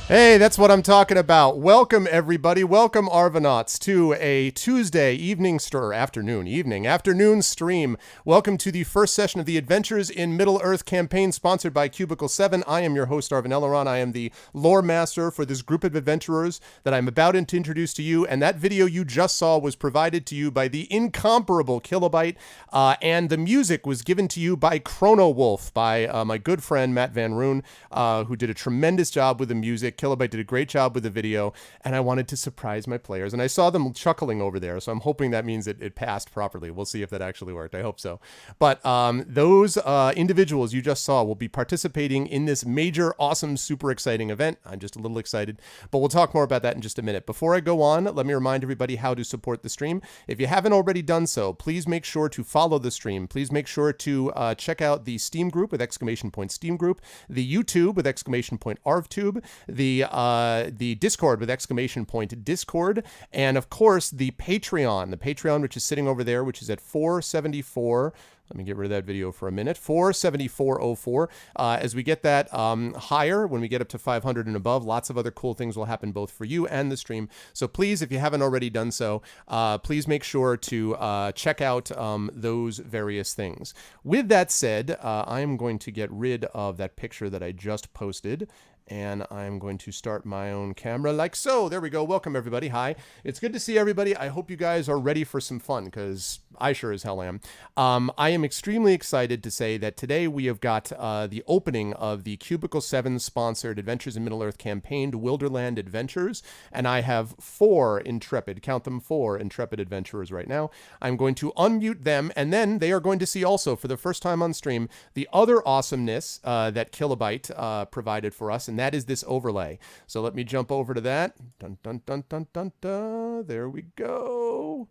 Hey, that's what I'm talking about. Welcome, everybody. Welcome, Arvanauts, to a Tuesday evening afternoon stream. Welcome to the first session of the Adventures in Middle-earth campaign sponsored by Cubicle 7. I am your host, Arvan Elleron. I am the lore master for this group of adventurers that I'm about to introduce to you. And that video you just saw was provided to you by the incomparable Kilobyte. And the music was given to you by Chrono Wolf, by my good friend, Matt Van Roon, who did a tremendous job with the music. Kilobyte did a great job with the video, and I wanted to surprise my players. And I saw them chuckling over there, so I'm hoping that means it passed properly. We'll see if that actually worked. I hope so. But those individuals you just saw will be participating in this major, awesome, super exciting event. I'm just a little excited, but we'll talk more about that in just a minute. Before I go on, let me remind everybody how to support the stream. If you haven't already done so, please make sure to follow the stream. Please make sure to check out the Steam group with exclamation point Steam group, the YouTube with exclamation point ArvTube, the Discord with exclamation point Discord, and of course the Patreon, which is sitting over there, which is at 474. Let me get rid of that video for a minute. 47404. As we get that higher, when we get up to 500 and above, lots of other cool things will happen both for you and the stream. So please, if you haven't already done so, please make sure to check out those various things. With that said, I am going to get rid of that picture that I just posted. And I'm going to start my own camera like so. There we go. Welcome, everybody. Hi. It's good to see everybody. I hope you guys are ready for some fun, because I sure as hell am. I am extremely excited to say that today we have got the opening of the Cubicle 7 sponsored Adventures in Middle-earth campaign, Wilderland Adventures. And I have four intrepid adventurers right now. I'm going to unmute them, and then they are going to see also, for the first time on stream, the other awesomeness that Kilobyte provided for us, and that is this overlay. So let me jump over to that. Dun, dun, dun, dun, dun, dun. There we go.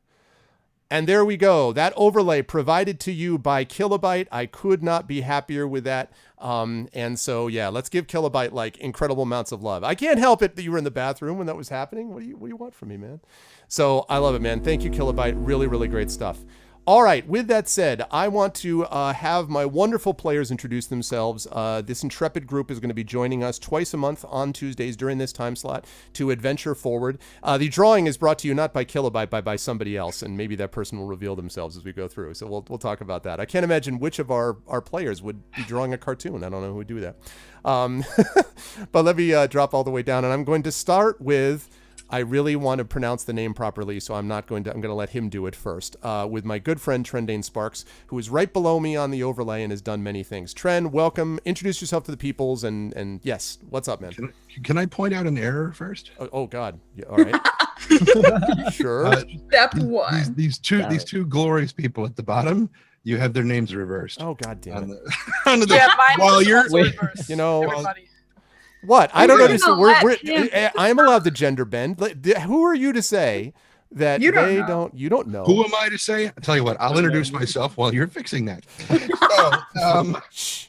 And there we go. That overlay provided to you by Kilobyte. I could not be happier with that. And so, yeah, let's give Kilobyte like incredible amounts of love. I can't help it that you were in the bathroom when that was happening. What do you want from me, man? So I love it, man. Thank you, Kilobyte. Really, really great stuff. All right, with that said, I want to have my wonderful players introduce themselves. This intrepid group is going to be joining us twice a month on Tuesdays during this time slot to adventure forward. The drawing is brought to you not by Kilobyte, but by somebody else, and maybe that person will reveal themselves as we go through. So we'll talk about that. I can't imagine which of our players would be drawing a cartoon. I don't know who would do that. But let me drop all the way down, and I'm going to start with... I really want to pronounce the name properly, so I'm going to let him do it first. With my good friend Trendane Sparks, who is right below me on the overlay and has done many things. Tren, welcome. Introduce yourself to the peoples, and yes, what's up, man? Can I point out an error first? Oh God. Yeah, all right. Sure. Step one. These two glorious people at the bottom. You have their names reversed. Oh God damn it. Mine was also reversed. You know. Everybody. What? I don't understand. I'm allowed to gender bend. Who are you to say that you don't know? Who am I to say? I'll tell you what, I'll introduce myself while you're fixing that. Shh.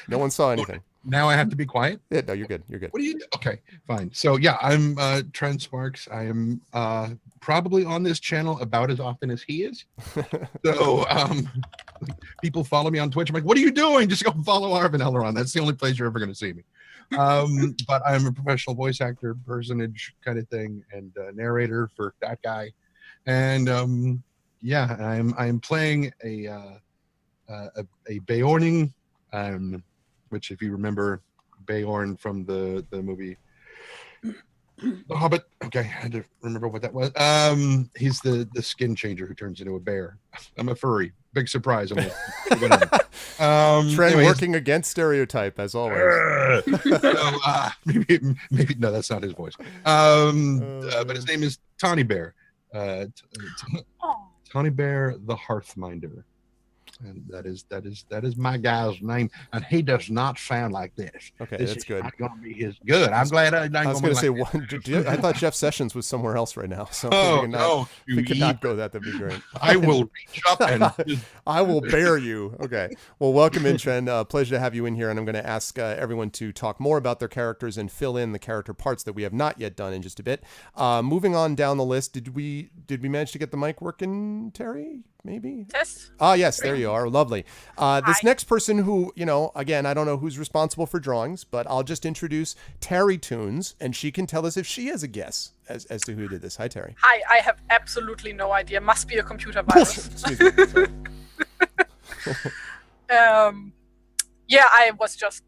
No one saw anything. Now I have to be quiet? Yeah, no, you're good. You're good. What do you do? Okay, fine. So yeah, I'm Trent Sparks. I am probably on this channel about as often as he is. So people follow me on Twitch. I'm like, what are you doing? Just go follow Arvan Elleron. That's the only place you're ever going to see me. But I'm a professional voice actor, personage kind of thing, and narrator for that guy. And yeah, I'm playing a Beorning, which, if you remember Beorn from the movie Mohabbat. Okay, I had to remember what that was. He's the skin changer who turns into a bear. I'm a furry. Big surprise. Trend working against stereotype as always. Maybe no, that's not his voice. But his name is Tawny Bear. Tawny Bear, the Hearthminder. And that is my guy's name, and he does not sound like this. Okay, this that's good. Not gonna be his good. I'm glad I was going to say, I thought Jeff Sessions was somewhere else right now. So we could not go that. That'd be great. I will reach up and I will bear you. Okay. Well, welcome in, Trent. Pleasure to have you in here, and I'm going to ask everyone to talk more about their characters and fill in the character parts that we have not yet done in just a bit. Moving on down the list, did we manage to get the mic working, Terry? Maybe. Test. Ah, yes, there you are. Lovely. This next person who, again, I don't know who's responsible for drawings, but I'll just introduce Terry Toons, and she can tell us if she has a guess as to who did this. Hi, Terry. Hi, I have absolutely no idea. Must be a computer virus. Excuse me. Sorry. Yeah, I was just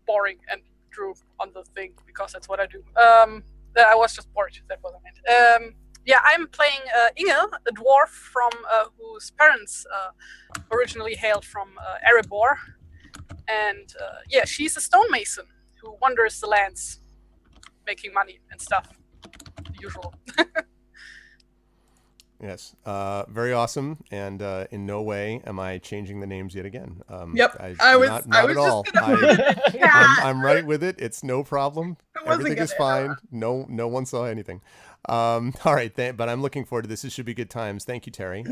boring and drew on the thing because that's what I do. I was just bored. That was what I meant. Yeah, I'm playing Inge, a dwarf from whose parents originally hailed from Erebor, and yeah, she's a stonemason who wanders the lands, making money and stuff. The usual. Yes, very awesome, and in no way am I changing the names yet again. Yep, I was not at all. I'm right with it. It's no problem. Everything is fine. No one saw anything. All right, but I'm looking forward to this. This should be good times. Thank you, Terry.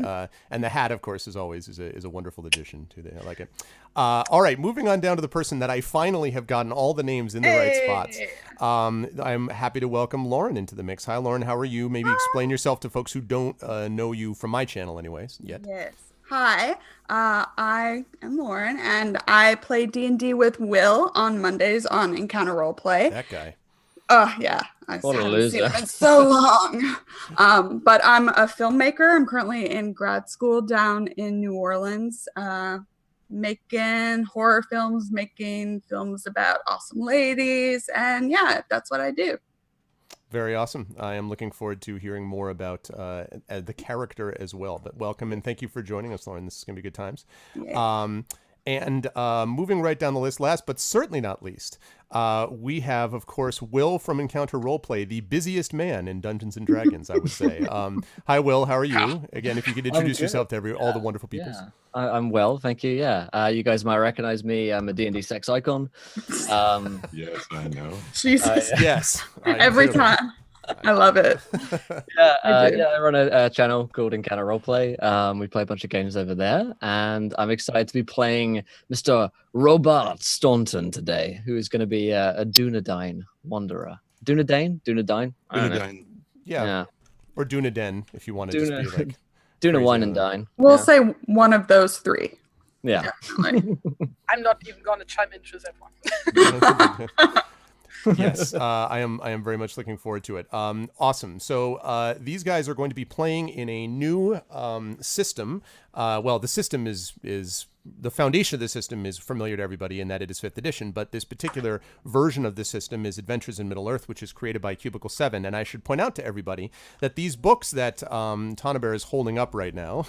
And the hat, of course, as always, is a wonderful addition to the. I like it. All right, moving on down to the person that I finally have gotten all the names in the right spots. I'm happy to welcome Lauren into the mix. Hi, Lauren. How are you? Maybe explain yourself to folks who don't know you from my channel, anyways. Yet. Yes. Hi, I am Lauren, and I play D&D with Will on Mondays on Encounter Roleplay. That guy. Oh, yeah. I haven't seen him in so long. But I'm a filmmaker. I'm currently in grad school down in New Orleans, making horror films, making films about awesome ladies. And yeah, that's what I do. Very awesome. I am looking forward to hearing more about the character as well. But welcome and thank you for joining us, Lauren. This is going to be good times. Yeah. And moving right down the list, last but certainly not least, we have, of course, Will from Encounter Roleplay, the busiest man in Dungeons and Dragons, I would say. Hi, Will. How are you? Again, if you could introduce yourself to all the wonderful people. Yeah. I'm well, thank you. Yeah, you guys might recognize me. I'm a D&D sex icon. Yes, I know. Jesus. Yes. Every time. I love it. I run a channel called Encounter Roleplay. We play a bunch of games over there, and I'm excited to be playing Mr. Robert Staunton today, who is going to be a Dunedain wanderer. Dunedain? Dunedain. Yeah. Or Dunedain, if you want to just be like... Duna Wine and Dine. We'll say one of those three. Yeah. I'm not even going to chime into that one. Yes, I am very much looking forward to it. Awesome. So these guys are going to be playing in a new system. Well, the system is the foundation of the system is familiar to everybody in that it is 5th edition, but this particular version of the system is Adventures in Middle-earth, which is created by Cubicle 7. And I should point out to everybody that these books that Tanabear is holding up right now,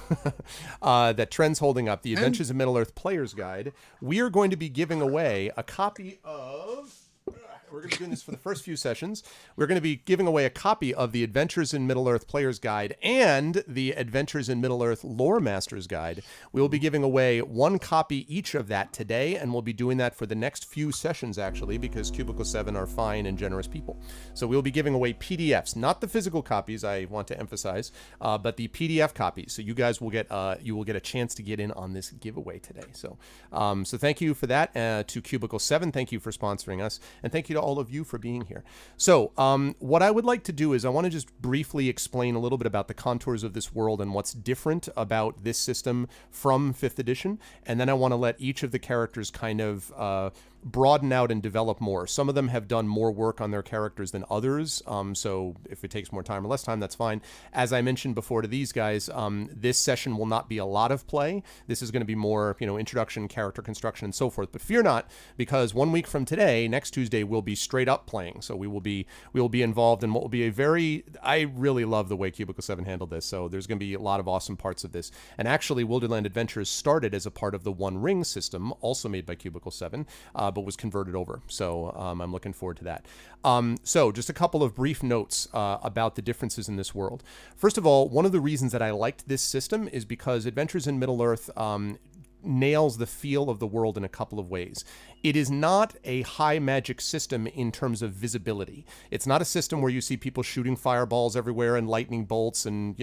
that Trent's holding up, the Adventures in Middle-earth Player's Guide, we are going to be giving away a copy of... We're going to be doing this for the first few sessions. We're going to be giving away a copy of the Adventures in Middle-earth Player's Guide and the Adventures in Middle-earth Lore Master's Guide. We will be giving away one copy each of that today, and we'll be doing that for the next few sessions, actually, because Cubicle 7 are fine and generous people. So we'll be giving away PDFs, not the physical copies, I want to emphasize, but the PDF copies. So you guys will get a chance to get in on this giveaway today. So thank you for that to Cubicle 7. Thank you for sponsoring us, and thank you to all of you for being here. So what I would like to do is I want to just briefly explain a little bit about the contours of this world and what's different about this system from 5th edition, and then I want to let each of the characters kind of broaden out and develop more. Some of them have done more work on their characters than others, so if it takes more time or less time, that's fine. As I mentioned before to these guys, this session will not be a lot of play. This is going to be more, introduction, character construction, and so forth. But fear not, because 1 week from today, next Tuesday, we'll be straight up playing. So we will be involved in what will be I really love the way Cubicle 7 handled this. So there's going to be a lot of awesome parts of this. And actually, Wilderland Adventures started as a part of the One Ring system, also made by Cubicle 7, but was converted over. So I'm looking forward to that. So just a couple of brief notes about the differences in this world. First of all, one of the reasons that I liked this system is because Adventures in Middle-earth nails the feel of the world in a couple of ways. It is not a high magic system in terms of visibility. It's not a system where you see people shooting fireballs everywhere and lightning bolts and,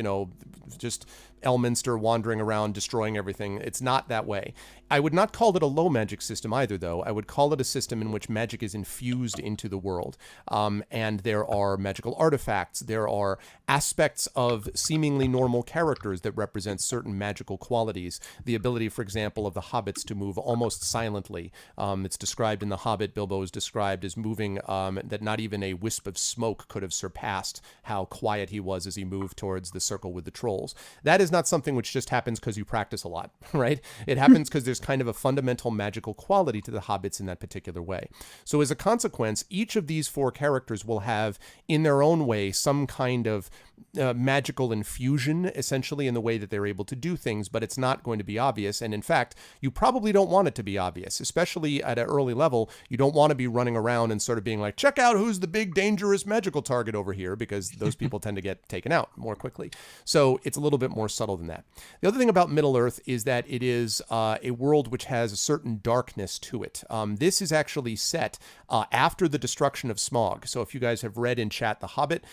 just Elminster wandering around destroying everything. It's not that way. I would not call it a low magic system either, though. I would call it a system in which magic is infused into the world. And there are magical artifacts. There are aspects of seemingly normal characters that represent certain magical qualities. The ability, for example, of the hobbits to move almost silently. It's described in The Hobbit. Bilbo is described as moving that not even a wisp of smoke could have surpassed how quiet he was as he moved towards the circle with the trolls. That is not something which just happens because you practice a lot, right? It happens because there's kind of a fundamental magical quality to the hobbits in that particular way. So as a consequence, each of these 4 characters will have, in their own way, some kind of magical infusion, essentially, in the way that they're able to do things, but it's not going to be obvious. And in fact, you probably don't want it to be obvious, especially at an early level. You don't want to be running around and sort of being like, check out who's the big dangerous magical target over here, because those people tend to get taken out more quickly. So it's a little bit more subtle than that. The other thing about Middle-earth is that it is a world which has a certain darkness to it. This is actually set after the destruction of Smaug. So if you guys have read in chat The Hobbit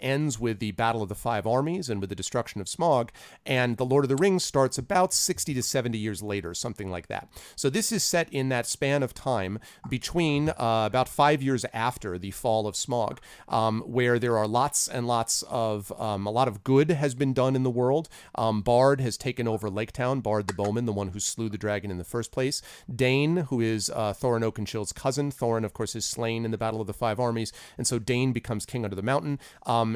ends with the Battle of the Five Armies and with the destruction of Smaug, and The Lord of the Rings starts about 60 to 70 years later, something like that. So this is set in that span of time between about 5 years after the fall of Smaug, where there are lots and lots of, a lot of good has been done in the world. Bard has taken over Lake Town, Bard the Bowman, the one who slew the dragon in the first place. Dane, who is Thorin Oakenshield's cousin. Thorin, of course, is slain in the Battle of the Five Armies, and so Dane becomes king under the mountain.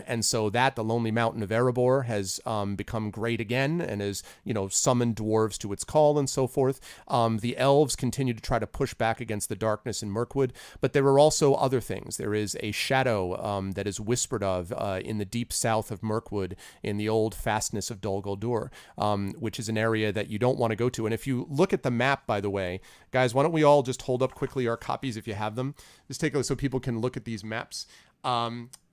And so that, the Lonely Mountain of Erebor, has become great again and has, summoned dwarves to its call and so forth. The elves continue to try to push back against the darkness in Mirkwood, but there are also other things. There is a shadow that is whispered of in the deep south of Mirkwood in the old fastness of Dol Guldur, which is an area that you don't want to go to. And if you look at the map, by the way, guys, why don't we all just hold up quickly our copies if you have them? Just take a look so people can look at these maps.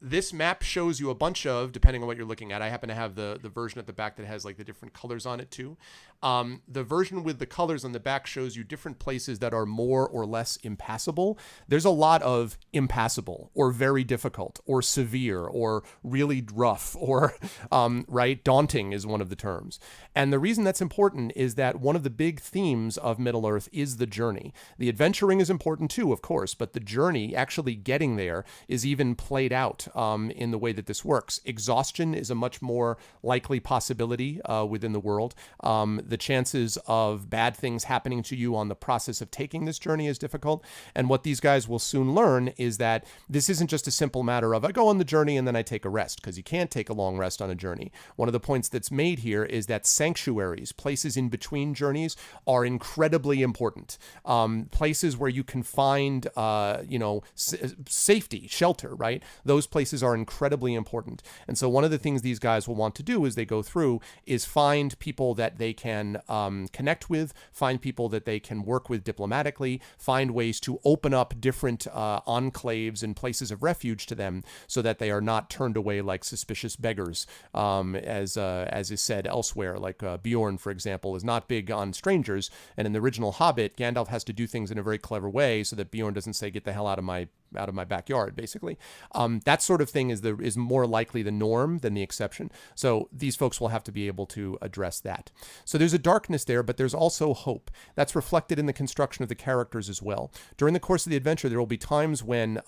This map shows you a bunch of, depending on what you're looking at. I happen to have the version at the back that has like the different colors on it too. The version with the colors on the back shows you different places that are more or less impassable. There's a lot of impassable or very difficult or severe or really rough or, right, daunting is one of the terms. And the reason that's important is that one of the big themes of Middle-earth is the journey. The adventuring is important too, of course, but the journey, actually getting there, is even played out in the way that this works. Exhaustion is a much more likely possibility within the world. The chances of bad things happening to you on the process of taking this journey is difficult. And what these guys will soon learn is that this isn't just a simple matter of I go on the journey and then I take a rest, because you can't take a long rest on a journey. One of the points that's made here is that sanctuaries, places in between journeys, are incredibly important. Places where you can find, safety, shelter, right? Those places are incredibly important. And so one of the things these guys will want to do as they go through is find people that they can connect with, find people that they can work with diplomatically, find ways to open up different enclaves and places of refuge to them so that they are not turned away like suspicious beggars, as is said elsewhere. Like Bjorn, for example, is not big on strangers, and in the original Hobbit, Gandalf has to do things in a very clever way so that Bjorn doesn't say, get the hell out of my backyard, basically. That sort of thing is more likely the norm than the exception. So these folks will have to be able to address that. So there's a darkness there, but there's also hope. That's reflected in the construction of the characters as well. During the course of the adventure, there will be times when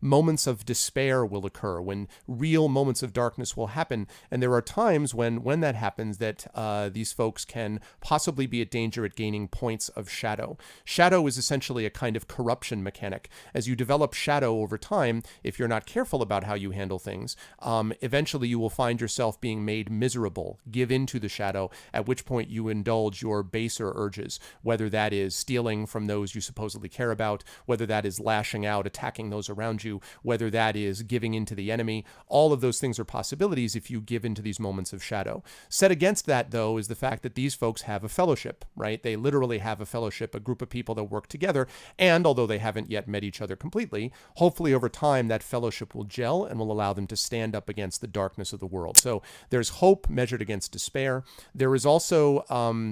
moments of despair will occur, when real moments of darkness will happen. And there are times when that happens that these folks can possibly be at danger at gaining points of shadow. Shadow is essentially a kind of corruption mechanic. As you develop shadow over time, if you're not careful about how you handle things, eventually you will find yourself being made miserable, give into the shadow, at which point you indulge your baser urges, whether that is stealing from those you supposedly care about, whether that is lashing out, attacking those around you, whether that is giving into the enemy. All of those things are possibilities if you give into these moments of shadow. Set against that, though, is the fact that these folks have a fellowship, right? They literally have a fellowship, a group of people that work together, and although they haven't yet met each other completely, hopefully over time that fellowship will gel and will allow them to stand up against the darkness of the world. So there's hope measured against despair. There is also,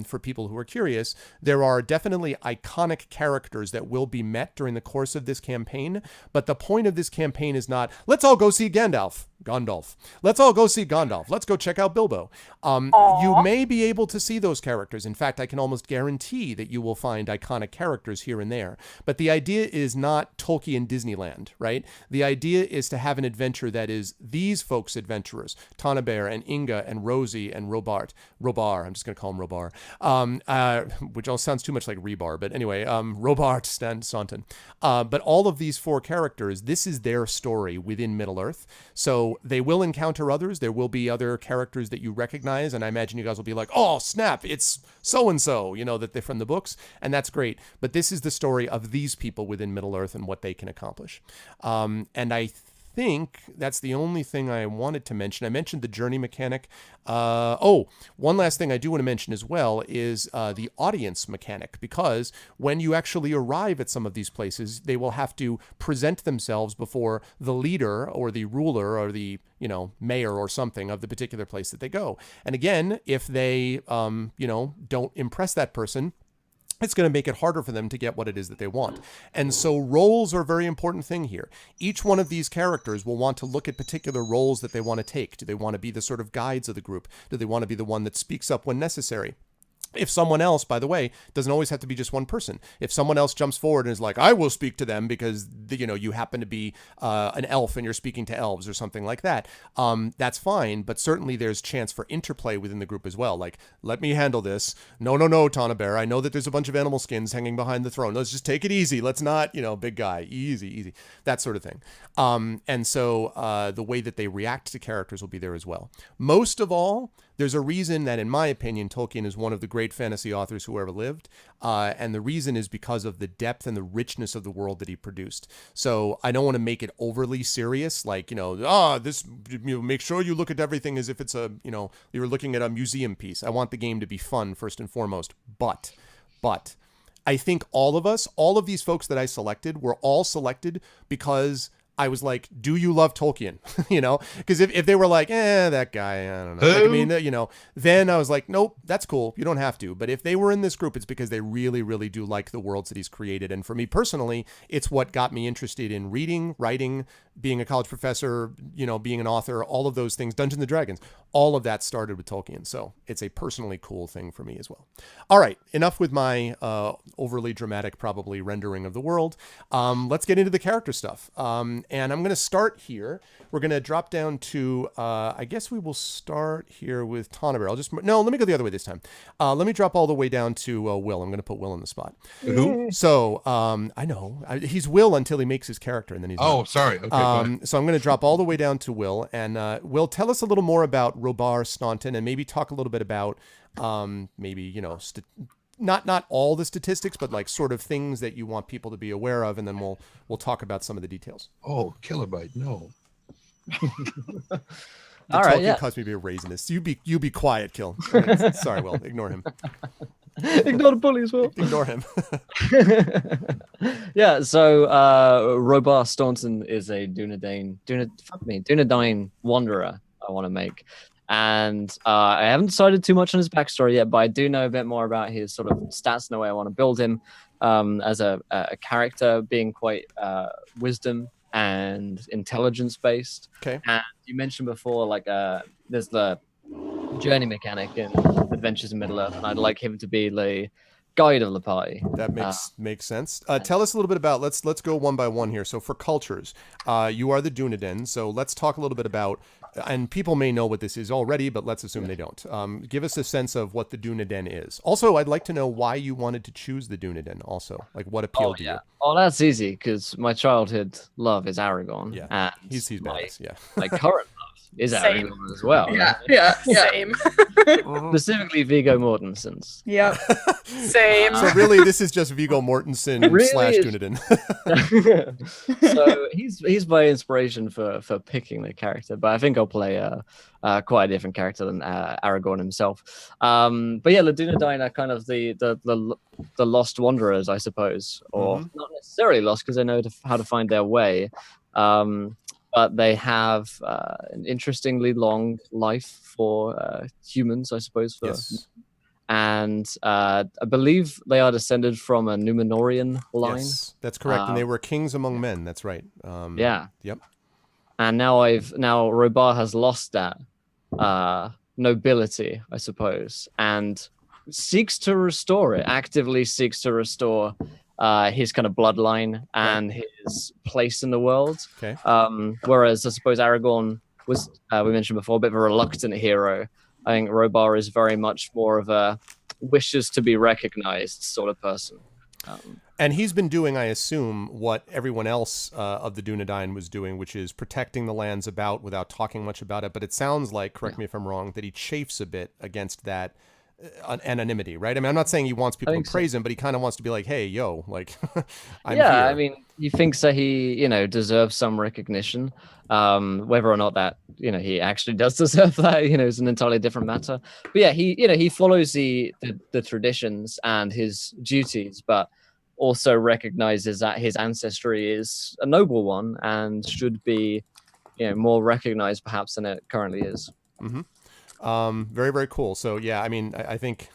for people who are curious, there are definitely iconic characters that will be met during the course of this campaign, but the point of this campaign is not, let's all go see Gandalf. Gandalf. Let's all go see Gandalf. Let's go check out Bilbo. You may be able to see those characters. In fact, I can almost guarantee that you will find iconic characters here and there. But the idea is not Tolkien Disneyland, right? The idea is to have an adventure that is these folks' adventurers, Tanabear and Inga and Rosie and Robar. I'm just going to call him Robar, which all sounds too much like Rebar. But anyway, Robart Staunton. But all of these 4 characters, this is their story within Middle-earth. So they will encounter others. There will be other characters that you recognize, and I imagine you guys will be like, oh, snap, it's so-and-so, that they're from the books, and that's great. But this is the story of these people within Middle-earth and what they can accomplish. And I think that's the only thing I wanted to mention. I mentioned the journey mechanic. One last thing I do want to mention as well is the audience mechanic, because when you actually arrive at some of these places, they will have to present themselves before the leader or the ruler or the mayor or something of the particular place that they go. And again, if they don't impress that person, it's going to make it harder for them to get what it is that they want. And so roles are a very important thing here. Each one of these characters will want to look at particular roles that they want to take. Do they want to be the sort of guides of the group? Do they want to be the one that speaks up when necessary? If someone else, by the way, doesn't always have to be just one person. If someone else jumps forward and is like, I will speak to them because, you happen to be an elf and you're speaking to elves or something like that, that's fine. But certainly there's chance for interplay within the group as well. Like, let me handle this. No, Tanabear. I know that there's a bunch of animal skins hanging behind the throne. Let's just take it easy. Let's not, big guy. Easy. That sort of thing. And so the way that they react to characters will be there as well. Most of all, there's a reason that, in my opinion, Tolkien is one of the great fantasy authors who ever lived. And the reason is because of the depth and the richness of the world that he produced. So I don't want to make it overly serious, like, make sure you look at everything as if it's you're looking at a museum piece. I want the game to be fun first and foremost. But I think all of these folks that I selected were all selected because I was like, do you love Tolkien? Because if they were like, that guy, I don't know. Then I was like, nope, that's cool. You don't have to. But if they were in this group, it's because they really, really do like the worlds that he's created. And for me personally, it's what got me interested in reading, writing, being a college professor, being an author, all of those things, Dungeons and Dragons, all of that started with Tolkien. So it's a personally cool thing for me as well. All right, enough with my overly dramatic, probably rendering of the world. Let's get into the character stuff. And I'm going to start here. We're going to drop down to, I guess we will start here with Tanabear. Let me go the other way this time. Let me drop all the way down to Will. I'm going to put Will in the spot. Who? So, I know. He's Will until he makes his character, and then he's not. Sorry. Okay, so I'm going to drop all the way down to Will. And Will, tell us a little more about Robar Staunton, and maybe talk a little bit about not all the statistics, but like sort of things that you want people to be aware of, and then we'll talk about some of the details. Oh, kilobyte, no. All right, yeah. Caused me to be a raisinist. You be quiet, Kill. Sorry, Will. Ignore him. Ignore the bully as well. Ignore him. Yeah. So Robar Staunton is a Dunedain wanderer. I want to make. And I haven't decided too much on his backstory yet, but I do know a bit more about his sort of stats and the way I want to build him as a character, being quite wisdom and intelligence based. Okay. And you mentioned before, like there's the journey mechanic in Adventures in Middle Earth, and I'd like him to be the guide of the party. That makes sense. Tell us a little bit about, let's go one by one here. So for cultures, you are the Dunedain. So let's talk a little bit about, and people may know what this is already, but let's assume they don't. Give us a sense of what the Dunedain is. Also, I'd like to know why you wanted to choose the Dunedain also. Like what appealed to you? Oh, that's easy, because my childhood love is Aragorn. Yeah, and he's badass, yeah. My current love is Aragorn as well. Yeah. Same. Specifically Viggo Mortensen's. Yeah. Same. So really, this is just Viggo Mortensen really / is. Dunedain. So he's my inspiration for picking the character, but I think I'll play quite a different character than Aragorn himself. But yeah, the Dunedain are kind of the lost wanderers, I suppose, or not necessarily lost because they know how to find their way. But they have an interestingly long life for humans, I suppose. Yes. And I believe they are descended from a Númenórean line. Yes, that's correct. And they were kings among men. That's right. Yeah. Yep. and now Robar has lost that nobility, I suppose, and seeks to restore it. Actively seeks to restore his kind of bloodline and his place in the world. Okay. Whereas I suppose Aragorn was, we mentioned before, a bit of a reluctant hero. I think Robar is very much more of a wishes to be recognized sort of person. And he's been doing, I assume, what everyone else of the Dunedain was doing, which is protecting the lands about without talking much about it. But it sounds like, correct me if I'm wrong, that he chafes a bit against that anonymity, right? I mean, I'm not saying he wants people to praise him, but he kind of wants to be like, hey, yo, like, I'm here. I mean, he thinks that he, deserves some recognition. Whether or not that, he actually does deserve that, is an entirely different matter. But yeah, he follows the traditions and his duties, but also recognizes that his ancestry is a noble one and should be, more recognized perhaps than it currently is. Mm-hmm. Very, very cool. So yeah, I mean, I think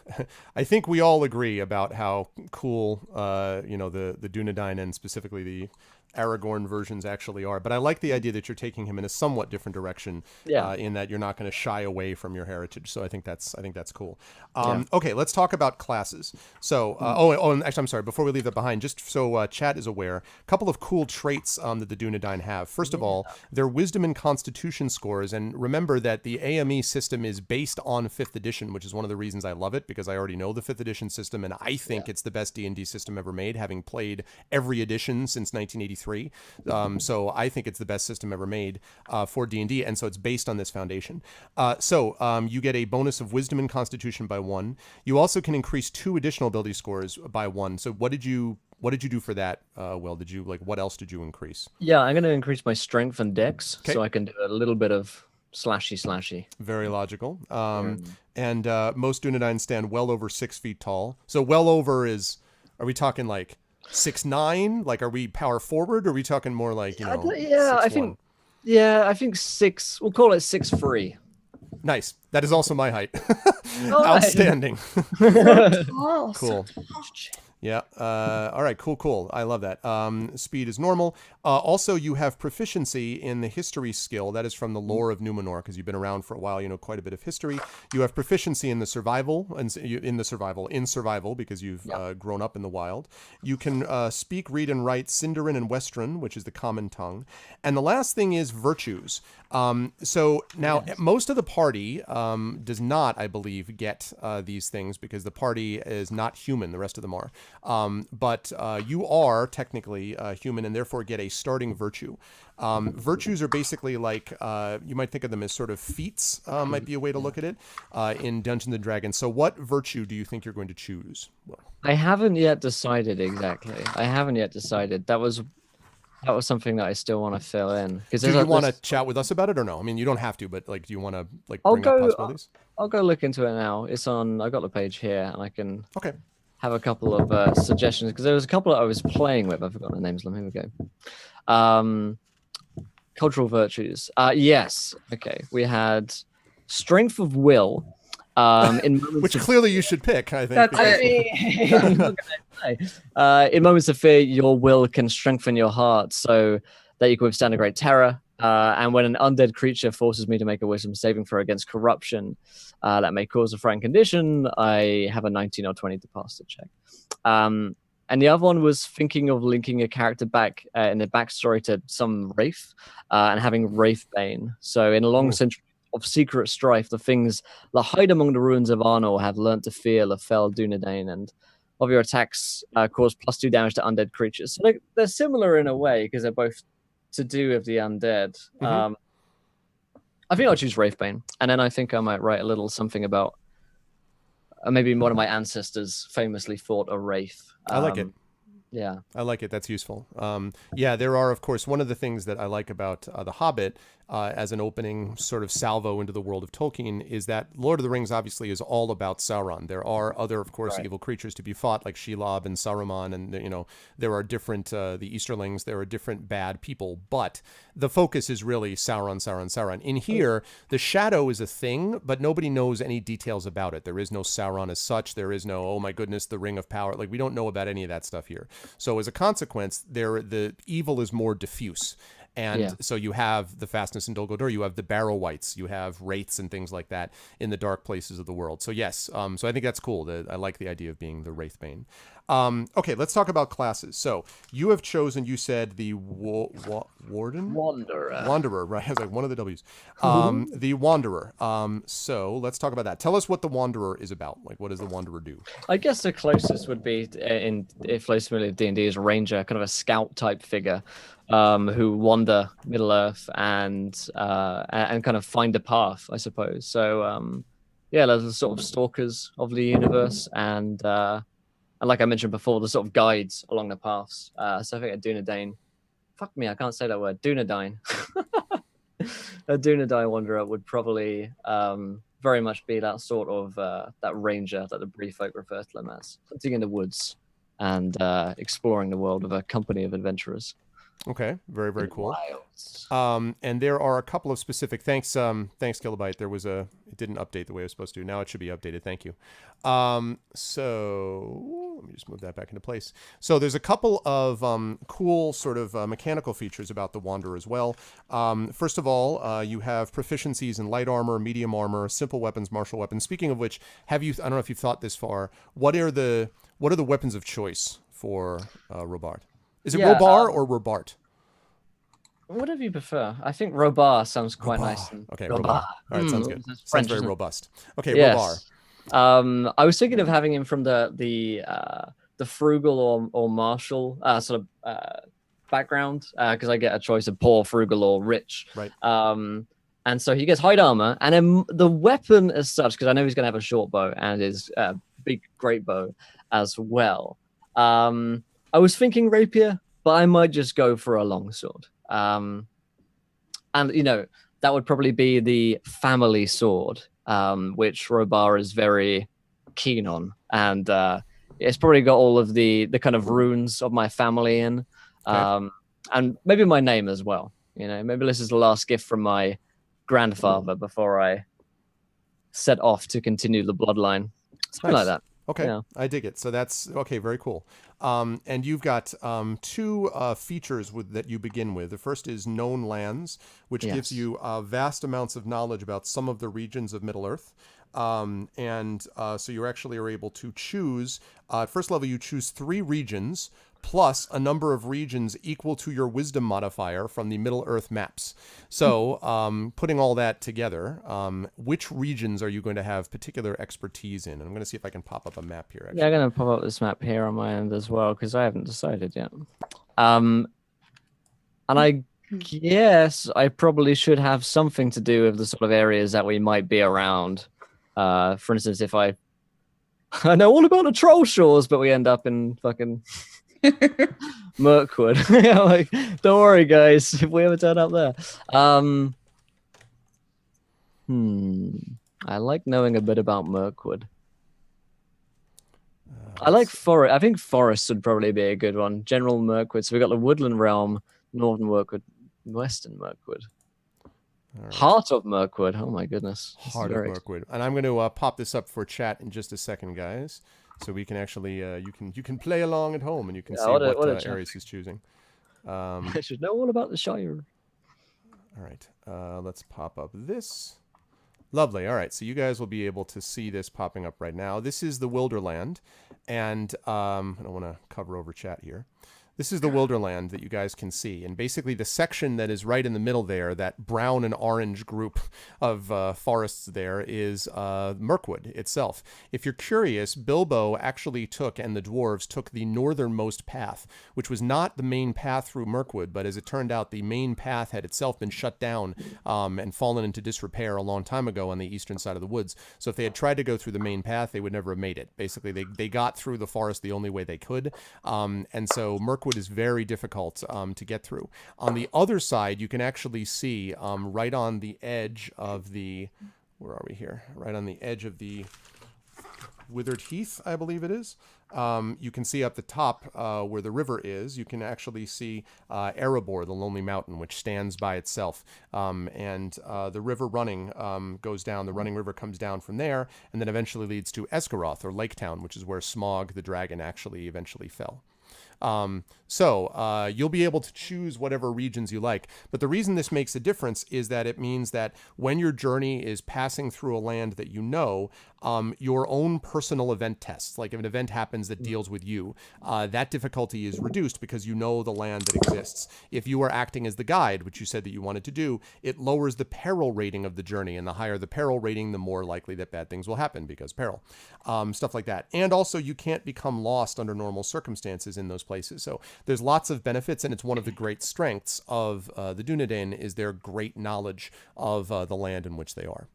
we all agree about how cool, the Dunedain and specifically the Aragorn versions actually are. But I like the idea that you're taking him in a somewhat different direction, in that you're not going to shy away from your heritage. So I think that's cool. Okay, let's talk about classes. So, and actually, I'm sorry, before we leave that behind, just so chat is aware, a couple of cool traits that the Dunedain have. First of all, their wisdom and constitution scores. And remember that the AME system is based on 5th edition, which is one of the reasons I love it, because I already know the 5th edition system, and I think it's the best D&D system ever made, having played every edition since 1983. So I think it's the best system ever made for D&D, and so it's based on this foundation. So you get a bonus of wisdom and constitution by 1. You also can increase 2 additional ability scores by 1. So what did you do for that, Will? Did you, what else did you increase? Yeah, I'm going to increase my strength and dex, so I can do a little bit of slashy. Very logical. And most Dunedain stand well over 6 feet tall. So well over are we talking like 6'9"? Like, are we power forward? Or are we talking more like, I think 6. We'll call it 6'3". Nice. That is also my height. Outstanding. Cool. Yeah. All right. Cool. I love that. Speed is normal. Also, you have proficiency in the history skill. That is from the lore of Numenor, because you've been around for a while. You know quite a bit of history. You have proficiency in the survival, because you've grown up in the wild. You can speak, read, and write Sindarin and Westron, which is the common tongue. And the last thing is virtues. So now most of the party does not, I believe, get these things because the party is not human. The rest of them are. But you are technically human and therefore get a starting virtue. Virtues are basically like, you might think of them as sort of feats, might be a way to look at it, in Dungeons & Dragons. So what virtue do you think you're going to choose? Well, I haven't yet decided exactly. That was something that I still want to fill in. Do you want to chat with us about it or no? I mean, you don't have to, but like, do you want to like bring up possibilities? I'll go look into it now. It's on. I got the page here, and I can have a couple of suggestions because there was a couple that I was playing with. I forgot the names. Let me go. Cultural virtues. Yes. Okay. We had strength of will. Which clearly you should pick, I think. In moments of fear, your will can strengthen your heart so that you can withstand a great terror. And when an undead creature forces me to make a wisdom saving throw against corruption that may cause a frightened condition, I have a 19 or 20 to pass the check. And the other one was thinking of linking a character back in the backstory to some wraith and having Wraithbane. So in a long century of secret strife, the things that hide among the ruins of Arnor have learnt to fear the fell Dunedain, and of your attacks cause +2 damage to undead creatures. So they're similar in a way because they're both to do with the undead. I think I'll choose Wraithbane, and then I think I might write a little something about maybe one of my ancestors famously fought a wraith. I like it. Yeah, I like it. That's useful. There are, of course, one of the things that I like about The Hobbit as an opening sort of salvo into the world of Tolkien is that Lord of the Rings obviously is all about Sauron. There are other, of course, evil creatures to be fought like Shelob and Saruman, and there are different the Easterlings. There are different bad people, but the focus is really Sauron. In here, the shadow is a thing, but nobody knows any details about it. There is no Sauron as such. There is no, oh my goodness, the Ring of Power. Like, we don't know about any of that stuff here. So as a consequence, the evil is more diffuse. And so you have the fastness in Dol Guldur, you have the barrow wights, you have wraiths and things like that in the dark places of the world. So yes, so I think that's cool. I like the idea of being the Wraithbane. Okay, let's talk about classes. So you have chosen, you said the Warden? Wanderer, right? I was like, one of the W's. The Wanderer. So let's talk about that. Tell us what the Wanderer is about. Like, what does the Wanderer do? I guess the closest would be, if you're familiar with D&D, is a ranger, kind of a scout type figure, who wander Middle Earth and kind of find a path, I suppose. So, there's the sort of stalkers of the universe, and like I mentioned before, the sort of guides along the paths. So I think a Dunedain, fuck me, I can't say that word, Dunedain. A Dunedain wanderer would probably very much be that sort of that ranger that the Bree folk refer to them as, hunting in the woods and exploring the world with a company of adventurers. Okay, very, very cool. And there are a couple of specific, thanks Kilobyte. It didn't update the way it was supposed to. Now it should be updated. Thank you. So let me just move that back into place. So there's a couple of cool sort of mechanical features about the Wanderer as well. First of all, you have proficiencies in light armor, medium armor, simple weapons, martial weapons. Speaking of which, I don't know if you've thought this far, what are the weapons of choice for Robard? Is it Robar or Robart? Whatever you prefer. I think Robar sounds quite nice. Okay, Robar. All right, sounds good. French, sounds very robust. Okay, yes. Robar. I was thinking of having him from the frugal or martial sort of background, because I get a choice of poor, frugal, or rich. Right. And so he gets hide armor, and then the weapon as such, because I know he's going to have a short bow and his big great bow as well. I was thinking rapier, but I might just go for a longsword. And that would probably be the family sword, which Robar is very keen on, and it's probably got all of the kind of runes of my family in, and maybe my name as well. Maybe this is the last gift from my grandfather before I set off to continue the bloodline, something like that. Okay, yeah. I dig it. So that's okay, very cool. And you've got two features that you begin with. The first is known lands, which gives you vast amounts of knowledge about some of the regions of Middle Earth. So you actually are able to choose, at first level, you choose 3 regions plus a number of regions equal to your wisdom modifier from the Middle Earth maps. So putting all that together, which regions are you going to have particular expertise in? And I'm going to see if I can pop up a map here. Actually. Yeah, I'm going to pop up this map here on my end as well, because I haven't decided yet. And I guess I probably should have something to do with the sort of areas that we might be around. For instance, if I know all about the troll shores, but we end up in fucking Mirkwood. Like, don't worry, guys, if we ever turn up there. I like knowing a bit about Mirkwood. I like forest. I think forests would probably be a good one. General Mirkwood. So we got the Woodland Realm, Northern Mirkwood, Western Mirkwood. Right. Heart of Mirkwood. Oh my goodness. Heart of Mirkwood. And I'm going to pop this up for chat in just a second, guys. So we can actually you can play along at home and you can see what areas he's choosing. I should know all about the Shire. All right. Let's pop up this. Lovely. All right. So you guys will be able to see this popping up right now. This is the Wilderland. And I don't want to cover over chat here. This is the Wilderland that you guys can see. And basically the section that is right in the middle there, that brown and orange group of forests there, is Mirkwood itself. If you're curious, Bilbo actually and the dwarves took the northernmost path, which was not the main path through Mirkwood, but as it turned out, the main path had itself been shut down and fallen into disrepair a long time ago on the eastern side of the woods. So if they had tried to go through the main path, they would never have made it. Basically, they got through the forest the only way they could. And so Mirkwood is very difficult to get through. On the other side, you can actually see right on the edge of the, where are we here? Right on the edge of the Withered Heath, I believe it is. You can see up the top where the river is, you can actually see Erebor, the Lonely Mountain, which stands by itself. And the river running goes down, the running river comes down from there, and then eventually leads to Esgaroth, or Lake Town, which is where Smaug the dragon actually eventually fell. So you'll be able to choose whatever regions you like. But the reason this makes a difference is that it means that when your journey is passing through a land that you know, your own personal event tests, like if an event happens that deals with you, that difficulty is reduced because you know the land that exists. If you are acting as the guide, which you said that you wanted to do, it lowers the peril rating of the journey. And the higher the peril rating, the more likely that bad things will happen because peril. Stuff like that. And also you can't become lost under normal circumstances in those places. So there's lots of benefits, and it's one of the great strengths of the Dunedain is their great knowledge of the land in which they are.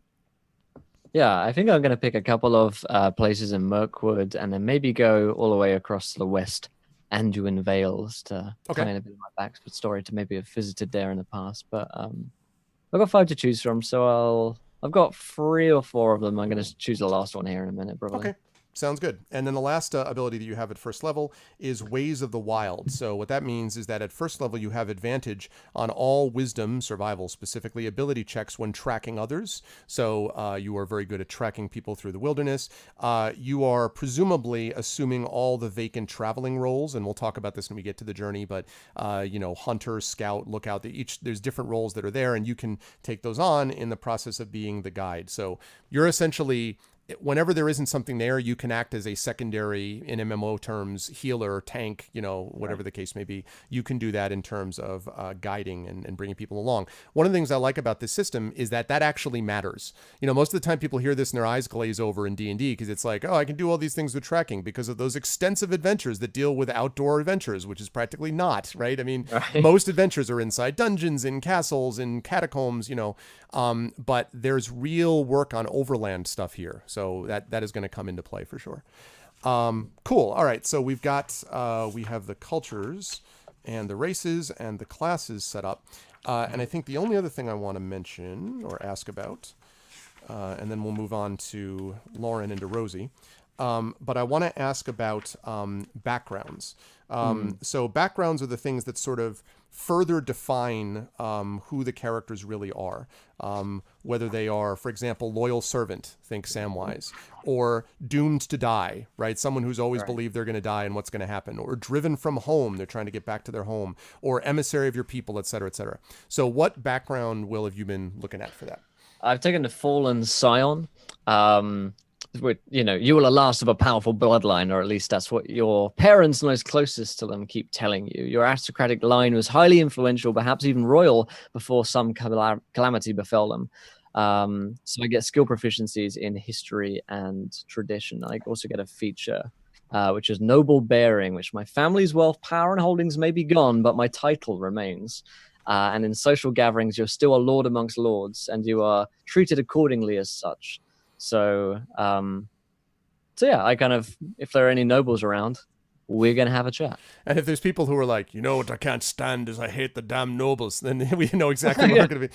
Yeah, I think I'm going to pick a couple of places in Mirkwood and then maybe go all the way across to the west Anduin Vales to tie in a bit of my backstory to maybe have visited there in the past. But I've got 5 to choose from, so I've got 3 or 4 of them. I'm going to choose the last one here in a minute, probably. Okay. Sounds good. And then the last ability that you have at first level is Ways of the Wild. So what that means is that at first level, you have advantage on all wisdom, survival specifically, ability checks when tracking others. So you are very good at tracking people through the wilderness. You are presumably assuming all the vacant traveling roles, and we'll talk about this when we get to the journey, but hunter, scout, lookout, there's different roles that are there, and you can take those on in the process of being the guide. So you're essentially, whenever there isn't something there, you can act as a secondary, in MMO terms, healer, tank, whatever the case may be. You can do that in terms of guiding and bringing people along. One of the things I like about this system is that actually matters. Most of the time people hear this and their eyes glaze over in D&D because it's like, oh, I can do all these things with tracking because of those extensive adventures that deal with outdoor adventures, which is practically not, right? I mean, most adventures are inside dungeons, in castles, in catacombs, but there's real work on overland stuff here. So that is going to come into play for sure. Cool. All right. So we've got, we have the cultures and the races and the classes set up. And I think the only other thing I want to mention or ask about, and then we'll move on to Lauren and to Rosie. But I want to ask about backgrounds. So backgrounds are the things that sort of further define who the characters really are. Whether they are, for example, loyal servant, think Samwise, or doomed to die, right? Someone who's always believed they're going to die and what's going to happen, or driven from home, they're trying to get back to their home, or emissary of your people, et cetera, et cetera. So what background, Will, have you been looking at for that? I've taken the Fallen Scion. You will a last of a powerful bloodline, or at least that's what your parents most closest to them keep telling you. Your aristocratic line was highly influential, perhaps even royal, before some calamity befell them. So I get skill proficiencies in history and tradition. I also get a feature, which is noble bearing, which my family's wealth, power, and holdings may be gone, but my title remains. And in social gatherings, you're still a lord amongst lords, and you are treated accordingly as such. So yeah, I kind of, if there are any nobles around, we're going to have a chat. And if there's people who are like, what I can't stand is I hate the damn nobles, then we know exactly what we're going to be.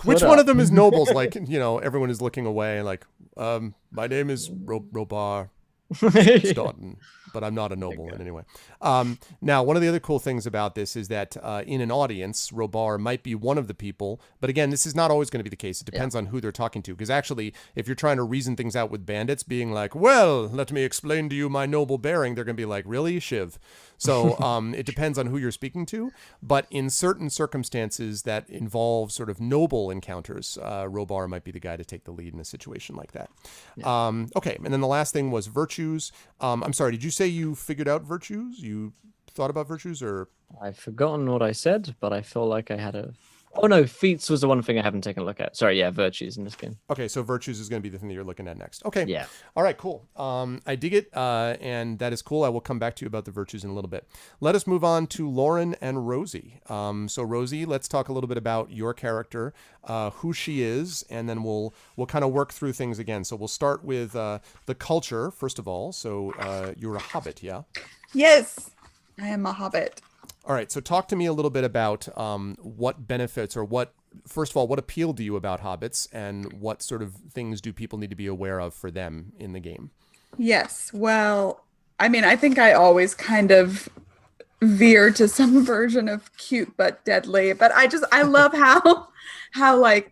Which one of them is nobles? Like, everyone is looking away like, my name is Robar Staunton, but I'm not a noble in any way. Now, one of the other cool things about this is that in an audience, Robar might be one of the people, but again, this is not always going to be the case. It depends on who they're talking to, because actually, if you're trying to reason things out with bandits, being like, well, let me explain to you my noble bearing, they're going to be like, really, Shiv? So it depends on who you're speaking to, but in certain circumstances that involve sort of noble encounters, Robar might be the guy to take the lead in a situation like that. Yeah. Okay, and then the last thing was virtues. I'm sorry, did you say you figured out virtues? You thought about virtues, or? I've forgotten what I said, but I feel like I had a... Oh no, feats was the one thing I haven't taken a look at. Sorry, virtues in this game. Okay, so virtues is going to be the thing that you're looking at next. Okay. Yeah. All right, cool. I dig it, and that is cool. I will come back to you about the virtues in a little bit. Let us move on to Lauren and Rosie. So Rosie, let's talk a little bit about your character, who she is, and then we'll kind of work through things again. So we'll start with the culture, first of all. So you're a hobbit, yeah? Yes, I am a hobbit. All right, so talk to me a little bit about what benefits or first of all, what appealed to you about hobbits, and what sort of things do people need to be aware of for them in the game? Yes, well, I mean, I think I always kind of veer to some version of cute but deadly, but I love how like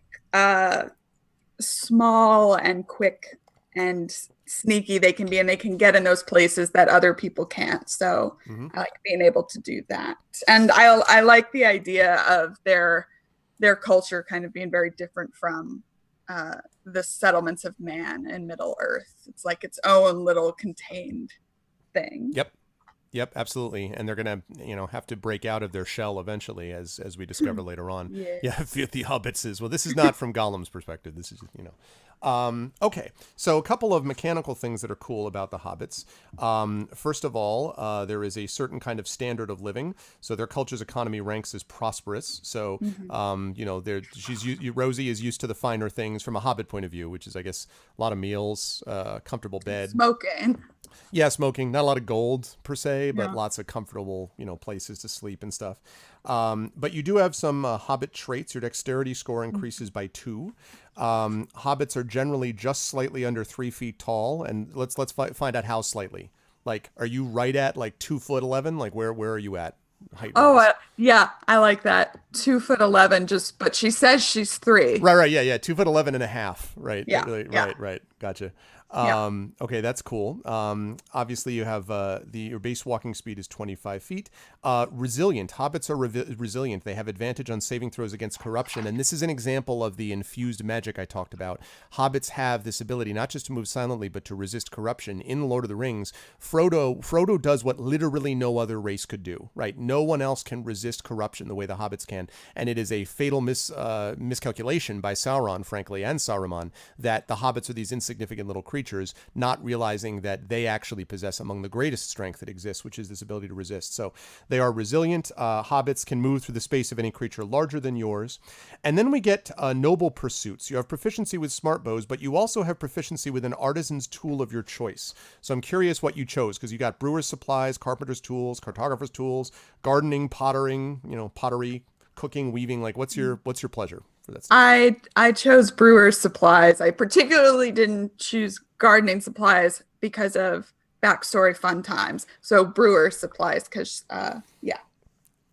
small and quick and sneaky they can be, and they can get in those places that other people can't. So I like being able to do that. And I like the idea of their culture kind of being very different from the settlements of man in Middle Earth. It's like its own little contained thing. Yep, absolutely. And they're going to, have to break out of their shell eventually, as we discover later on. Yeah, the hobbits is, well, this is not from Gollum's perspective. This is, okay. So a couple of mechanical things that are cool about the hobbits. First of all, there is a certain kind of standard of living. So their culture's economy ranks as prosperous. So, Rosie is used to the finer things from a hobbit point of view, which is, I guess, a lot of meals, comfortable bed. Smoking. Yeah, smoking. Not a lot of gold per se, but lots of comfortable, places to sleep and stuff. But you do have some hobbit traits. Your dexterity score increases by 2. Hobbits are generally just slightly under 3 feet tall, and let's find out how slightly. Like, are you right at like 2'11"? Like, where are you at? Height-wise? Yeah, I like that. 2'11". But she says she's 3. Right. Yeah. 2'11" and a half. Right. Yeah. Right. Gotcha. Okay, that's cool. Obviously, you have your base walking speed is 25 feet. Resilient. Hobbits are resilient. They have advantage on saving throws against corruption, and this is an example of the infused magic I talked about. Hobbits have this ability not just to move silently, but to resist corruption. In Lord of the Rings, Frodo does what literally no other race could do. Right? No one else can resist corruption the way the hobbits can, and it is a fatal miscalculation by Sauron, frankly, and Saruman, that the hobbits are these insignificant little creatures, not realizing that they actually possess among the greatest strength that exists, which is this ability to resist. So they are resilient. Hobbits can move through the space of any creature larger than yours. And then we get noble pursuits. You have proficiency with smart bows, but you also have proficiency with an artisan's tool of your choice. So I'm curious what you chose, because you got brewer's supplies, carpenter's tools, cartographer's tools, gardening, pottering, pottery, cooking, weaving. Like, what's your pleasure for that stuff? I chose brewer's supplies. I particularly didn't choose gardening supplies because of backstory fun times. So brewer's supplies, because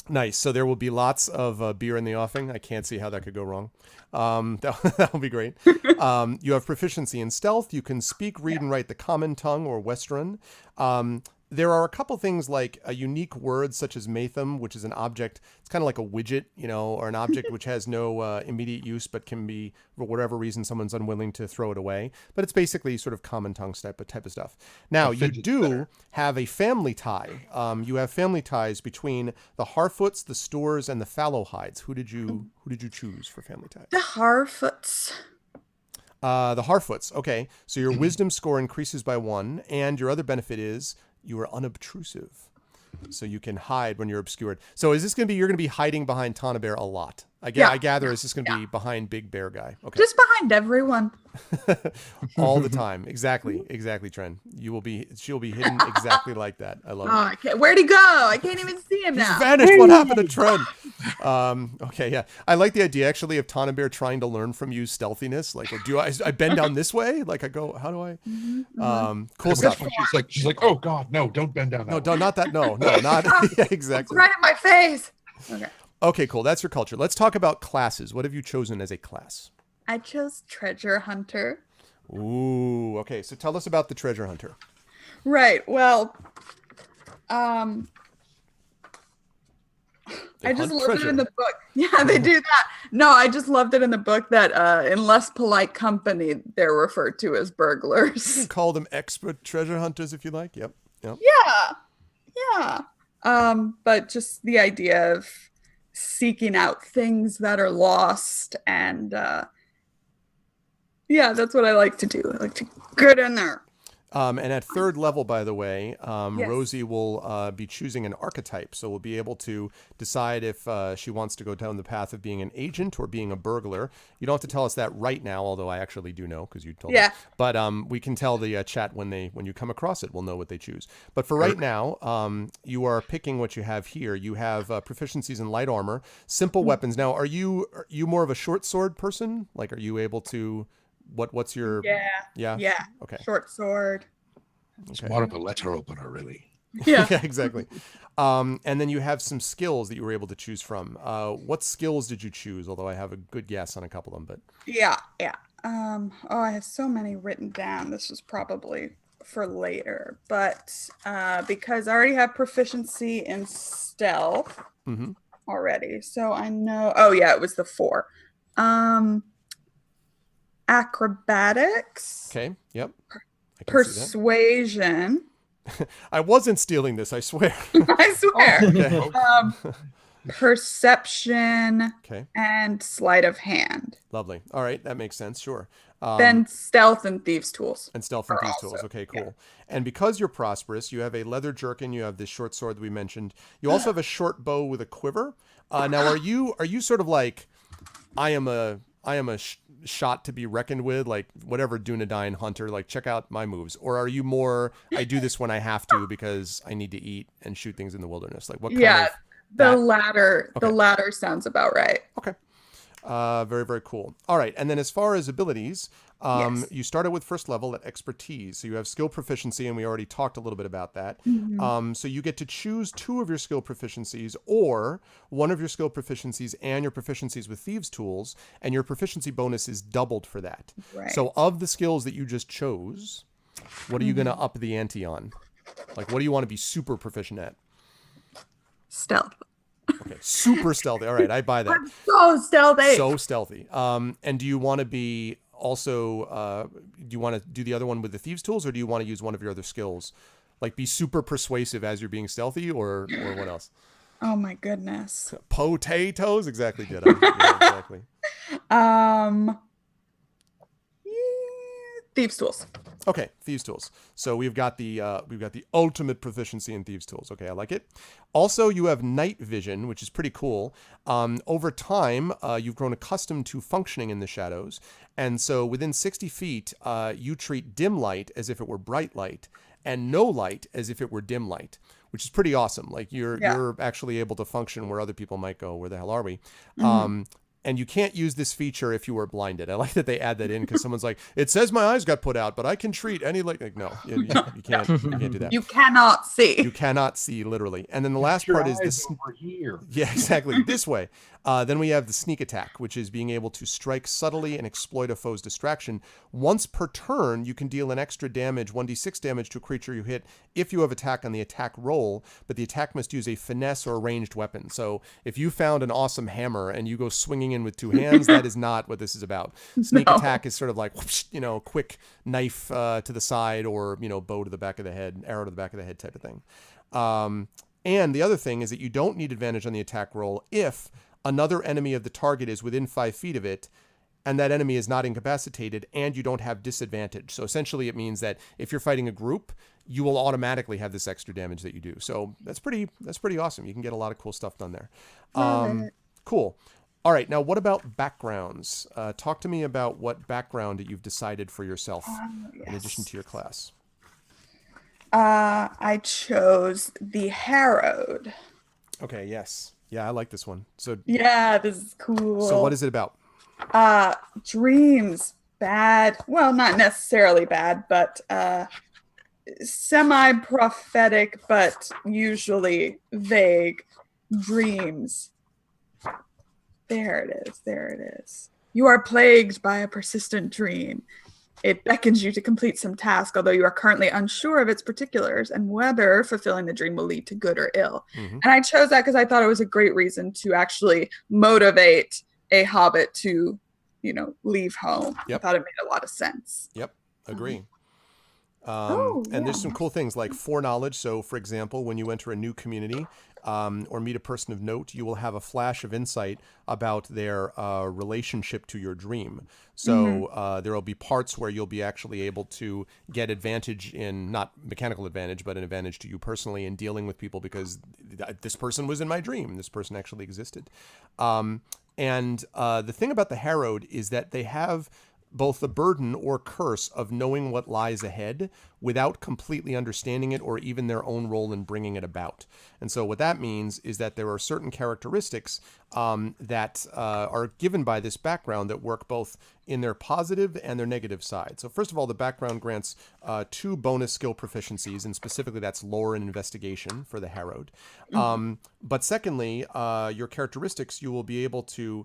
Nice. So there will be lots of beer in the offing. I can't see how that could go wrong. That will be great. You have proficiency in stealth. You can speak, read, and write the common tongue or Western. There are a couple things like a unique word such as Matham, which is an object. It's kind of like a widget, or an object which has no immediate use, but can be, for whatever reason, someone's unwilling to throw it away. But it's basically sort of common tongue type of stuff. Now, you do have a family tie. You have family ties between the Harfoots, the Stoors, and the Fallowhides. Who did you choose for family ties? The Harfoots. The Harfoots. Okay. So your wisdom score increases by 1, and your other benefit is you are unobtrusive, so you can hide when you're obscured. So is this going to be, you're going to be hiding behind Tana Bear a lot? I gather is this going to be behind Big Bear Guy? Okay. Just behind everyone. All the time. Exactly, Tren. She'll be hidden exactly like that. I love it. Where'd he go? I can't even see him now. He's vanished. What happened to Tren? Okay, yeah. I like the idea actually of Tana Bear trying to learn from you stealthiness. Like, do I bend down this way? Like I go, how do I? Cool stuff. She's like, oh God, no, don't bend down. No, not that. No, not. Yeah, exactly. Right in my face. Okay, cool. That's your culture. Let's talk about classes. What have you chosen as a class? I chose treasure hunter. Ooh, okay. So tell us about the treasure hunter. Right. Well, I just loved it in the book. Yeah, they do that. No, I just loved it in the book that in less polite company, they're referred to as burglars. You can call them expert treasure hunters if you like. Yep. Yeah. But just the idea of seeking out things that are lost, and that's what I like to do. I like to get in there. And at 3rd level, by the way, Yes. Rosie will be choosing an archetype. So we'll be able to decide if she wants to go down the path of being an agent or being a burglar. You don't have to tell us that right now, although I actually do know because you told me. But we can tell the chat when you come across it, we'll know what they choose. But for right now, you are picking what you have here. You have proficiencies in light armor, simple weapons. Now, are you more of a short sword person? Like, are you able to... What's your... Yeah. Okay. Short sword. It's more of a letter opener, really. Yeah. Yeah, exactly. And then you have some skills that you were able to choose from. What skills did you choose? Although I have a good guess on a couple of them, but... Yeah. I have so many written down. This was probably for later, but because I already have proficiency in stealth already, so I know. Oh yeah, it was the 4. Acrobatics. Okay. Yep. Persuasion. I wasn't stealing this, I swear. I swear. Okay. Perception. Okay. And sleight of hand. Lovely. All right, that makes sense. Sure. Then stealth and thieves' tools. And stealth and thieves' tools. Okay, cool. Yeah. And because you're prosperous, you have a leather jerkin. You have this short sword that we mentioned. You also have a short bow with a quiver. Now, are you sort of like, I am a shot to be reckoned with, like whatever Dunedain hunter, like check out my moves, or are you more, I do this when I have to because I need to eat and shoot things in the wilderness? Like what kind of the latter. Okay. The latter sounds about right. Okay. Very, very cool. All right. And then as far as abilities, you started with first level at expertise. So you have skill proficiency, and we already talked a little bit about that. So you get to choose 2 of your skill proficiencies or one of your skill proficiencies and your proficiencies with thieves' tools, and your proficiency bonus is doubled for that. Right. So of the skills that you just chose, what are you going to up the ante on? Like, what do you want to be super proficient at? Stealth. Okay, super stealthy. All right, I buy that. I'm so stealthy. So stealthy. And do you want to be also, do you want to do the other one with the thieves' tools, or do you want to use one of your other skills? Like be super persuasive as you're being stealthy, or what else? Oh my goodness. Potatoes? Exactly, Jedi. Yeah, exactly. Thieves' tools. Okay, thieves' tools. So we've got the ultimate proficiency in thieves' tools. Okay, I like it. Also, you have night vision, which is pretty cool. Over time, you've grown accustomed to functioning in the shadows, and so within 60 feet, you treat dim light as if it were bright light, and no light as if it were dim light, which is pretty awesome. Like you're actually able to function where other people might go, where the hell are we? And you can't use this feature if you were blinded. I like that they add that in because someone's like, it says my eyes got put out, but I can treat any light. Like, no, you can't do that. You cannot see. You cannot see, literally. And then the last part is this over here. Yeah, exactly. This way. Then we have the sneak attack, which is being able to strike subtly and exploit a foe's distraction. Once per turn, you can deal an extra damage, 1d6 damage to a creature you hit if you have attack on the attack roll, but the attack must use a finesse or a ranged weapon. So if you found an awesome hammer and you go swinging in with 2 hands, that is not what this is about. Sneak attack is sort of like, whoosh, quick knife to the side, or, bow to the back of the head, arrow to the back of the head type of thing. And the other thing is that you don't need advantage on the attack roll if another enemy of the target is within 5 feet of it, and that enemy is not incapacitated, and you don't have disadvantage. So essentially it means that if you're fighting a group, you will automatically have this extra damage that you do. So that's pretty awesome. You can get a lot of cool stuff done there. Cool. All right. Now, what about backgrounds? Talk to me about what background that you've decided for yourself in addition to your class. I chose the Harrowed. Okay. Yes. Yeah, I like this one. So yeah, this is cool. So what is it about? Dreams. Bad. Well, not necessarily bad, but semi-prophetic, but usually vague dreams. There it is. You are plagued by a persistent dream. It beckons you to complete some task, although you are currently unsure of its particulars and whether fulfilling the dream will lead to good or ill. And I chose that because I thought it was a great reason to actually motivate a hobbit to, leave home. I thought it made a lot of sense. Yep, agree. And there's some cool things like foreknowledge. So, for example, when you enter a new community or meet a person of note, you will have a flash of insight about their relationship to your dream. So there will be parts where you'll be actually able to get advantage in, not mechanical advantage, but an advantage to you personally in dealing with people because this person was in my dream. This person actually existed. And the thing about the Harrowed is that they have both the burden or curse of knowing what lies ahead, without completely understanding it or even their own role in bringing it about. And so what that means is that there are certain characteristics that are given by this background that work both in their positive and their negative side. So first of all, the background grants 2 bonus skill proficiencies, and specifically that's lore and investigation for the Harrowed. But secondly, your characteristics, you will be able to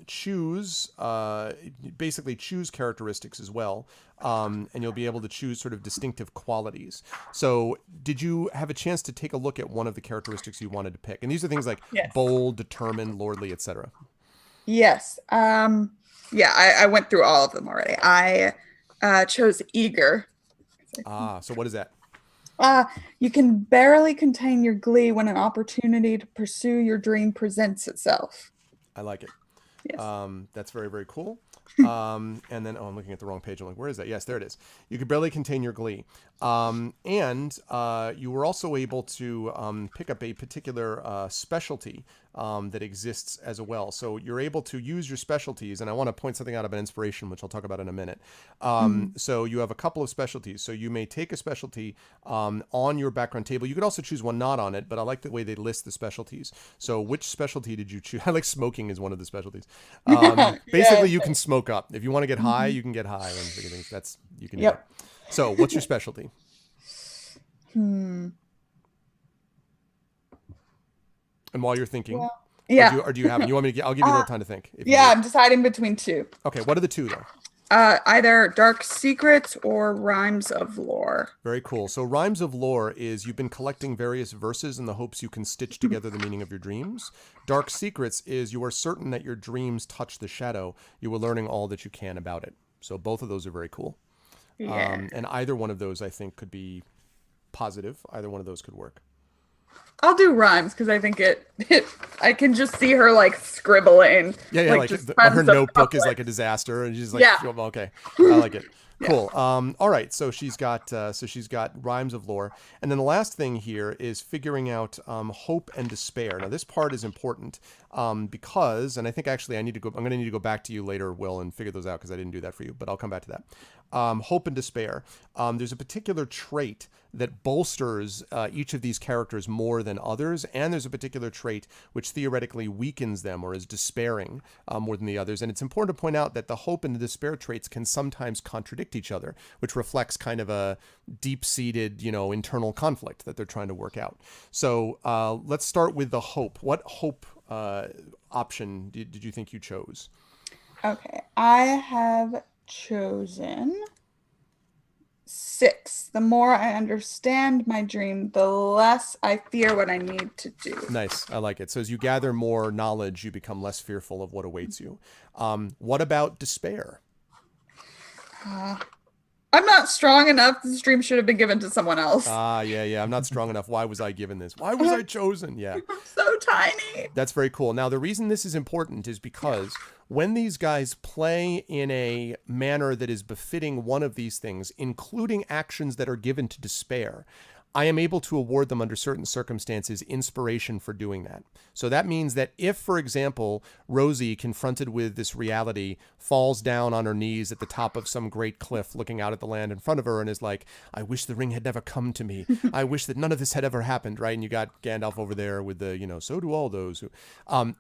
choose characteristics as well. And you'll be able to choose sort of distinctive qualities. So did you have a chance to take a look at one of the characteristics you wanted to pick? And these are things like bold, determined, lordly, etc. Yes. I went through all of them already. I chose eager. So what is that? You can barely contain your glee when an opportunity to pursue your dream presents itself. I like it. Yes. That's very, very cool. And then, I'm looking at the wrong page. I'm like, where is that? Yes, there it is. You could barely contain your glee. And you were also able to pick up a particular specialty that exists as well. So you're able to use your specialties, and I want to point something out about inspiration, which I'll talk about in a minute. So you have a couple of specialties. So you may take a specialty on your background table. You could also choose one not on it, but I like the way they list the specialties. So which specialty did you choose? I like smoking is one of the specialties. Basically, you can smoke up. If you want to get high, you can get high. And that's you can do that. So what's your specialty? And while you're thinking, or do you have? You want me to? I'll give you a little time to think. I'm deciding between 2. Okay, what are the 2 though? Either Dark Secrets or Rhymes of Lore. Very cool. So Rhymes of Lore is you've been collecting various verses in the hopes you can stitch together the meaning of your dreams. Dark Secrets is you are certain that your dreams touch the shadow. You are learning all that you can about it. So both of those are very cool. Yeah. And either one of those I think could be positive. Either one of those could work. I'll do rhymes because I think it I can just see her like scribbling. Like her notebook is like a disaster, and she's like, okay, I like it. Cool. All right. So she's got Rhymes of Lore, and then the last thing here is figuring out hope and despair. Now this part is important because, and I think actually I'm going to need to go back to you later, Will, and figure those out because I didn't do that for you, but I'll come back to that. Hope and despair. There's a particular trait that bolsters each of these characters more than others, and there's a particular trait which theoretically weakens them or is despairing more than the others. And it's important to point out that the hope and the despair traits can sometimes contradict each other, which reflects kind of a deep-seated, internal conflict that they're trying to work out. So let's start with the hope. What hope option did you think you chose? Okay, I have chosen 6. The more I understand my dream, the less I fear what I need to do. Nice. I like it. So as you gather more knowledge, you become less fearful of what awaits you. What about despair? I'm not strong enough. This dream should have been given to someone else. Yeah. I'm not strong enough. Why was I given this? Why was I chosen? Yeah. I'm so tiny. That's very cool. Now, the reason this is important is because when these guys play in a manner that is befitting one of these things, including actions that are given to despair, I am able to award them under certain circumstances inspiration for doing that. So that means that if, for example, Rosie, confronted with this reality, falls down on her knees at the top of some great cliff looking out at the land in front of her and is like, I wish the ring had never come to me. I wish that none of this had ever happened, right? And you got Gandalf over there with the, so do all those.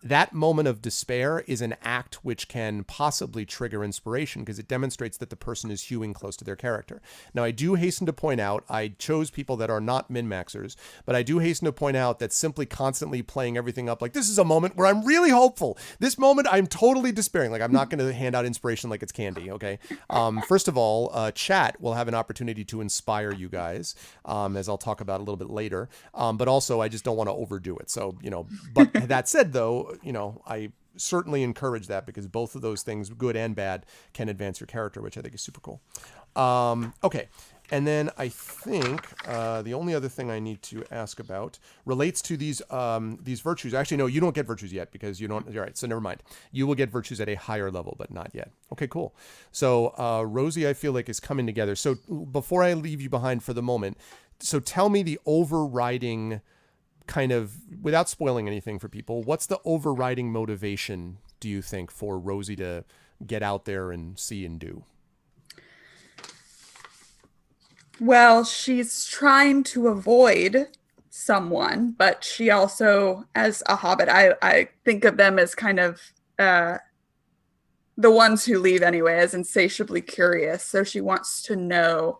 That moment of despair is an act which can possibly trigger inspiration because it demonstrates that the person is hewing close to their character. Now, I do hasten to point out, I chose people that are not min-maxers, but I do hasten to point out that simply constantly playing everything up like this is a moment where I'm really hopeful. This moment I'm totally despairing. Like I'm not going to hand out inspiration like it's candy. Okay. First of all, chat will have an opportunity to inspire you guys, as I'll talk about a little bit later. But also I just don't want to overdo it. So, but that said though, I certainly encourage that because both of those things, good and bad, can advance your character, which I think is super cool. Okay. And then I think the only other thing I need to ask about relates to these virtues. Actually, no, you don't get virtues yet because you don't. All right, so never mind. You will get virtues at a higher level, but not yet. Okay, cool. So Rosie, I feel like, is coming together. So before I leave you behind for the moment, so tell me the overriding kind of, without spoiling anything for people, what's the overriding motivation, do you think, for Rosie to get out there and see and do? Well, she's trying to avoid someone, but she also, as a hobbit, I think of them as kind of the ones who leave anyway, as insatiably curious. So she wants to know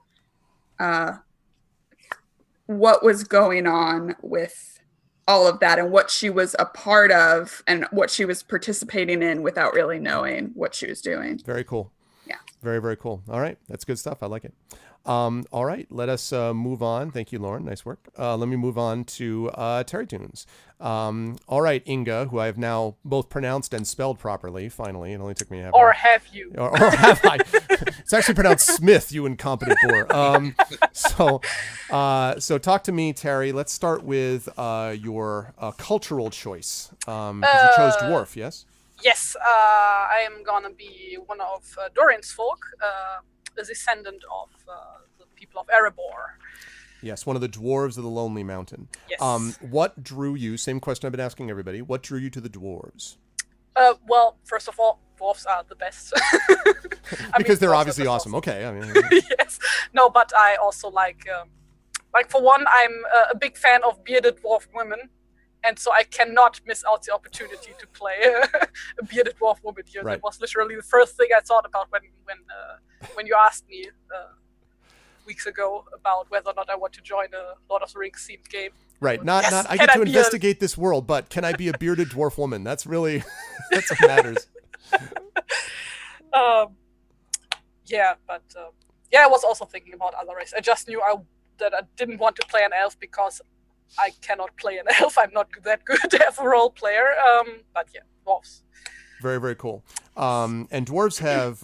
what was going on with all of that and what she was a part of and what she was participating in without really knowing what she was doing. Very cool. Yeah. Very, very cool. All right. That's good stuff. I like it. All right. Let us move on. Thank you, Lauren. Nice work. Let me move on to Terry Tunes. All right, Inga, who I have now both pronounced and spelled properly. Finally, it only took me half. Or have you? Or have I? It's actually pronounced Smith, you incompetent boor. So talk to me, Terry. Let's start with your cultural choice. 'Cause you chose dwarf, yes? Yes, I am gonna be one of Dorian's folk, a descendant of the people of Erebor. Yes, one of the dwarves of the Lonely Mountain. Yes. What drew you? Same question I've been asking everybody. What drew you to the dwarves? Well, first of all, dwarves are the best. Because they're obviously awesome. Okay, I mean. Yes. No, but I also like for one, I'm a big fan of bearded dwarf women. And so I cannot miss out the opportunity to play a bearded dwarf woman here. Right. That was literally the first thing I thought about when you asked me weeks ago about whether or not I want to join a Lord of the Rings themed game. Right. Yes, not I get to investigate this world, but can I be a bearded dwarf woman? That's really that's what matters. Yeah, but I was also thinking about other races. I just knew that I didn't want to play an elf because I cannot play an elf. I'm not that good as a role player. But yeah, dwarves. Very, very cool. And dwarves have,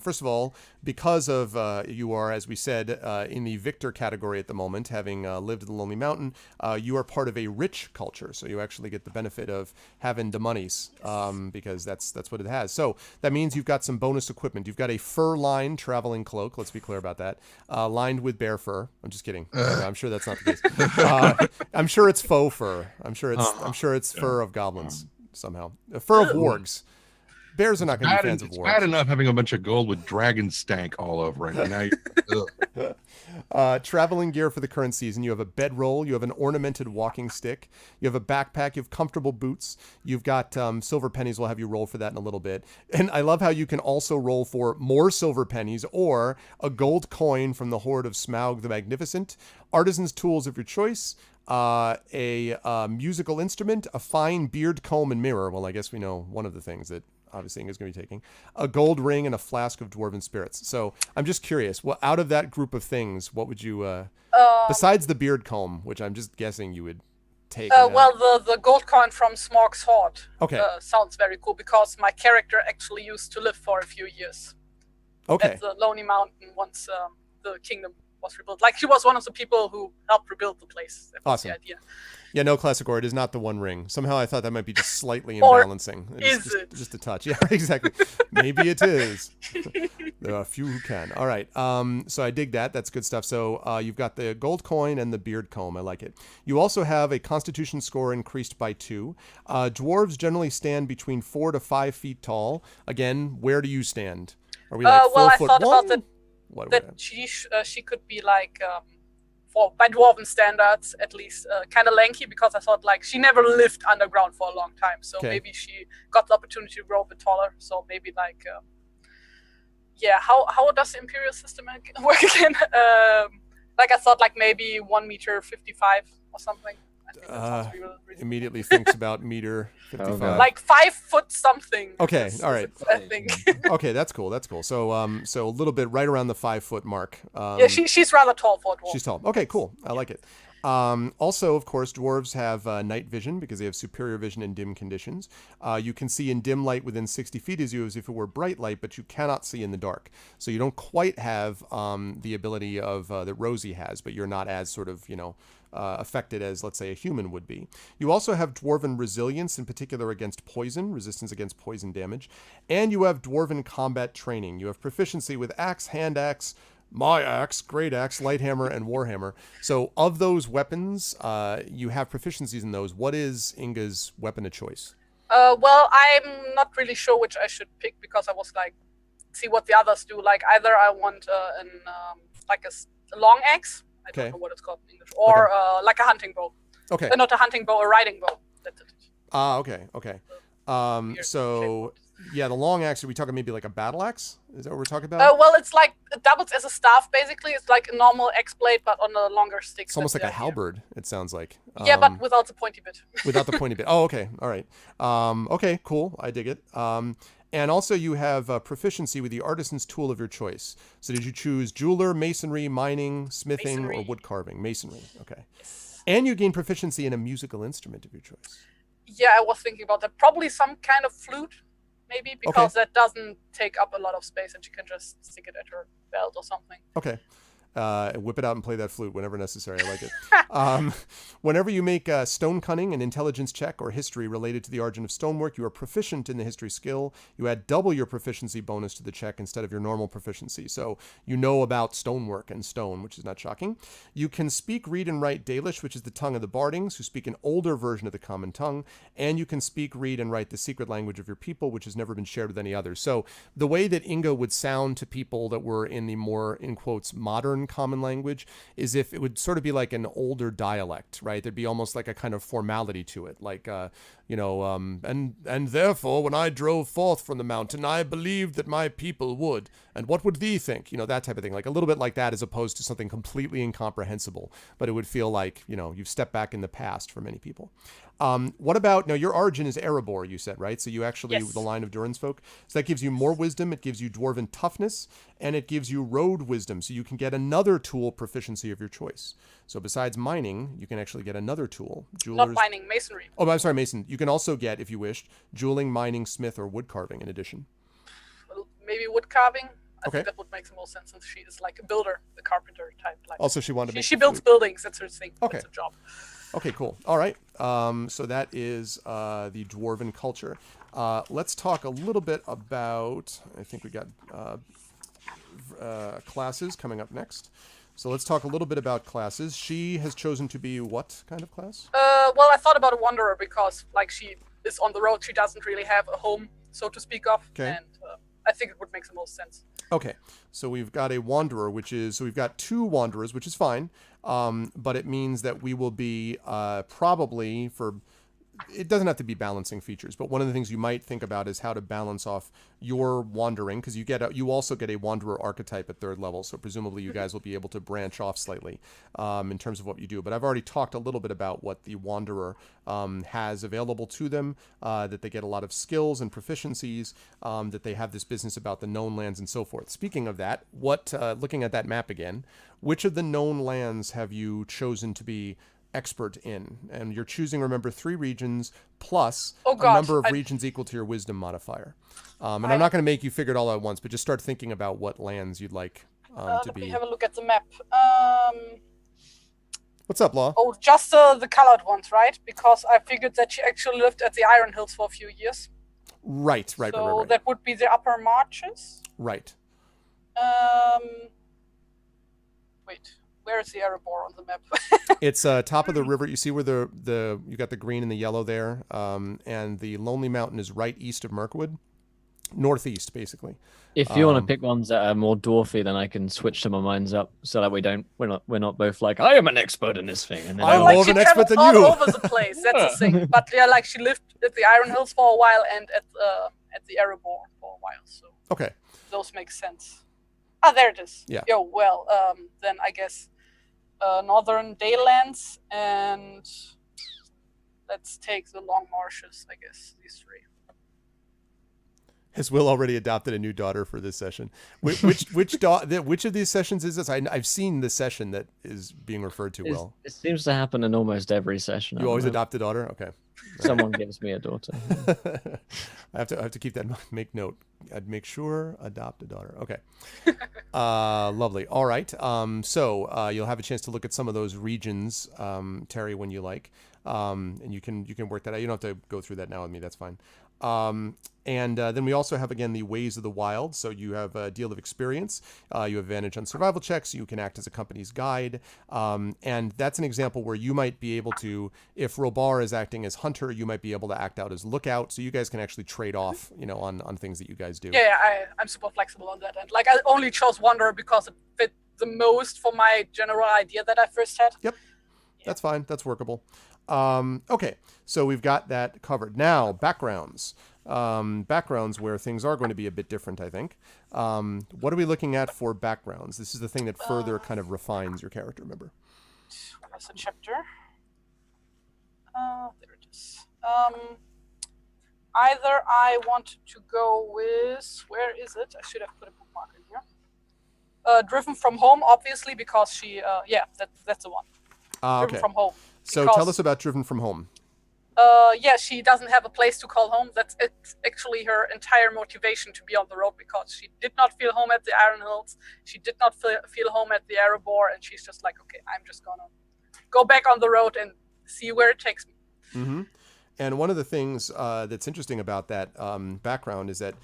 first of all, because of you are, as we said, in the victor category at the moment, having lived in the Lonely Mountain, you are part of a rich culture. So you actually get the benefit of having the monies, because that's what it has. So that means you've got some bonus equipment. You've got a fur-lined traveling cloak. Let's be clear about that. Lined with bear fur. I'm just kidding. I'm sure that's not the case. I'm sure it's faux fur. I'm sure it's fur of goblins somehow. Fur of wargs. Bears are not going to be fans of wargs. It's bad enough having a bunch of gold with dragon stank all over it. And now traveling gear for the current season. You have a bedroll. You have an ornamented walking stick. You have a backpack. You have comfortable boots. You've got silver pennies. We'll have you roll for that in a little bit. And I love how you can also roll for more silver pennies or a gold coin from the Horde of Smaug the Magnificent, artisan's tools of your choice, a musical instrument, a fine beard comb and mirror. Well, I guess we know one of the things that obviously Inga's going to be taking, a gold ring and a flask of dwarven spirits. So I'm just curious, well, out of that group of things, what would you, besides the beard comb, which I'm just guessing you would take? Well, the gold coin from Smaug's Horde sounds very cool because my character actually used to live for a few years at the Lonely Mountain once the kingdom was rebuilt. Like, she was one of the people who helped rebuild the place. That was the idea. Yeah, no, Classic Or, it is not the One Ring. Somehow I thought that might be just slightly imbalancing. Is it? Just a touch. Yeah, exactly. Maybe it is. There are a few who can. All right. So I dig that. That's good stuff. So you've got the gold coin and the beard comb. I like it. You also have a Constitution score increased by 2. Dwarves generally stand between 4 to 5 feet tall. Again, where do you stand? Are we like 4 well, I foot thought one? about that she could be like, by dwarven standards at least, kind of lanky, because I thought like she never lived underground for a long time, so maybe she got the opportunity to grow a bit taller. So maybe like, how does the imperial system work again? Like I thought like maybe 1.55 meters or something. I think that sounds really immediately thinks about meter 55. Like 5 foot something. Okay, all right. I think. Okay, that's cool. So so a little bit right around the 5 foot mark. Yeah, she's rather tall for a dwarf. She's tall. Okay, cool. I like it. Also, of course, dwarves have night vision because they have superior vision in dim conditions. You can see in dim light within 60 feet as if it were bright light, but you cannot see in the dark. So you don't quite have the ability of that Rosie has, but you're not as sort of, affected as, let's say, a human would be. You also have dwarven resilience, in particular against poison, resistance against poison damage. And you have dwarven combat training. You have proficiency with axe, hand axe, my axe, great axe, light hammer, and warhammer. So of those weapons, you have proficiencies in those. What is Inga's weapon of choice? Well, I'm not really sure which I should pick because I was like, see what the others do. Like either I want long axe. I Okay. don't know what it's called in English. Or like a hunting bow. Okay. Not a hunting bow, a riding bow. That's it. Okay. So yeah, the long axe. Are we talking maybe like a battle axe? Is that what we're talking about? Well, it's like it doubles as a staff. Basically, it's like a normal axe blade, but on a longer stick. It's almost like a halberd. It sounds like. Yeah, but without the pointy bit. Without the pointy bit. Oh, okay. All right. Okay. Cool. I dig it. And also you have proficiency with the artisan's tool of your choice. So did you choose jeweler, masonry, mining, smithing, or wood carving? Masonry. Okay. Yes. And you gain proficiency in a musical instrument of your choice. Yeah, I was thinking about that. Probably some kind of flute, maybe, because that doesn't take up a lot of space and she can just stick it at her belt or something. Okay. Whip it out and play that flute whenever necessary. I like it. Whenever you make a stone cunning, an intelligence check, or history related to the origin of stonework, you are proficient in the history skill. You add double your proficiency bonus to the check instead of your normal proficiency. So you know about stonework and stone, which is not shocking. You can speak, read, and write Dalish, which is the tongue of the Bardings, who speak an older version of the common tongue. And you can speak, read, and write the secret language of your people, which has never been shared with any others. So the way that Inga would sound to people that were in the more, in quotes, modern common language is if it would sort of be like an older dialect, right? There'd be almost like a kind of formality to it, like and therefore when I drove forth from the mountain I believed that my people would, and what would thee think, that type of thing, like a little bit like that, as opposed to something completely incomprehensible, but it would feel like you've stepped back in the past for many people. What about, now your origin is Erebor, you said, right? So you actually, the line of Durin's folk. So that gives you more wisdom, it gives you dwarven toughness, and it gives you road wisdom. So you can get another tool proficiency of your choice. So besides mining, you can actually get another tool. Not mining, masonry. Oh, I'm sorry, mason. You can also get, if you wished, jeweling, mining, smith, or wood carving in addition. Well, maybe wood carving. I think Okay. that would make the most sense since she is like a builder, the carpenter type. Like Also, she wanted to make she the builds flute. buildings. That's her thing. Okay. That's her job. Okay, cool. All right. So that is the dwarven culture. Let's talk a little bit about, I think we got classes coming up next. So let's talk a little bit about classes. She has chosen to be what kind of class? Well, I thought about a wanderer because like she is on the road. She doesn't really have a home, so to speak of. Okay. And I think it would make the most sense. Okay, so we've got a wanderer, so we've got two wanderers, which is fine, but it means that we will be probably it doesn't have to be balancing features, but one of the things you might think about is how to balance off your wandering, because you also get a wanderer archetype at 3rd level, so presumably you guys will be able to branch off slightly in terms of what you do. But I've already talked a little bit about what the wanderer has available to them, that they get a lot of skills and proficiencies, that they have this business about the known lands and so forth. Speaking of that, looking at that map again, which of the known lands have you chosen to be expert in? And you're choosing, remember, 3 regions plus a number of regions equal to your wisdom modifier. And I'm not going to make you figure it all out at once, but just start thinking about what lands you'd like to be. Let me have a look at the map. What's up, Law? Oh, just the colored ones, right? Because I figured that she actually lived at the Iron Hills for a few years. Right. So that would be the Upper Marches. Right. Wait. Where is the Erebor on the map? It's top of the river. You see where you got the green and the yellow there, and the Lonely Mountain is right east of Mirkwood, northeast basically. If you want to pick ones that are more dwarfy, then I can switch some of mines up so that we're not both like, I am an expert in this thing. And then I'm more of an expert than all you. All over the place. That's the thing. But yeah, like she lived at the Iron Hills for a while and at the Erebor for a while. So okay, those make sense. Ah, there it is. Yeah. Well, then I guess. Northern Daylands, and let's take the Long Marshes, I guess, these 3. Has Will already adopted a new daughter for this session? Which of these sessions is this? I've seen the session that is being referred to, Will. It seems to happen in almost every session. You always adopt a daughter? Okay. Someone gives me a daughter. I have to keep that, make note. I'd make sure, adopt a daughter. Okay. Lovely. All right. So you'll have a chance to look at some of those regions, Terry, when you like. And you can work that out. You don't have to go through that now with me. That's fine. And then we also have, again, the Ways of the Wild. So you have a deal of experience. You have advantage on survival checks. You can act as a company's guide. And that's an example where you might be able to, if Robar is acting as hunter, you might be able to act out as lookout. So you guys can actually trade off, on things that you guys do. Yeah, I'm super flexible on that end. Like, I only chose Wanderer because it fit the most for my general idea that I first had. Yep. That's fine. That's workable. Okay, so we've got that covered. Now, backgrounds. Backgrounds where things are going to be a bit different, I think. What are we looking at for backgrounds? This is the thing that further kind of refines your character, remember? Where's the chapter? There it is. Either I want to go with... Where is it? I should have put a bookmark in here. Driven from home, obviously, because she... that's the one. Okay. Driven from home. So Because, tell us about Driven from Home. she doesn't have a place to call home. That's actually her entire motivation to be on the road, because she did not feel home at the Iron Hills. She did not feel home at the Erebor, and she's just like, okay, I'm just gonna go back on the road and see where it takes me. Mm-hmm. And one of the things that's interesting about that background is that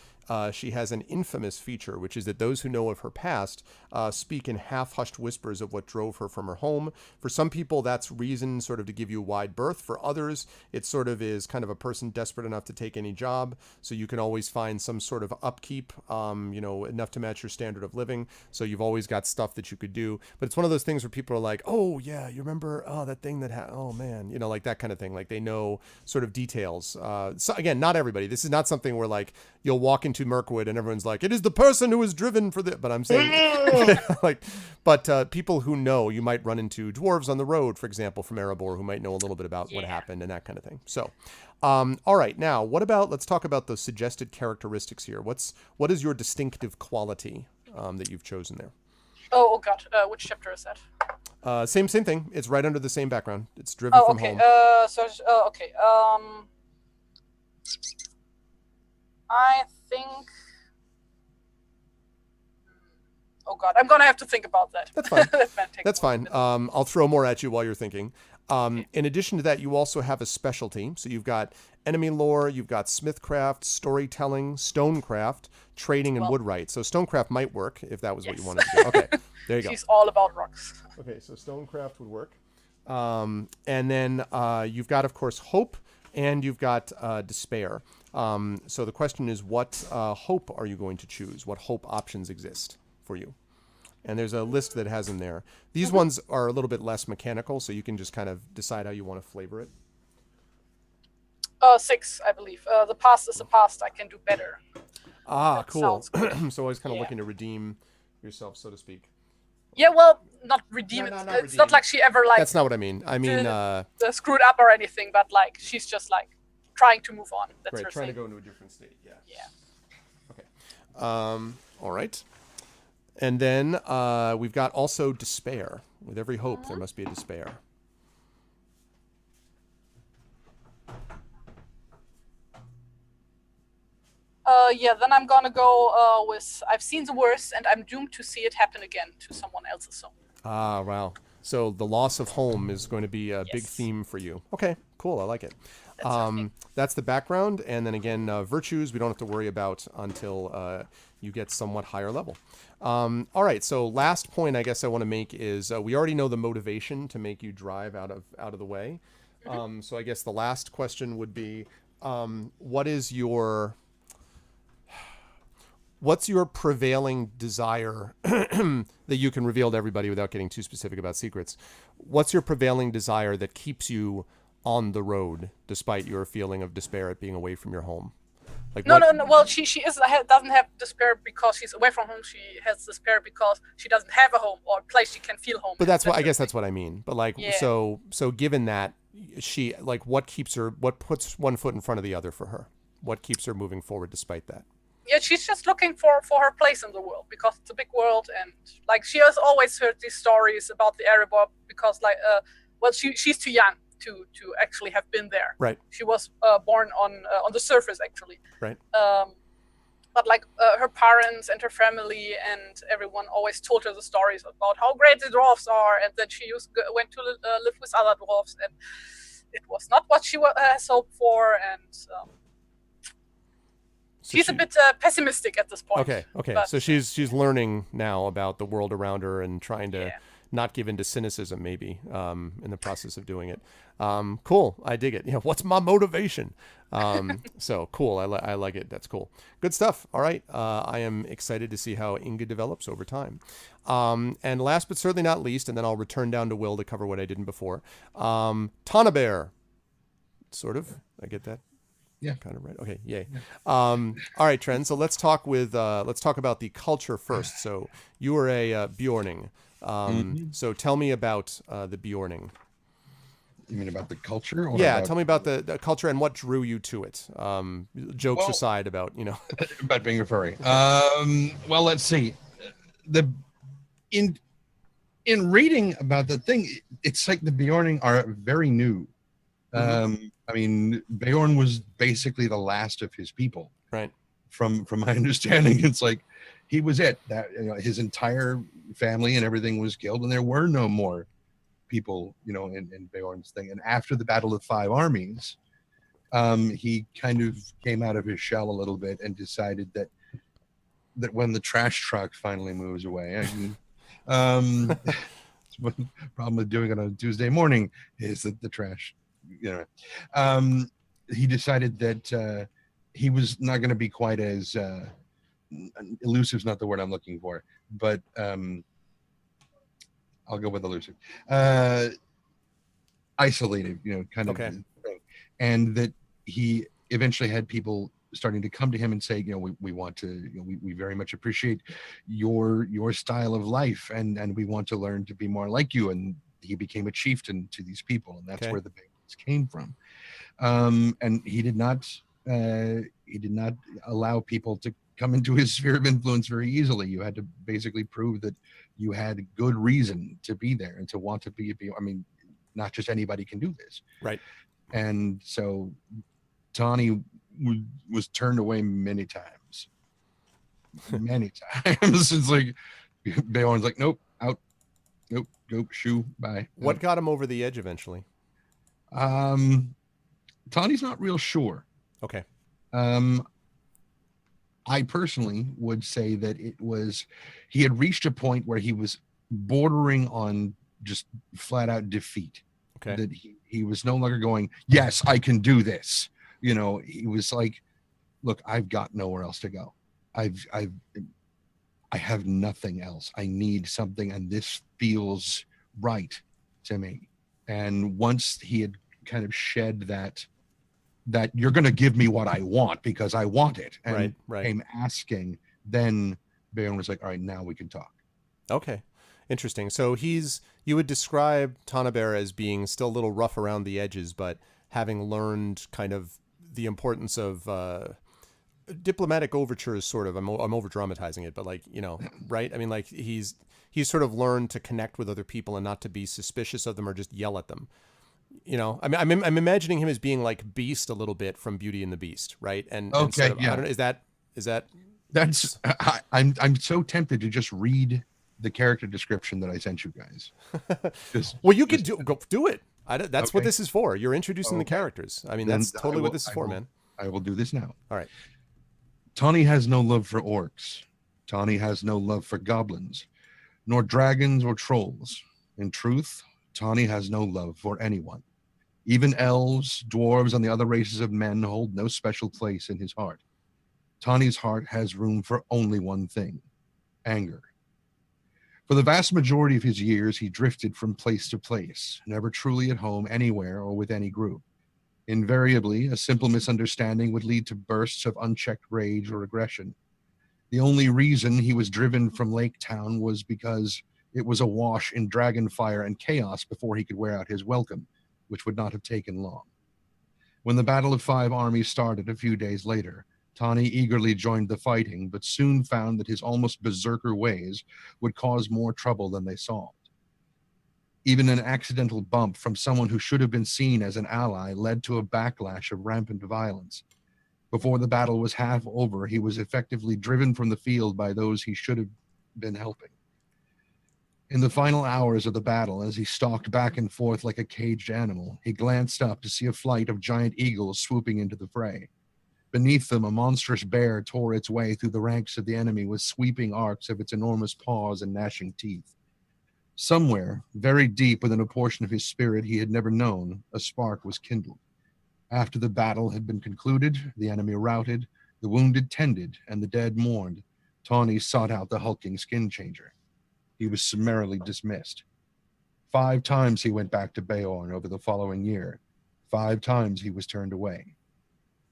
she has an infamous feature, which is that those who know of her past speak in half-hushed whispers of what drove her from her home. For some people, that's reason sort of to give you a wide berth. For others, it sort of is kind of a person desperate enough to take any job, so you can always find some sort of upkeep, enough to match your standard of living. So you've always got stuff that you could do. But it's one of those things where people are like, oh, yeah, you remember, that thing that happened, oh, man, like that kind of thing. Like they know sort of details. So again, not everybody. This is not something where like you'll walk into Mirkwood and everyone's like, it is the person who was driven for the, but I'm saying but people who know, you might run into dwarves on the road, for example, from Erebor, who might know a little bit about what happened and that kind of thing. So, all right, now let's talk about the suggested characteristics here. What is your distinctive quality that you've chosen there? Oh God, which chapter is that? Same thing. It's right under the same background. It's Driven from Home. Okay. I think... Oh God, I'm gonna have to think about that. That's fine. That's fine. I'll throw more at you while you're thinking. In addition to that, you also have a specialty. So you've got enemy lore, you've got smithcraft, storytelling, stonecraft, trading, and woodwright. So stonecraft might work if that was what you wanted to do. Okay, there you go. She's all about rocks. Okay, so stonecraft would work. And then you've got, of course, hope, and you've got despair. So the question is, what hope are you going to choose? What hope options exist for you? And there's a list that has them there. These ones are a little bit less mechanical, so you can just kind of decide how you want to flavor it. 6, I believe. The past is the past. I can do better. Ah, cool. So always kind of looking to redeem yourself, so to speak. Yeah, well, not redeem it. Not it's redeem. not like she ever like... That's not what I mean. I mean... screwed up or anything, but like she's just like trying to move on. That's right, her trying thing. to go into a different state. Yeah. Yeah. Okay. All right. And then we've got also despair. With every hope, there must be a despair. Then I'm gonna go with I've seen the worst and I'm doomed to see it happen again to someone else's home. Ah, wow. So the loss of home is going to be a big theme for you. Okay, cool. I like it. That's the background. And then again, virtues we don't have to worry about until you get somewhat higher level. All right. So last point I guess I want to make is we already know the motivation to make you drive out of the way. So I guess the last question would be, what's your prevailing desire that you can reveal to everybody without getting too specific about secrets? What's your prevailing desire that keeps you on the road despite your feeling of despair at being away from your home? Like no. Well, she doesn't have despair because she's away from home. She has despair because she doesn't have a home or a place she can feel home. But I guess that's what I mean. But like, so given that, she like what puts one foot in front of the other for her? What keeps her moving forward despite that? Yeah, she's just looking for her place in the world because it's a big world, and like she has always heard these stories about the Erebor because she's too young to actually have been there. Right. She was born on the surface actually. Right. But like her parents and her family and everyone always told her the stories about how great the dwarves are, and then she went to live with other dwarves, and it was not what she has hoped for, and. She's a bit pessimistic at this point. Okay. So she's learning now about the world around her and trying to not given to cynicism, maybe, in the process of doing it. Cool. I dig it. What's my motivation? So cool. I like it. That's cool. Good stuff. All right. I am excited to see how Inga develops over time. And last but certainly not least, and then I'll return down to Will to cover what I didn't before. Tanabear. Sort of. I get that. Yeah. Kind of right. Okay. Yay. All right, Trent. So let's talk about the culture first. So you are a Bjorning. So tell me about the Bjorning. You mean about the culture? Or yeah, tell me about the culture and what drew you to it. Jokes aside about, about being a furry. Well, let's see. In reading about the thing, it's like the Bjorning are very new. I mean, Beorn was basically the last of his people. Right. From my understanding, it's like he was it. That his entire family and everything was killed, and there were no more people, in Beorn's thing. And after the Battle of Five Armies, he kind of came out of his shell a little bit and decided that when the trash truck finally moves away, the problem with doing it on a Tuesday morning is that the trash, he decided that he was not going to be quite as elusive is not the word I'm looking for, but I'll go with elusive. Isolated, kind of thing. And that he eventually had people starting to come to him and say, we want to, we very much appreciate your style of life, and we want to learn to be more like you. And he became a chieftain to these people, and that's where the Beorns came from. And he did not allow people to come into his sphere of influence very easily. You had to basically prove that you had good reason to be there and to want to be. I mean, not just anybody can do this. Right. And so Tawny was turned away many times. Many times. It's like Beorn's like, nope, out, nope, go, shoo, bye. What got him over the edge eventually? Tawny's not real sure. Okay. I personally would say that he had reached a point where he was bordering on just flat out defeat. Okay. That he was no longer going, yes, I can do this. He was like, look, I've got nowhere else to go. I have nothing else. I need something, and this feels right to me. And once he had kind of shed that you're going to give me what I want because I want it, and came asking, then Beorn was like, all right, now we can talk. Okay. Interesting. So you would describe Tanabear as being still a little rough around the edges, but having learned kind of the importance of diplomatic overtures, sort of. I'm over dramatizing it, but right? I mean, like he's sort of learned to connect with other people and not to be suspicious of them or just yell at them. I mean, I'm imagining him as being like Beast a little bit from Beauty and the Beast, right? And okay, I don't know, is that that's I'm so tempted to just read the character description that I sent you guys. Well, you could do it. That's what this is for. You're introducing the characters. I mean, that's totally what this is for, man. I will do this now. All right. Tawny has no love for orcs. Tawny has no love for goblins, nor dragons or trolls. In truth, Tawny has no love for anyone. Even elves, dwarves, and the other races of men hold no special place in his heart. Tawny's heart has room for only one thing: anger. For the vast majority of his years, he drifted from place to place, never truly at home anywhere or with any group. Invariably, a simple misunderstanding would lead to bursts of unchecked rage or aggression. The only reason he was driven from Lake Town was because it was awash in dragon fire and chaos before he could wear out his welcome, which would not have taken long. When the Battle of Five Armies started a few days later, Tawny eagerly joined the fighting, but soon found that his almost berserker ways would cause more trouble than they solved. Even an accidental bump from someone who should have been seen as an ally led to a backlash of rampant violence. Before the battle was half over, he was effectively driven from the field by those he should have been helping. In the final hours of the battle, as he stalked back and forth like a caged animal, he glanced up to see a flight of giant eagles swooping into the fray. Beneath them, a monstrous bear tore its way through the ranks of the enemy with sweeping arcs of its enormous paws and gnashing teeth. Somewhere, very deep within a portion of his spirit he had never known, a spark was kindled. After the battle had been concluded, the enemy routed, the wounded tended, and the dead mourned, Tawny sought out the hulking skin changer. He was summarily dismissed. 5 times he went back to Beorn over the following year. 5 times he was turned away.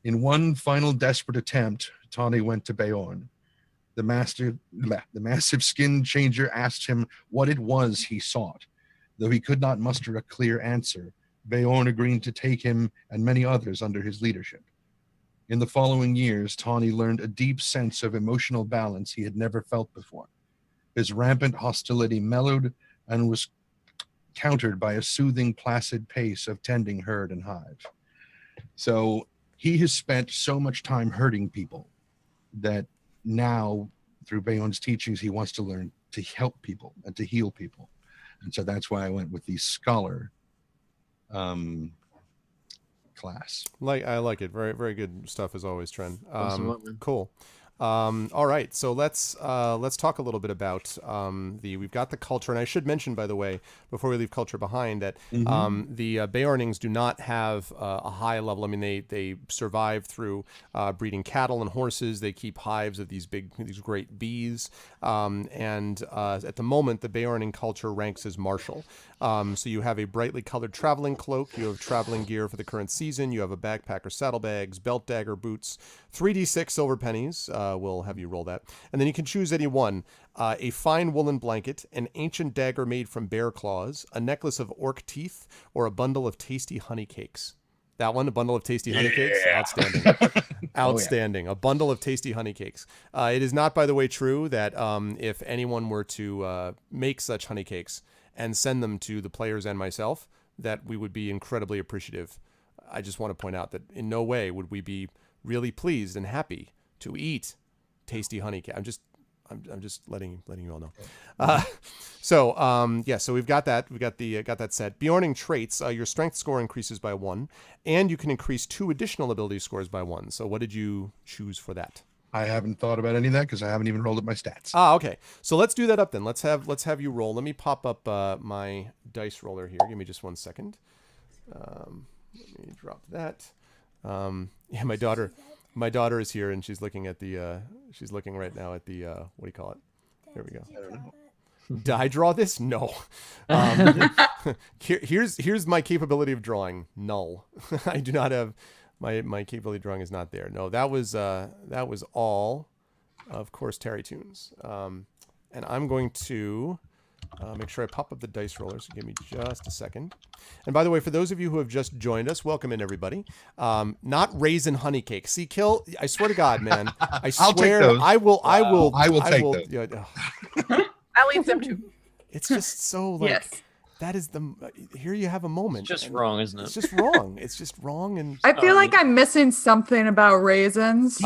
In one final desperate attempt, Tawny went to Beorn. The massive skin changer asked him what it was he sought. Though he could not muster a clear answer, Beorn agreed to take him and many others under his leadership. In the following years, Tawny learned a deep sense of emotional balance he had never felt before. His rampant hostility mellowed and was countered by a soothing, placid pace of tending herd and hive. So he has spent so much time hurting people that now, through Beorn's teachings, he wants to learn to help people and to heal people. And so that's why I went with the scholar class. I like it. Very, very good stuff as always, Tren. Awesome. Cool. All right, so let's talk a little bit about we've got the culture, and I should mention, by the way, before we leave culture behind, that the Beornings do not have a high level. I mean, they survive through breeding cattle and horses. They keep hives of these great bees, and at the moment, the Beorning culture ranks as martial. So you have a brightly colored traveling cloak. You have traveling gear for the current season. You have a backpack or saddlebags, belt dagger, boots, 3d6 silver pennies. We'll have you roll that. And then you can choose any one. A fine woolen blanket, an ancient dagger made from bear claws, a necklace of orc teeth, or a bundle of tasty honey cakes. That one, a bundle of tasty honey cakes? Outstanding. Outstanding. A bundle of tasty honey cakes. It is not, by the way, true that if anyone were to make such honey cakes and send them to the players and myself, that we would be incredibly appreciative. I just want to point out that in no way would we be really pleased and happy to eat tasty honey cake. I'm just letting you all know. So we've got that. We got that set. Beorning traits. Your strength score increases by 1, and you can increase 2 additional ability scores by 1. So what did you choose for that? I haven't thought about any of that because I haven't even rolled up my stats. Okay. So let's do that up then. Let's have you roll. Let me pop up my dice roller here. Give me just 1 second. Let me drop that. My daughter is here, and she's looking at she's looking right now at the what do you call it? There we go. I don't know. Did I draw this? No. Here's my capability of drawing. Null. I do not have my capability of drawing is not there. No, that was all, of course, Terry Tunes. And I'm going to make sure I pop up the dice roller. So give me just a second. And by the way, for those of you who have just joined us, welcome in, everybody. Not raisin honey cake. See, Kill, I swear to God, man. I swear I'll take those. I will take those. Yeah, I'll eat them too. it's just so like Yes. that is here you have a moment. It's just wrong, isn't it? It's just wrong. It's just wrong. And I feel like I'm missing something about raisins.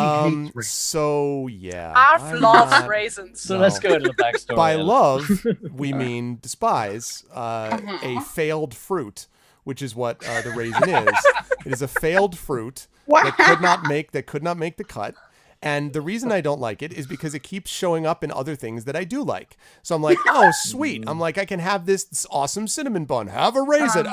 so yeah. I've loved raisins. So let's go into the backstory. By love, we mean despise, a failed fruit, which is what the raisin is. It is a failed fruit that could not make the cut. And the reason I don't like it is because it keeps showing up in other things that I do like. So I'm like, oh, sweet. I'm like, I can have this awesome cinnamon bun. Have a raisin. And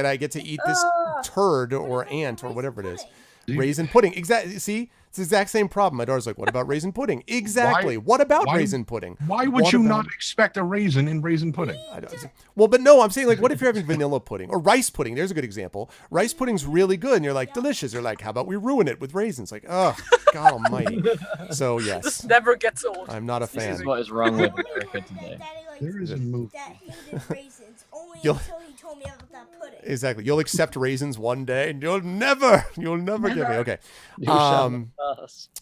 I get to eat this turd or ant or whatever it is. Raisin pudding. Exactly. See, it's the exact same problem. My daughter's like, what about raisin pudding? Exactly. What about raisin pudding? Why would you not expect a raisin in raisin pudding? Well, but no, I'm saying, like, what if you're having vanilla pudding or rice pudding? There's a good example. Rice pudding's really good, and you're like, delicious. They're like, how about we ruin it with raisins? Like, oh, God almighty. So, yes. This never gets old. I'm not a fan. This is what is wrong with America today. There is a movie. That hated raisins only until he told me about that pudding. Exactly. You'll accept raisins one day, and you'll never give me. Okay.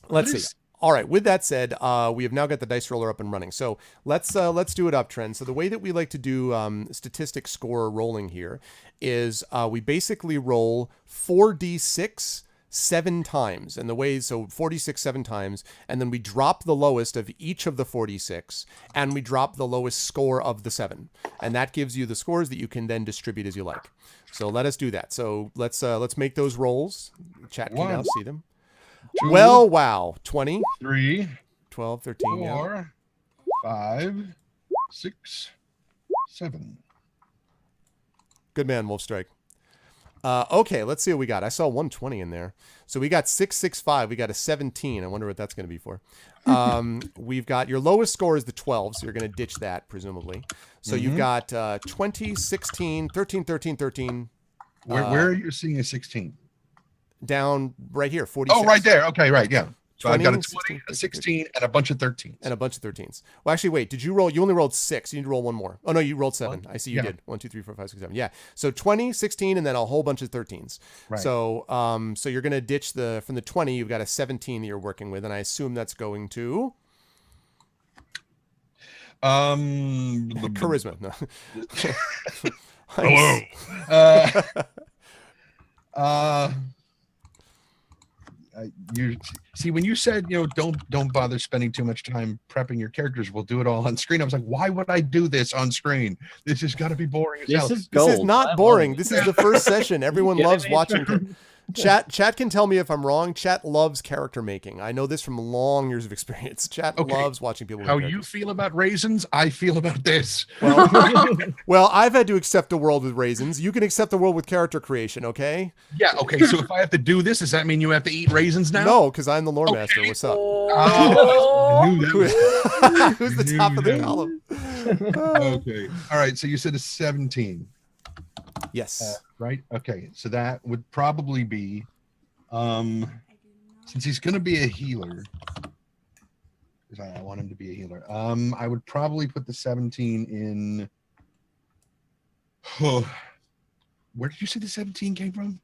Let's see. All right. With that said, we have now got the dice roller up and running. So let's do it up, Trent. So the way that we like to do statistic score rolling here is we basically roll 4d6 7 times, and the way, so 46 7 times, and then we drop the lowest of each of the 46, and we drop the lowest score of the 7, and that gives you the scores that you can then distribute as you like. So let us do that. So let's make those rolls. Chat can now see them. 2, well, wow. 20, 3, 12, 13, 4, 5, 6, 7. Good man, Wolfstrike. Okay, let's see what we got. I saw 120 in there. So we got 665. We got a 17. I wonder what that's going to be for. We've got your lowest score is the 12, so you're going to ditch that, presumably. So you've got 20, 16, 13, 13, 13. Where are you seeing a 16? Down right here, 46. Oh, right there. Okay, right, yeah. So 20, I've got a 20, 16, a 16, and a bunch of 13s. And a bunch of 13s. Well, actually, wait. Did you roll? You only rolled 6. You need to roll one more. Oh, no, you rolled 7. I see you did. 1, 2, 3, 4, 5, 6, 7. Yeah. So 20, 16, and then a whole bunch of 13s. Right. So so you're going to ditch from the 20, you've got a 17 that you're working with, and I assume that's going to... charisma. No. Hello. You see, when you said, don't bother spending too much time prepping your characters, we'll do it all on screen. I was like, why would I do this on screen? This has got to be boring as hell. This is not boring. This is the first session. Everyone loves watching. Chat can tell me if I'm wrong. Chat loves character making. I know this from long years of experience. Chat loves watching people. How you feel about raisins, I feel about this. Well, I've had to accept the world with raisins. You can accept the world with character creation, okay? Yeah, okay. So if I have to do this, does that mean you have to eat raisins now? No, because I'm the lore master. What's up? Oh, I knew that. Who's the top of the column? Okay. All right. So you said a 17. Yes. Right. Okay. So that would probably be, since he's going to be a healer, because I want him to be a healer. I would probably put the 17 in. Oh, where did you say the 17 came from?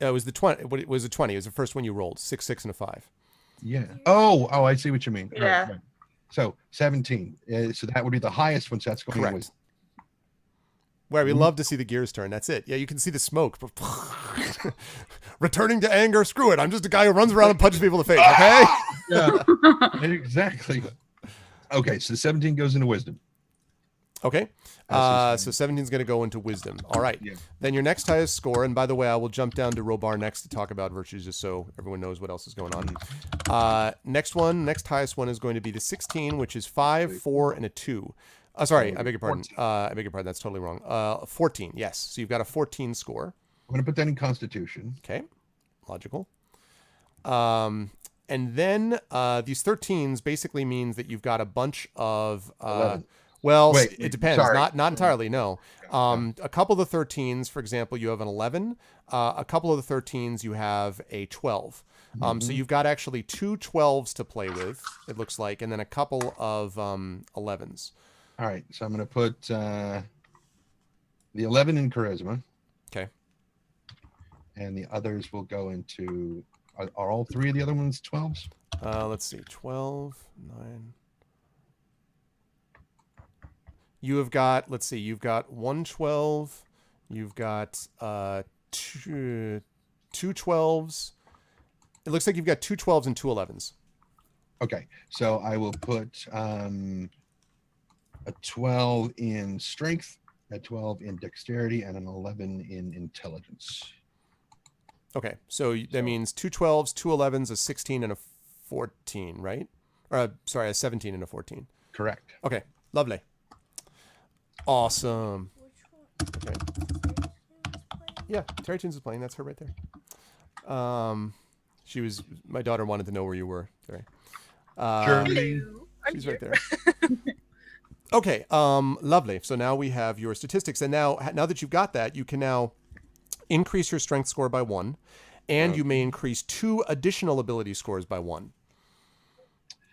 It was the 20. It was a 20. It was the first one you rolled. 6, 6, and a 5. Yeah. Oh, I see what you mean. Yeah. Right. So 17. So that would be the highest one. So that's going Correct. with. Where we love to see the gears turn. That's it. Yeah, you can see the smoke. Returning to anger. Screw it. I'm just a guy who runs around and punches people in the face. Okay. Yeah. Exactly. Okay. So 17 goes into wisdom. Okay. So 17 is going to go into wisdom. All right. Yeah. Then your next highest score, and by the way, I will jump down to Robar next to talk about virtues just so everyone knows what else is going on. Next highest one is going to be the 16, which is 5, 4, and a 2. Sorry, I beg your pardon. 14. I beg your pardon. That's totally wrong. 14, yes. So you've got a 14 score. I'm going to put that in Constitution. Okay. Logical. And then these 13s basically means that you've got a bunch of... well, Wait, it depends. sorry. Not entirely, no. A couple of the 13s, for example, you have an 11. A couple of the 13s, you have a 12. So you've got actually 2 12s to play with, it looks like, and then a couple of 11s. All right. So I'm going to put the 11 in charisma. Okay. And the others will go into... Are all 3 of the other ones 12s? Let's see. 12, 9... You have got, let's see, you've got 1 12, you've got 2 12s. It looks like you've got 2 12s and 2 11s. Okay, so I will put a 12 in strength, a 12 in dexterity, and an 11 in intelligence. Okay, so that means 2 12s, 2 11s, a 16, and a 14, right? Or, sorry, a 17 and a 14. Correct. Okay, lovely. Awesome. Okay. Yeah, Terry Tunes is playing. That's her right there. My daughter wanted to know where you were, Terry. Hello. She's right there. Okay, lovely. So now we have your statistics, and now that you've got that, you can now increase your strength score by 1, and you may increase 2 additional ability scores by 1.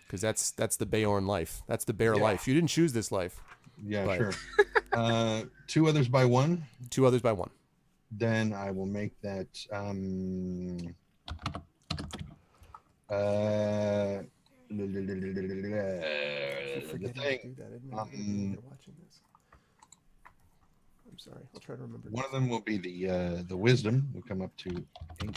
Because that's the Beorn life. That's the bear life. You didn't choose this life. Yeah, but... sure. 2 others by 1. 2 others by 1. Then I will make that the thing. I'm sorry. I'll try to remember. One of them will be the wisdom. Will come up to 8.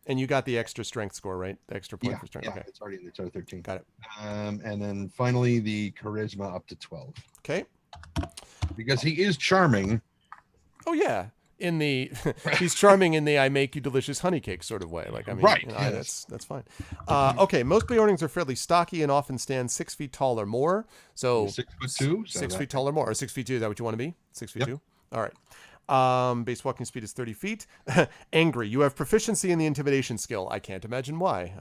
And you got the extra strength score, right? The extra point for strength. Yeah, okay. it's already 13. Got it. And then finally the charisma up to 12. Okay. Because he is charming. Oh yeah. in the he's charming in the I make you delicious honey cake sort of way. Like, I mean, Right, you know, yes. that's fine. Okay, most Beornings are fairly stocky and often stand 6 feet tall or more. So 6'2", 6 feet tall or more, or 6 feet 2. Is that what you want to be? 6 feet Yep. 2. All right. Base walking speed is 30 feet. Angry. You have proficiency in the intimidation skill. I can't imagine why.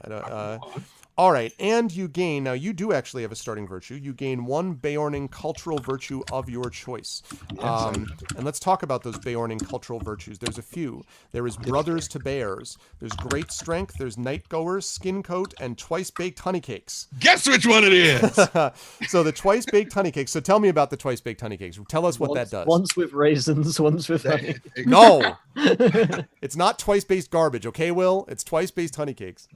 All right, and you gain, now you do actually have a starting virtue. You gain 1 Beorning cultural virtue of your choice. And let's talk about those Beorning cultural virtues. There's a few. There is Brothers to Bears. There's Great Strength. There's Night Goers, Skin Coat, and Twice Baked Honey Cakes. Guess which one it is. So the Twice Baked Honey Cakes. So tell me about the Twice Baked Honey Cakes. Tell us what that does. Once with raisins, once with honey. No, it's not twice based garbage. Okay, Will, it's twice based honey cakes.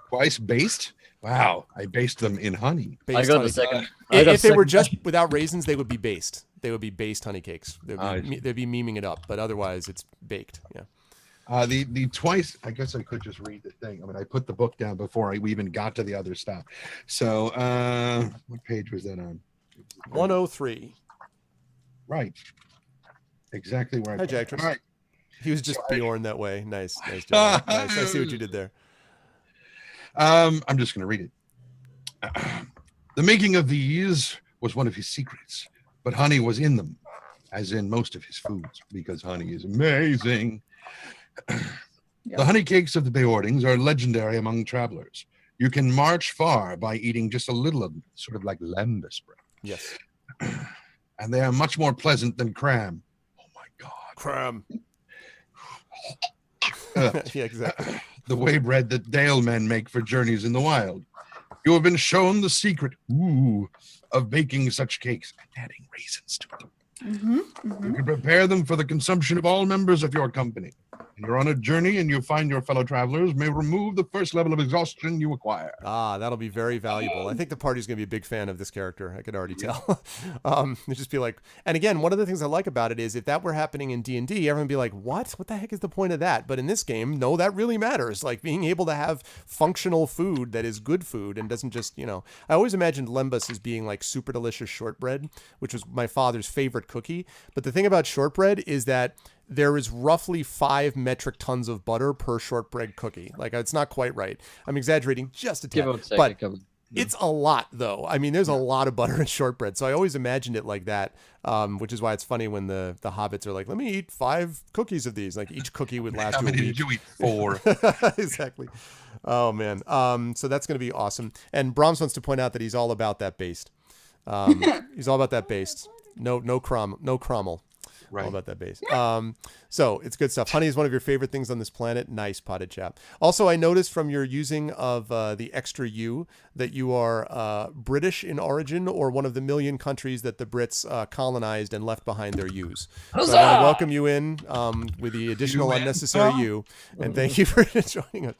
Twice based? Wow, I based them in honey. Based I got honey the second. cakes. I got If they were second. just without raisins, they would be based. They would be based honey cakes. They'd be memeing it up, but otherwise it's baked. Yeah. The twice, I guess I could just read the thing. I mean, I put the book down before we even got to the other stuff. So, what page was that on? 103. Right. Exactly where I Hi, put it. Jactress. All right. He was just Bjorn that way. Nice job. Nice. I see what you did there. I'm just going to read it. The making of these was one of his secrets, but honey was in them, as in most of his foods, because honey is amazing. The honey cakes of the Beordings are legendary among travelers. You can march far by eating just a little of them, sort of like lembas bread. Yes. And they are much more pleasant than cram. Oh my God. Cram. Yeah, exactly. The whey bread that Dale men make for journeys in the wild. You have been shown the secret of baking such cakes and adding raisins to them. You can prepare them for the consumption of all members of your company. When you're on a journey and you find your fellow travelers, may remove the first level of exhaustion you acquire. That'll be very valuable. I think the party's going to be a big fan of this character. I could already tell. It'd just be like, and again, one of the things I like about it is if that were happening in D&D, everyone would be like, what the heck is the point of that? But in this game, no, that really matters. Like being able to have functional food that is good food and doesn't just, I always imagined lembas as being like super delicious shortbread, which was my father's favorite cookie. But the thing about shortbread is that there is roughly 5 metric tons of butter per shortbread cookie. Like, it's not quite right. I'm exaggerating just a tad, but it's a lot, though. I mean, there's a lot of butter in shortbread. So I always imagined it like that, which is why it's funny when the hobbits are like, let me eat 5 cookies of these. Like, each cookie would last you a week. How many did you eat? 4. Exactly. Oh, man. So that's going to be awesome. And Brahms wants to point out that he's all about that based. He's all about that based. No cromwell. Right. All about that base. So it's good stuff. Honey is one of your favorite things on this planet. Nice, potted chap. Also, I noticed from your using of the extra U that you are British in origin or one of the million countries that the Brits colonized and left behind their U's. So I want to welcome you in with the additional unnecessary U. And thank you for joining us.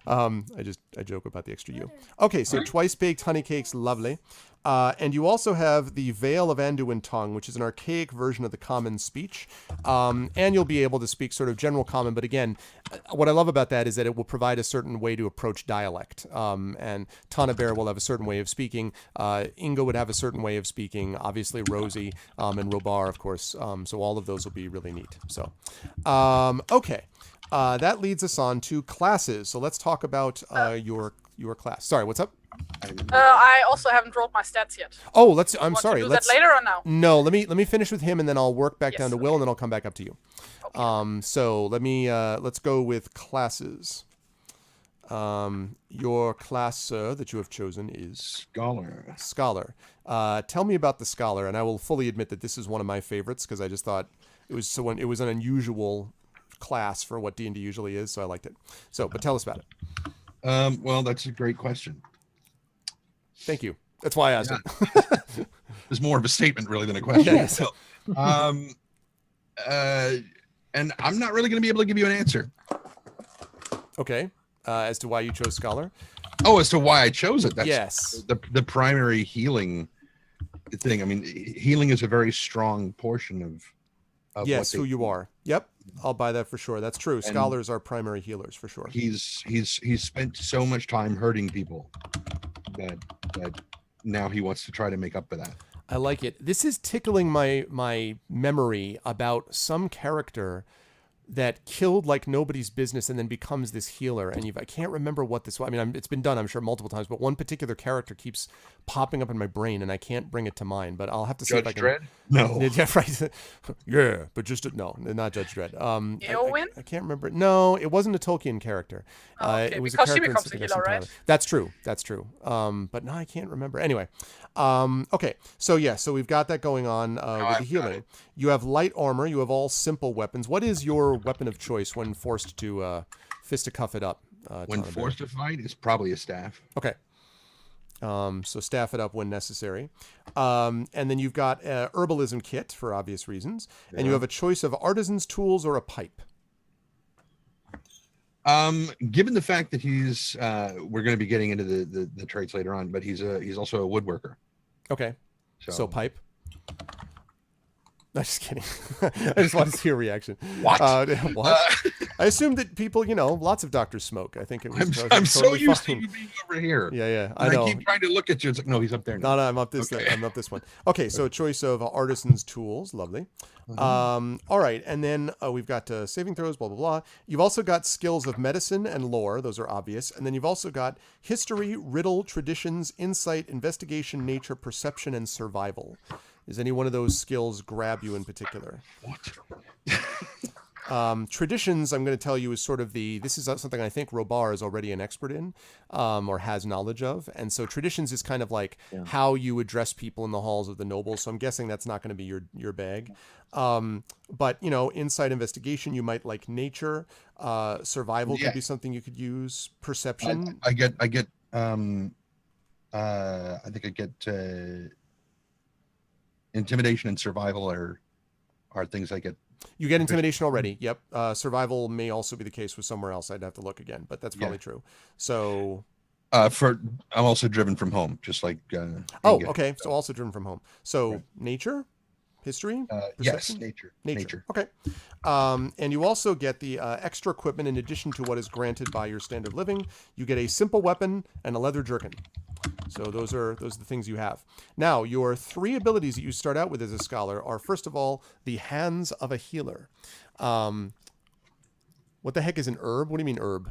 I joke about the extra U. Okay, so twice baked honey cakes, lovely. And you also have the Vale of Anduin tongue, which is an archaic version of the common speech. And you'll be able to speak sort of general common. But again, what I love about that is that it will provide a certain way to approach dialect. And Tana Bear will have a certain way of speaking. Inga would have a certain way of speaking. Obviously, Rosie and Robar, of course. So all of those will be really neat. So, okay. That leads us on to classes. So let's talk about your class. Sorry, what's up? I also haven't rolled my stats yet. Oh, I'm Want sorry. To do Let's that later or now? No, let me finish with him and then I'll work back down to okay. Will and then I'll come back up to you. Okay. So let's go with classes. Your class, sir, that you have chosen is Scholar. Tell me about the Scholar, and I will fully admit that this is one of my favorites because I just thought it was an unusual class for what D&D usually is, so I liked it. So, but tell us about it. Well, that's a great question. Thank you. That's why I asked it. It's more of a statement really than a question. Yes. So, and I'm not really going to be able to give you an answer. Okay. As to why you chose Scholar? Oh, as to why I chose it. That's yes. The primary healing thing. I mean, healing is a very strong portion of yes, who you are. Yep. I'll buy that for sure. That's true. And Scholars are primary healers for sure. He's spent so much time hurting people that now he wants to try to make up for that. I like it. This is tickling my memory about some character that killed like nobody's business and then becomes this healer. And I can't remember what this was. I mean, it's been done, I'm sure, multiple times, but one particular character keeps popping up in my brain and I can't bring it to mind, but I'll have to see if I can. Judge Dredd? No. Yeah, right. Yeah, but just, no, not Judge Dredd. Eowyn? I can't remember. No, it wasn't a Tolkien character. Okay, It was because a she character becomes a healer, right? That's true. But no, I can't remember. Anyway, okay. So we've got that going on with the healing. You have light armor. You have all simple weapons. What is your weapon of choice when forced to fisticuff it up? When forced to fight, it's probably a staff. Okay. So staff it up when necessary. And then you've got a herbalism kit for obvious reasons. Yeah. And you have a choice of artisan's tools or a pipe. Given the fact that he's, we're going to be getting into the traits later on, but he's also a woodworker. Okay. So pipe. No, just kidding. I just wanted to see your reaction. What? What? I assume that people, lots of doctors smoke. I think it was. I'm totally so used fine. to you being over here. Yeah. I know. I keep trying to look at you. It's like, no, he's up there now. No, I'm up this. Okay. I'm up this one. Okay, so a choice of artisan's tools. Lovely. All right, and then we've got saving throws. Blah blah blah. You've also got skills of medicine and lore. Those are obvious. And then you've also got history, riddle, traditions, insight, investigation, nature, perception, and survival. Does any one of those skills grab you in particular? What? Traditions, I'm going to tell you, is sort of this is something I think Robar is already an expert in, or has knowledge of. And so traditions is kind of like how you address people in the halls of the nobles. So I'm guessing that's not going to be your bag. But, insight, investigation, you might like nature. Survival could be something you could use. Perception. I think I get intimidation and survival are things I get. You get intimidation already. Yep. Survival may also be the case with somewhere else. I'd have to look again, but that's probably true. So I'm also driven from home, just like okay. So also driven from home. So nature, history, yes, nature. Okay. And you also get the extra equipment in addition to what is granted by your standard living. You get a simple weapon and a leather jerkin. So those are the things you have. Now, your 3 abilities that you start out with as a scholar are, first of all, the hands of a healer. What the heck is an herb? What do you mean herb?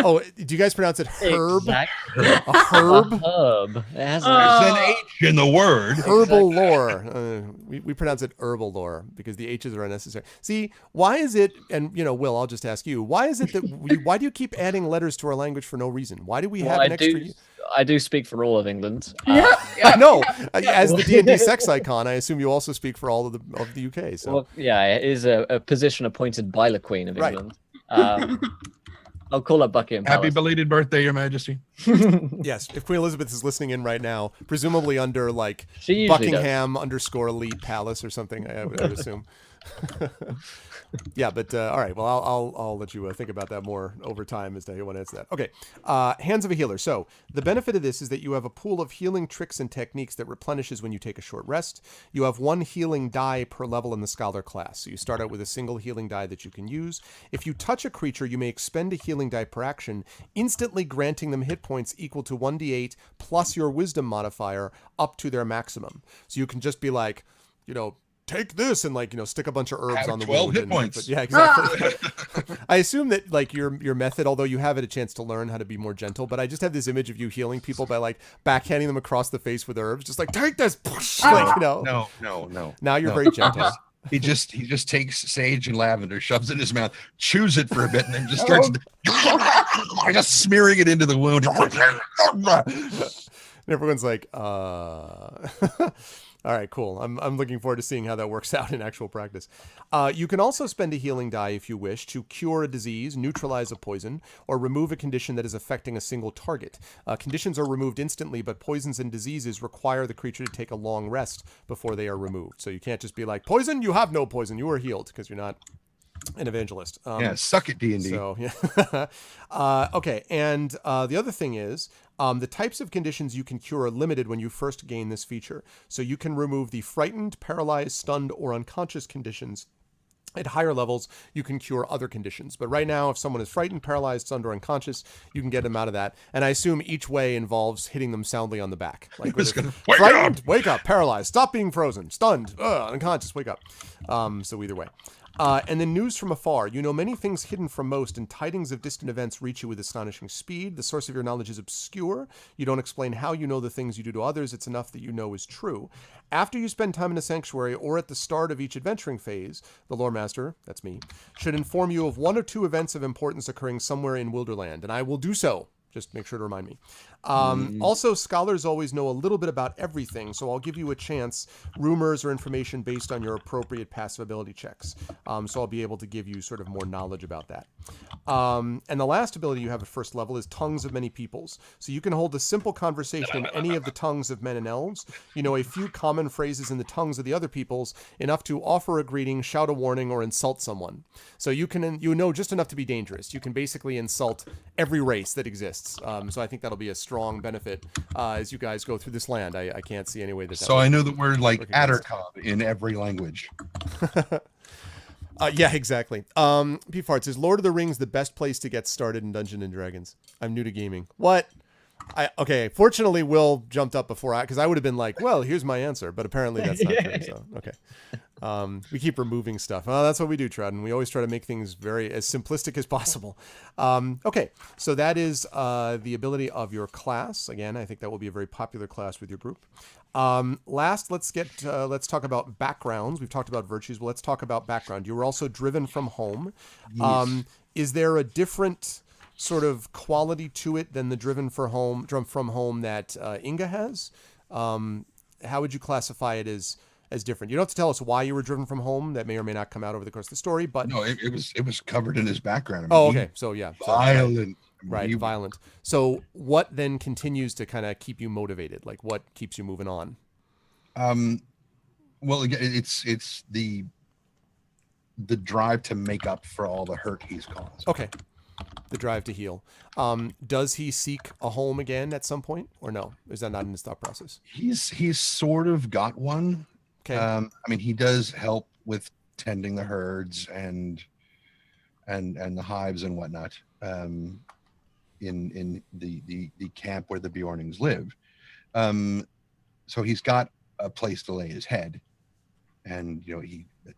Oh, do you guys pronounce it herb? Exactly. A herb? A herb. There's an H in the word. Herbal lore. We pronounce it herbal lore because the H's are unnecessary. See, why is it, and Will, I'll just ask you, why is it that why do you keep adding letters to our language for no reason? Why do we have an extra... I do speak for all of England. I know. As the D&D sex icon, I assume you also speak for all of the UK. So. Well, yeah, it is a position appointed by the Queen of England. I'll call up Buckingham Palace. Happy belated birthday, Your Majesty. Yes, if Queen Elizabeth is listening in right now, presumably under like Buckingham _Elite Palace or something, I would assume. Yeah, but all right. Well, I'll let you think about that more over time as to how you want to answer that. Okay, hands of a healer. So the benefit of this is that you have a pool of healing tricks and techniques that replenishes when you take a short rest. You have 1 healing die per level in the scholar class. So you start out with a single healing die that you can use. If you touch a creature, you may expend a healing die per action, instantly granting them hit points equal to 1d8 plus your wisdom modifier up to their maximum. So you can just be like, take this and stick a bunch of herbs on the 12 hit points. But yeah, exactly. I assume that your method, although you have had a chance to learn how to be more gentle, but I just have this image of you healing people by backhanding them across the face with herbs, just take this. No. Now you're very gentle. He just takes sage and lavender, shoves it in his mouth, chews it for a bit, and then just starts just smearing it into the wound. And everyone's like, All right, cool. I'm looking forward to seeing how that works out in actual practice. You can also spend a healing die if you wish to cure a disease, neutralize a poison, or remove a condition that is affecting a single target. Conditions are removed instantly, but poisons and diseases require the creature to take a long rest before they are removed. So you can't just be like, poison, you have no poison, you are healed, because you're not an evangelist. Suck it, D&D. So, yeah. Okay, and the other thing is, the types of conditions you can cure are limited when you first gain this feature. So you can remove the frightened, paralyzed, stunned, or unconscious conditions. At higher levels, you can cure other conditions. But right now, if someone is frightened, paralyzed, stunned, or unconscious, you can get them out of that. And I assume each way involves hitting them soundly on the back. Like frightened, wake up, paralyzed, stop being frozen, stunned, unconscious, wake up. So either way. And then news from afar. You know many things hidden from most, and tidings of distant events reach you with astonishing speed. The source of your knowledge is obscure. You don't explain how you know the things you do to others. It's enough that you know is true. After you spend time in a sanctuary or at the start of each adventuring phase, the lore master, that's me, should inform you of 1 or 2 events of importance occurring somewhere in Wilderland, and I will do so. Just make sure to remind me. Also, scholars always know a little bit about everything, so I'll give you a chance, rumors or information based on your appropriate passive ability checks. So I'll be able to give you sort of more knowledge about that. And the last ability you have at first level is Tongues of Many Peoples. So you can hold a simple conversation in any of the tongues of men and elves. You know a few common phrases in the tongues of the other peoples, enough to offer a greeting, shout a warning, or insult someone. So you know just enough to be dangerous. You can basically insult every race that exists. So I think that'll be a strong benefit as you guys go through this land. I can't see any way that. So I know that we're like Addercob in every language. Yeah, exactly. P Farts, is Lord of the Rings the best place to get started in Dungeons and Dragons? I'm new to gaming. What? Okay, fortunately Will jumped up before because I would have been like, well, here's my answer, but apparently that's not true. So okay. We keep removing stuff. That's what we do, Trouden. We always try to make things as simplistic as possible. Okay, so that is the ability of your class. Again, I think that will be a very popular class with your group. Last, let's talk about backgrounds. We've talked about virtues, but let's talk about background. You were also driven from home. Yes. Is there a different sort of quality to it than the driven from home that Inga has? How would you classify it as different? You don't have to tell us why you were driven from home. That may or may not come out over the course of the story, but no, it was covered in his background. I mean, okay. So yeah. Violent. Right. Violent. So what then continues to kind of keep you motivated? Like what keeps you moving on? Well, it's the drive to make up for all the hurt he's caused. Okay. The drive to heal. Does he seek a home again at some point, or no? Is that not in his thought process? He's sort of got one. Okay. I mean, he does help with tending the herds and the hives and whatnot. In the camp where the Bjornings live. So he's got a place to lay his head, and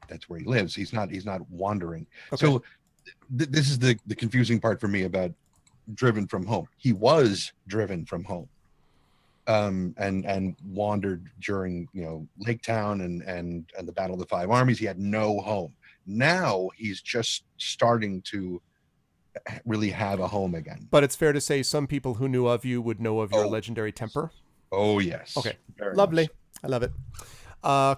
that's where he lives. He's not wandering. Okay. So this is the confusing part for me about driven from home. He was driven from home, and wandered during Lake Town and the Battle of the Five Armies. He had no home. Now he's just starting to really have a home again. But it's fair to say some people who knew of you would know of your legendary temper. Oh yes. Okay. Lovely. I love it.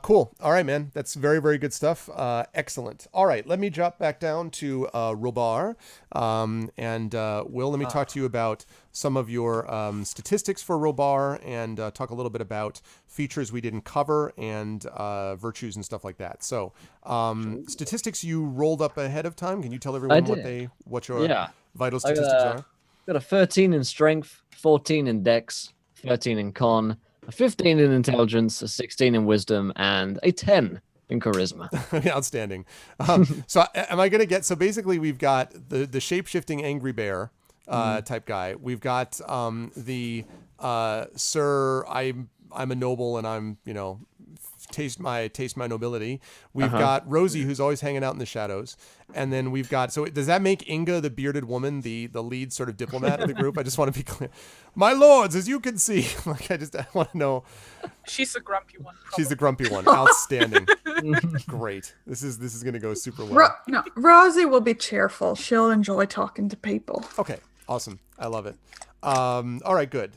Cool. All right, man. That's very, very good stuff. Excellent. All right. Let me drop back down to Robar. And Will, let me talk to you about some of your statistics for Robar and talk a little bit about features we didn't cover and virtues and stuff like that. So statistics you rolled up ahead of time. Can you tell everyone what your vital statistics are? Got a 13 in strength, 14 in dex, 13 in con, a 15 in intelligence, a 16 in wisdom, and a 10 in charisma. Outstanding. So am I going to get... So basically we've got the shape-shifting angry bear type guy. We've got the Sir, I'm a noble and I'm, taste my nobility. We've got Rosie, who's always hanging out in the shadows. And then we've got... So does that make Inga, the bearded woman, the lead sort of diplomat of the group? I just want to be clear. My lords, as you can see, I want to know. She's the grumpy one. Probably. She's the grumpy one. Outstanding. Great. This is going to go super well. No, Rosie will be cheerful. She'll enjoy talking to people. Okay. Awesome. I love it. All right, good.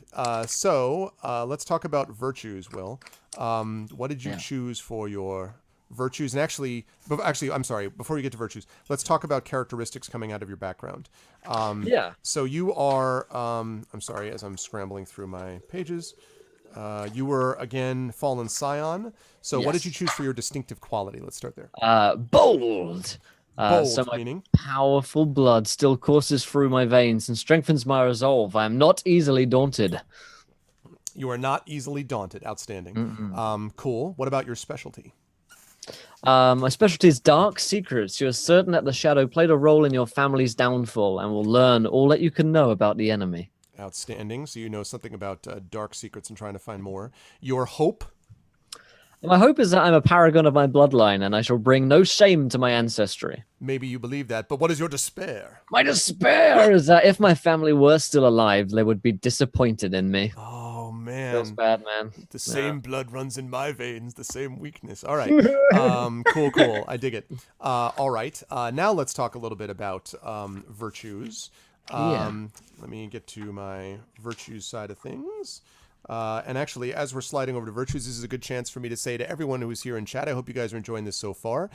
So let's talk about virtues, Will. What did you choose for your virtues? And actually, I'm sorry, before we get to virtues, let's talk about characteristics coming out of your background. So you are, I'm sorry, as I'm scrambling through my pages, you were, again, Fallen Scion. So what did you choose for your distinctive quality? Let's start there. Bold. So my meaning? Powerful blood still courses through my veins and strengthens my resolve. I am not easily daunted. You are not easily daunted. Outstanding. Cool. What about your specialty? My specialty is dark secrets. You are certain that the shadow played a role in your family's downfall and will learn all that you can know about the enemy. Outstanding. So you know something about dark secrets and trying to find more. Your hope? My hope is that I'm a paragon of my bloodline, and I shall bring no shame to my ancestry. Maybe you believe that, but what is your despair? My despair is that if my family were still alive, they would be disappointed in me. Oh, man. Feels bad, man. The same blood runs in my veins, the same weakness. All right. Cool. I dig it. All right. Now let's talk a little bit about virtues. Let me get to my virtues side of things. And actually, as we're sliding over to virtues, this is a good chance for me to say to everyone who is here in chat, I hope you guys are enjoying this so far.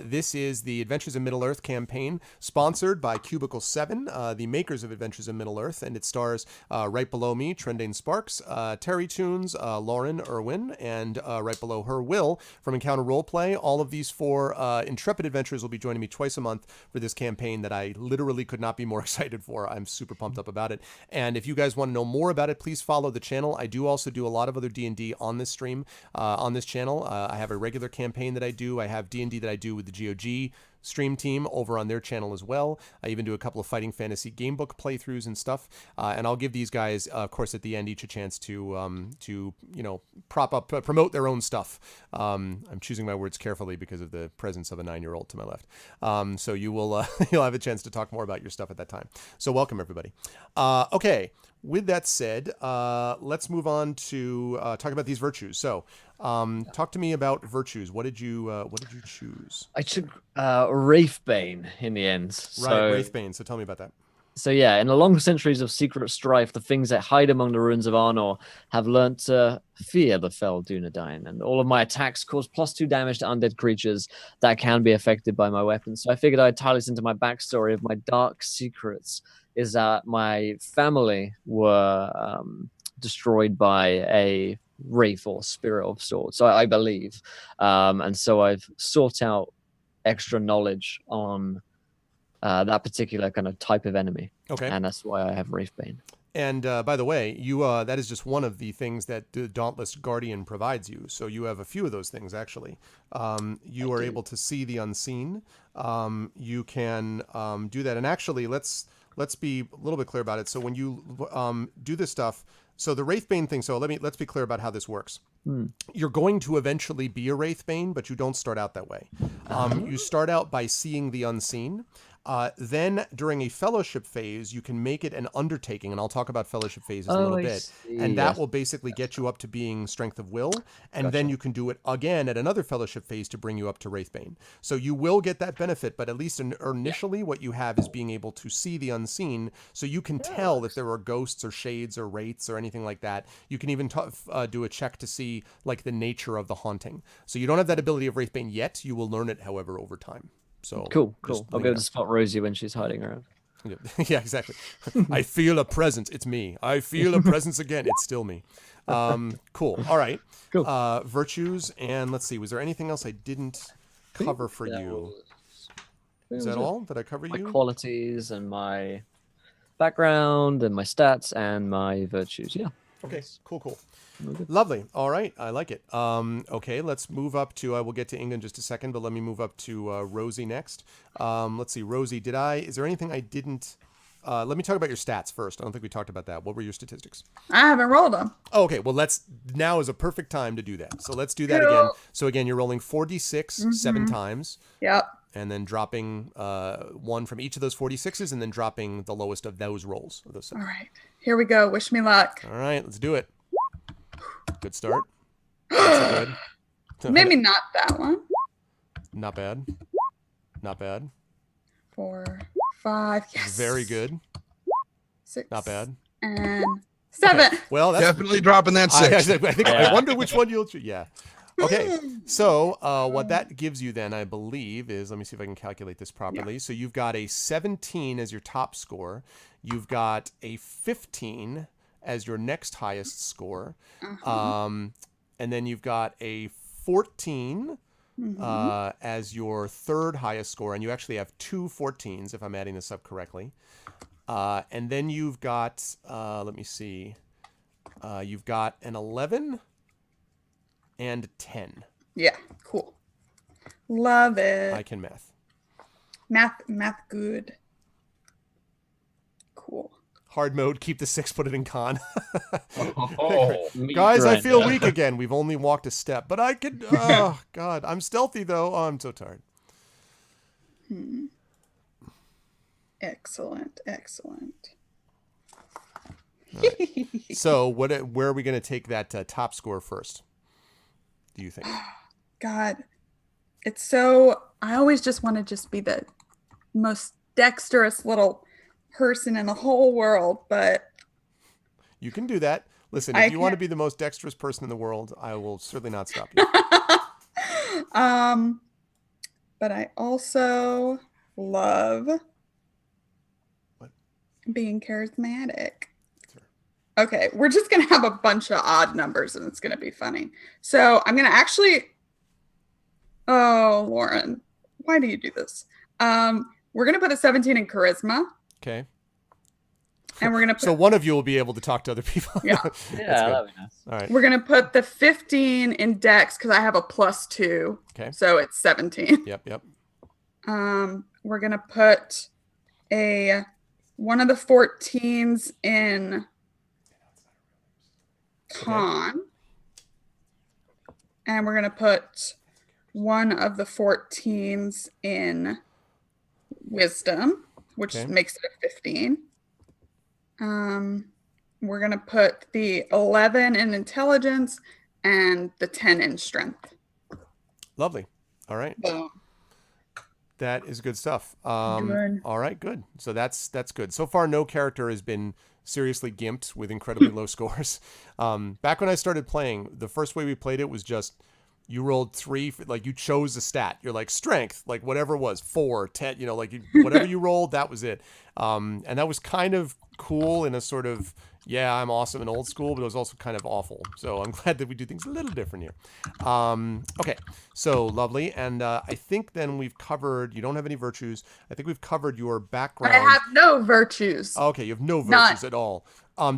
This is the Adventures in Middle-earth campaign, sponsored by Cubicle 7, the makers of Adventures in Middle-earth, and it stars right below me, Trendane Sparks, Terry Tunes, Lauren Irwin, and right below her, Will, from Encounter Roleplay. All of these 4 intrepid adventurers will be joining me twice a month for this campaign that I literally could not be more excited for. I'm super pumped up about it. And if you guys want to know more about it, please follow the channel. I do also do a lot of other D&D on this stream, on this channel. I have a regular campaign that I do. I have D&D that I do with the GOG stream team over on their channel as well. I even do a couple of Fighting Fantasy gamebook playthroughs and stuff. And I'll give these guys, of course, at the end each a chance to promote their own stuff. I'm choosing my words carefully because of the presence of a 9-year-old to my left. So you will you'll have a chance to talk more about your stuff at that time. So welcome everybody. Okay. With that said, let's move on to talk about these virtues. So, talk to me about virtues. What did you choose? I took Wraithbane in the end. Right, Wraithbane. So tell me about that. So yeah, in the long centuries of secret strife, the things that hide among the ruins of Arnor have learnt to fear the fell Dunedain, and all of my attacks cause +2 damage to undead creatures that can be affected by my weapons. So I figured I'd tie this into my backstory of my dark secrets. Is that my family were destroyed by a wraith or spirit of sorts, so I believe. And so I've sought out extra knowledge on that particular kind of type of enemy. Okay. And that's why I have Wraithbane. And by the way, you that is just one of the things that the Dauntless Guardian provides you. So you have a few of those things, actually. You are able to see the unseen. You can do that. And actually, let's be a little bit clear about it. So when you do this stuff, so the Wraithbane thing, so let's be clear about how this works. You're going to eventually be a Wraithbane, but you don't start out that way. You start out by seeing the unseen. Then during a fellowship phase, you can make it an undertaking, and I'll talk about fellowship phases a little bit. And that will basically get you up to being strength of will, and then you can do it again at another fellowship phase to bring you up to Wraithbane. So you will get that benefit, but at least initially what you have is being able to see the unseen, so you can tell if there are ghosts or shades or wraiths or anything like that. You can even do a check to see like the nature of the haunting. So you don't have that ability of Wraithbane yet. You will learn it, however, over time. So cool. I'll be able to spot Rosie when she's hiding around. Yeah, exactly. I feel a presence. It's me. I feel a presence again. It's still me. Cool. All right. Cool. Virtues, and let's see. Was there anything else I didn't cover for you? Is that all? Did I cover you? My qualities and my background and my stats and my virtues. Yeah. Okay. Cool. Lovely. All right. I like it. Okay, let's move up to, we'll get to Inga in just a second, but let me move up to Rosie next. Let's see. Rosie, is there anything I didn't, let me talk about your stats first. I don't think we talked about that. What were your statistics? I haven't rolled them. Oh, okay. Well, now is a perfect time to do that. So let's do that again. So again, you're rolling 4d6 7 times. Yep. And then dropping 1 from each of those 46s, and then dropping the lowest of those rolls. All right. Here we go. Wish me luck. All right. Let's do it. Good start. That's good. Maybe not that one. Not bad. 4, 5. Yes. Very good. 6. Not bad. And 7. Okay. Well, that's definitely dropping that 6. I wonder which one you'll choose. Yeah. Okay. So what that gives you then, I believe, is, let me see if I can calculate this properly. Yeah. So you've got a 17 as your top score. You've got a 15 as your next highest score. And then you've got a 14 as your third highest score. And you actually have 2 14s, if I'm adding this up correctly. And then you've got, let me see, you've got an 11 and 10. Yeah, cool. Love it. I can math. Math good. Cool. Hard mode, keep the 6, put it in con. Oh, Guys, I feel Grinder. weak again. We've only walked a step, but I could. Oh God, I'm stealthy though. Oh, I'm so tired. Excellent. So, where are we going to take that top score first? Do you think? God, it's so. I always just want to just be the most dexterous little person in the whole world, but You can do that. Listen, I if you want to can't- be the most dexterous person in the world, I will certainly not stop you. but I also love What? being charismatic. Sure. Okay, we're just gonna have a bunch of odd numbers and it's gonna be funny. So I'm gonna actually. Oh, Lauren, why do you do this? We're gonna put a 17 in charisma, Okay. and we're gonna put So one of you will be able to talk to other people. Yeah. That's Yeah, good. that'd be nice. All right. we're gonna put the 15 in Dex because I have a +2, Okay. so it's 17. Yep. We're gonna put one of the 14s in con, and we're gonna put one of the 14s in wisdom, which Okay. makes it a 15. We're gonna put the 11 in intelligence and the 10 in strength. Lovely. All right. Boom. That is good stuff. Good. All right, good. So that's good. So far, no character has been seriously gimped with incredibly low scores. Back when I started playing, the first way we played it was just you rolled 3, like you chose a stat. You're like strength, like whatever it was, 4, 10, like whatever you rolled, that was it. And that was kind of cool in a sort of, yeah, I'm awesome and old school, but it was also kind of awful. So I'm glad that we do things a little different here. Okay, so lovely. And I think then we've covered, you don't have any virtues. I think we've covered your background. I have no virtues. Okay, you have no None. virtues at all.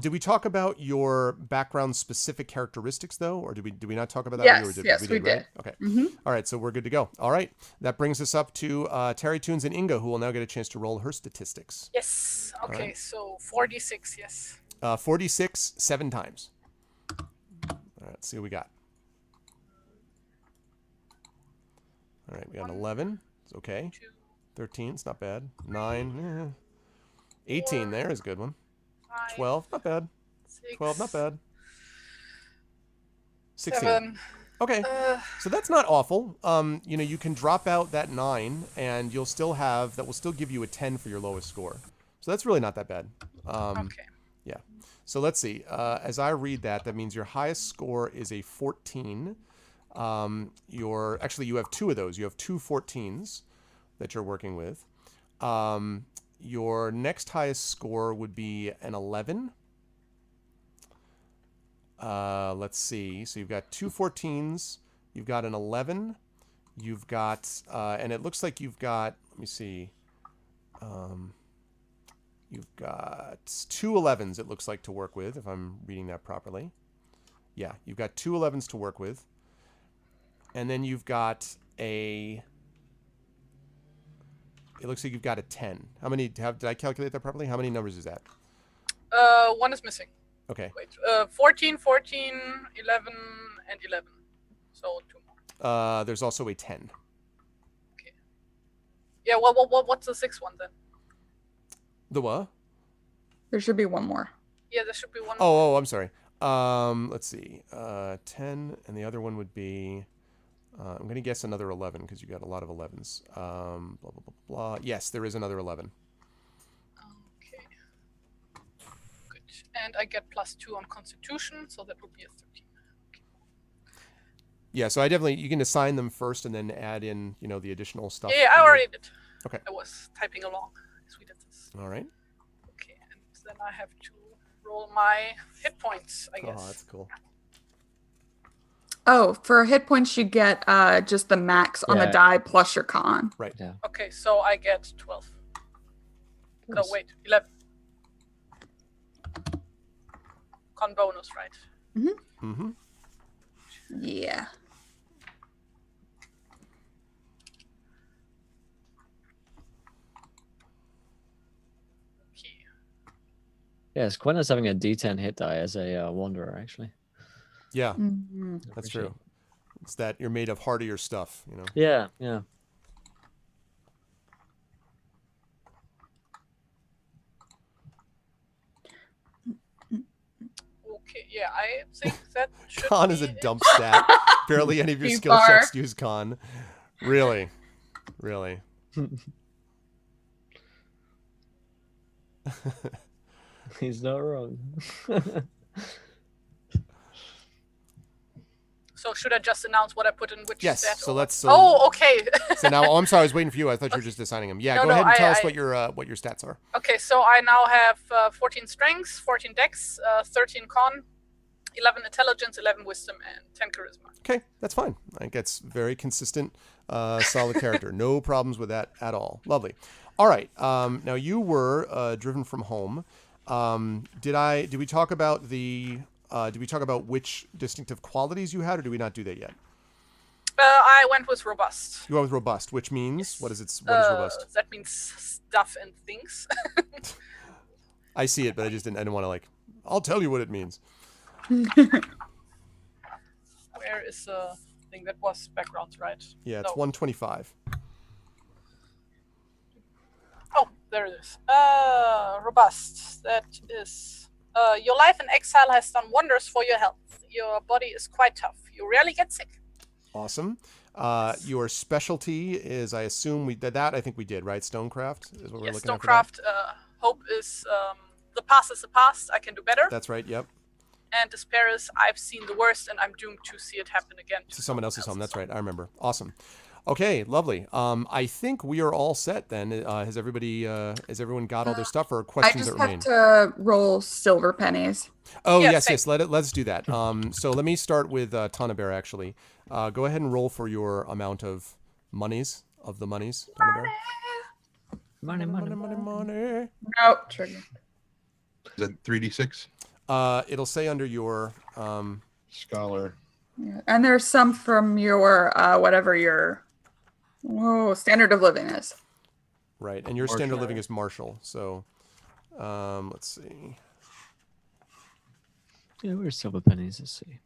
Did we talk about your background specific characteristics though, or did we not talk about that? Yes, Or yes, we right? did. Okay. Mhm. All right, so we're good to go. All right, that brings us up to Terry Toons and Inga, who will now get a chance to roll her statistics. Yes. Okay, right. so 46, yes. 46, 7 times. All right, let's see what we got. All right, we got an 11. It's okay. 2, 13, it's not bad. 9, 18 there is a good one. 5, 12, not bad. 6, 12, not bad. 16. 7. Okay, so that's not awful. You can drop out that 9, and you'll still have, that will still give you a 10 for your lowest score. So that's really not that bad. Okay. Yeah. So let's see. As I read that, that means your highest score is a 14. Actually, you have 2 of those. You have 2 14s that you're working with. Your next highest score would be an 11. Let's see. So you've got 2 14s. You've got an 11. You've got, and it looks like you've got, let me see. You've got 2 11s, it looks like, to work with, if I'm reading that properly. Yeah, you've got 2 11s to work with. And then you've got it looks like you've got a 10. How many, did I calculate that properly? How many numbers is that? 1 is missing. Okay. Wait, 14, 14, 11, and 11. So 2 more. There's also a 10. Okay. Yeah, what's the 6th one then? The what? There should be one more. Yeah, there should be one. Oh, I'm sorry. Let's see. 10, and the other one would be, I'm going to guess another 11 because you got a lot of 11s. Blah, blah, blah, blah. Yes, there is another 11. Okay. Good. And I get +2 on Constitution, so that would be a 13. Okay. Yeah, so you can assign them first and then add in, the additional stuff. Yeah, I already did. Okay. I was typing along as we did this. All right. Okay, and then I have to roll my hit points, I guess. Oh, that's cool. Oh, for hit points, you get just the max on the Yeah. die plus your con. Right. Yeah. Okay, so I get 12. No, Nice. wait, 11. Con bonus, right? Mm-hmm. Yeah. Okay. Yeah, it's quite nice having a D10 hit die as a wanderer, actually. Yeah, Mm-hmm. that's true. It's that you're made of hardier stuff, you know. Yeah, yeah. Okay, yeah, I think that should Con be is a it. dump stat. Barely any of your Too skill far. checks use con. Really? Really? He's not wrong. So should I just announce what I put in which Yes, stat? so or let's- what? Oh, okay. So now, oh, I'm sorry, I was waiting for you. I thought you were just assigning them. Yeah, No, go no, ahead and tell us I- what your stats are. Okay, so I now have 14 strengths, 14 dex, 13 con, 11 intelligence, 11 wisdom, and 10 charisma. Okay, that's fine. I think that's very consistent, solid character. No problems with that at all. Lovely. All right. Now you were driven from home. Did we talk about which distinctive qualities you had, or do we not do that yet? I went with robust. You went with robust, which means what is it? What is robust? That means stuff and things. I see it, but I didn't want to I'll tell you what it means. Where is the thing that was background, right? Yeah, it's No. 125. Oh, there it is. Robust. That is. Your life in exile has done wonders for your health. Your body is quite tough. You rarely get sick. Awesome. Your specialty is, I assume we did that. I think we did, right? Stonecraft is what we're Yes, looking at. For that? Stonecraft. Hope is the past is the past. I can do better. That's right. Yep. And despair is I've seen the worst and I'm doomed to see it happen again. To someone else's home. That's right. I remember. Awesome. Okay, lovely. I think we are all set then. Has everyone got all their stuff, or I questions just that remain? have to roll silver pennies. Oh Yeah, yes, same. yes. Let's do that. So let me start with Tanabear actually. Go ahead and roll for your amount of monies Tanabear. Money. Nope. Trigger. Is that 3d6? It'll say under your Scholar. Yeah. And there's some from your whatever your standard of living is. right, and your standard Marshall. living is Marshall. So let's see. Yeah, where's silver pennies? Let's see.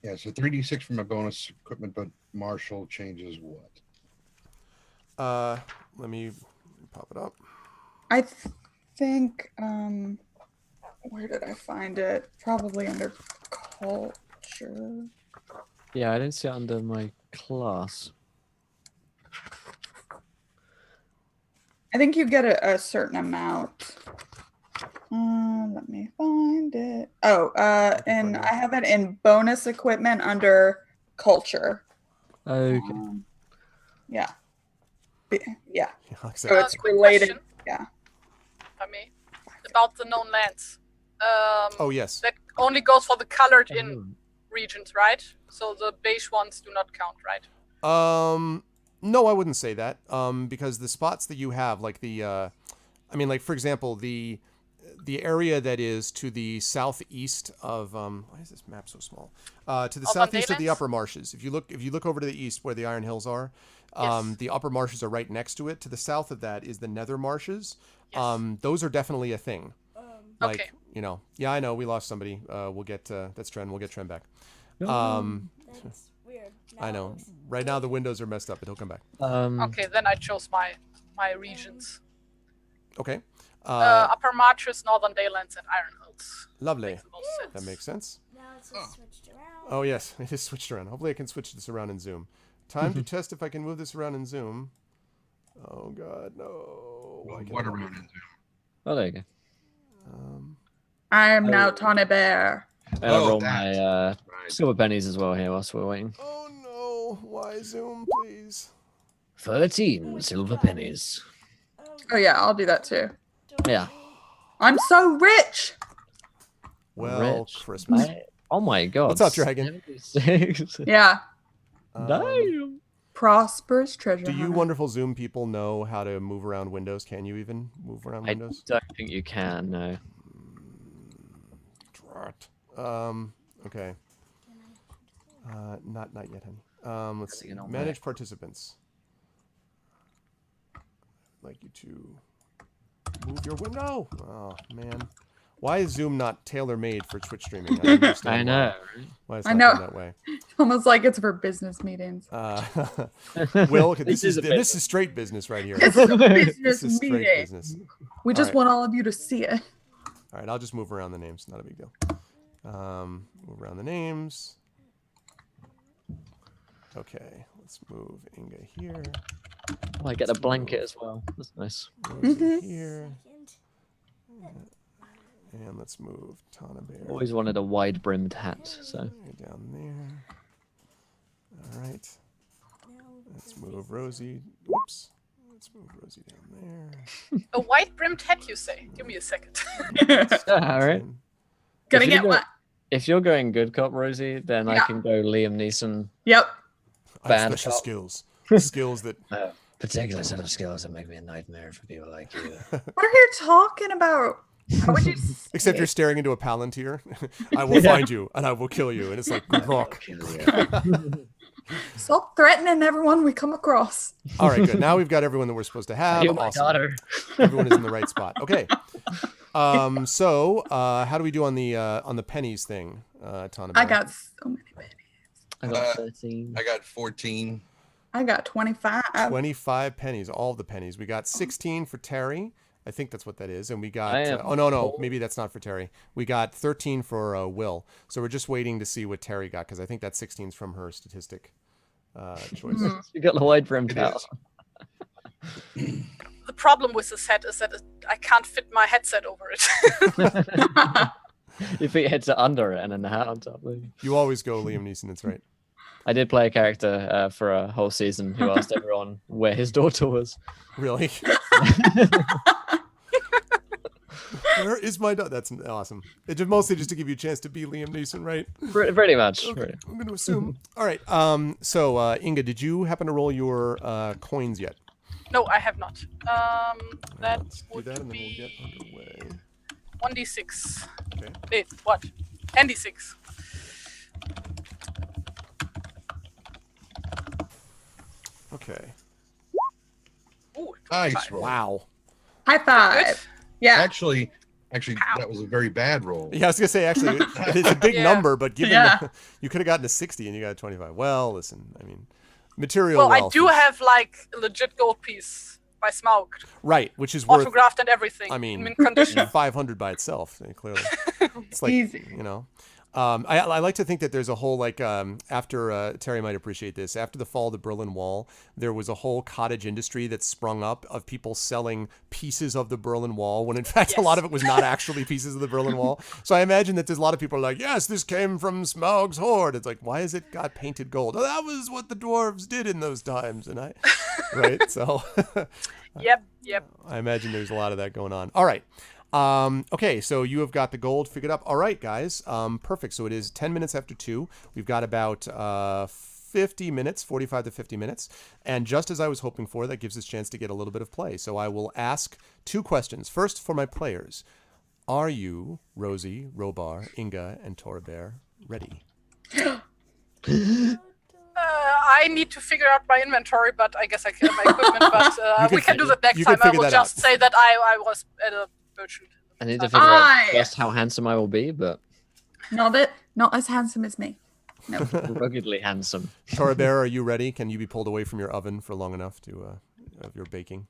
Yeah, so 3d6 from a bonus equipment, but Marshall changes what? Let me pop it up. I think where did I find it? Probably under culture. Yeah, I didn't see it under my class. I think you get a certain amount. Let me find it. Oh, and I have it in bonus equipment under culture. Okay. Yeah. Yeah. Like I said, So it's Quick related. question, Yeah. if I may, about the known lands. oh yes. That only goes for the colored in regions, right? So the beige ones do not count, right? No, I wouldn't say that. Because the spots that you have, like like for example, the area that is to the southeast of why is this map so small? To the Of southeast of the Vandalen's? upper marshes. If you look over to the east where the Iron Hills are, Yes. the upper marshes are right next to it. To the south of that is the nether marshes. Yes. Those are definitely a thing. Like, Okay. Yeah, I know we lost somebody. We'll get that's Tren. We'll get Tren back. That's weird. I know. Right now the windows are messed up, but he'll come back. Okay, then I chose my regions. Okay. Upper Marches, Northern Daylands, and Iron Hills. Lovely. Makes the most sense. That makes sense. Now it's just switched around. Oh yes, it is switched around. Hopefully I can switch this around in Zoom. Time to test if I can move this around in Zoom. Oh god, no. Why can't What I- around into? Oh, there you go. I am now Tawny Bear. And I Oh, roll that. my Right. silver pennies as well here whilst we're waiting. Oh no. Why Zoom, please? 13 silver pennies. Oh yeah, I'll do that too. Yeah. I'm so rich. Well, Rich. Christmas. Oh my god. What's up, Dragon? 76. Yeah. Damn. Prosperous treasure. Do you hunter. wonderful Zoom people know how to move around windows? Can you even move around I windows? don't think you can, no. Drat. Okay. Not yet, honey. Let's see. Getting on Manage participants. I'd like you to Move your window. Oh man, why is Zoom not tailor-made for Twitch streaming? I don't understand I know. why it's I not know. done that way. Almost like it's for business meetings. Will, this is straight business right here. It's a business This is straight meeting. business. We just right. want all of you to see it. All right, I'll just move around the names. Not a big deal. Move around the names. Okay, let's move Inga here. Oh, I get a blanket as well. That's nice. Rosie here. And let's move Tana Bear. Always wanted a wide-brimmed hat, so. Down there. All right. Let's move Rosie. Whoops. Let's move Rosie down there. A white-brimmed hat, you say? Give me a second. All right. Gonna If you get go- one. If you're going good cop, Rosie, then I can go Liam Neeson. Yep. I have Band special cop. skills. Skills that Particular set of skills that make me a nightmare for people like you. What are you talking about? How would you except you're staring into a palantir. I will find you and I will kill you. And it's like good luck. stop threatening everyone we come across? All right, good. Now we've got everyone that we're supposed to have. You're my Awesome. daughter. Everyone is in the right spot. Okay. So how do we do on the pennies thing, Tana Bear? I got so many pennies. I got 13. I got 14. I got 25. 25 pennies, all the pennies. We got 16 for Terry. I think that's what that is. And we got, I am oh, no, maybe that's not for Terry. We got 13 for Will. So we're just waiting to see what Terry got, because I think that 16's from her statistic choice. You got the wide-brimmed hat. The problem with this hat is that I can't fit my headset over it. Your feet heads are under it and then the hat on top. You always go Liam Neeson, that's right. I did play a character for a whole season who asked everyone where his daughter was. Really? Where is my daughter? That's awesome. It's mostly just to give you a chance to be Liam Neeson, right? Pretty much. Okay, I'm going to assume. All right. So, Inga, did you happen to roll your coins yet? No, I have not. That Let's do would that, and then be we'll get underway. 1d6. Okay. Wait, what? 10d6. Okay. Ooh, Nice roll. Wow. High five. Yeah. Actually, that was a very bad roll. Yeah, I was gonna say actually, it's a big Yeah. number, but given Yeah. you could have gotten a 60 and you got a 25. Well, listen, I mean, material. Well, I wealth do is- have like a legit gold piece by Smaug, right, which is worth autographed and everything. I mean, in mint condition. 500 by itself. Clearly, it's like Easy. you know. I like to think that there's a whole like after Terry might appreciate this. After the fall of the Berlin Wall, there was a whole cottage industry that sprung up of people selling pieces of the Berlin Wall when in fact a lot of it was not actually pieces of the Berlin Wall. So I imagine that there's a lot of people are like, yes, this came from Smaug's hoard. It's like, why is it got painted gold? Oh, that was what the dwarves did in those times, and right. So Yep. I imagine there's a lot of that going on. All right. Okay, so you have got the gold figured up. All right, guys. Perfect. So it is 10 minutes after 2. We've got about 50 minutes, 45 to 50 minutes. And just as I was hoping for, that gives us a chance to get a little bit of play. So I will ask 2 questions. First, for my players. Are you, Rosie, Robar, Inga, and Torabert, ready? I need to figure out my inventory, but I guess I can my equipment. But we can do that next you can time. I figure will that just out. say that I was at a merchant. I need to figure out just how handsome I will be, but Not as handsome as me. No. ruggedly handsome. Torabert, are you ready? Can you be pulled away from your oven for long enough to of your baking?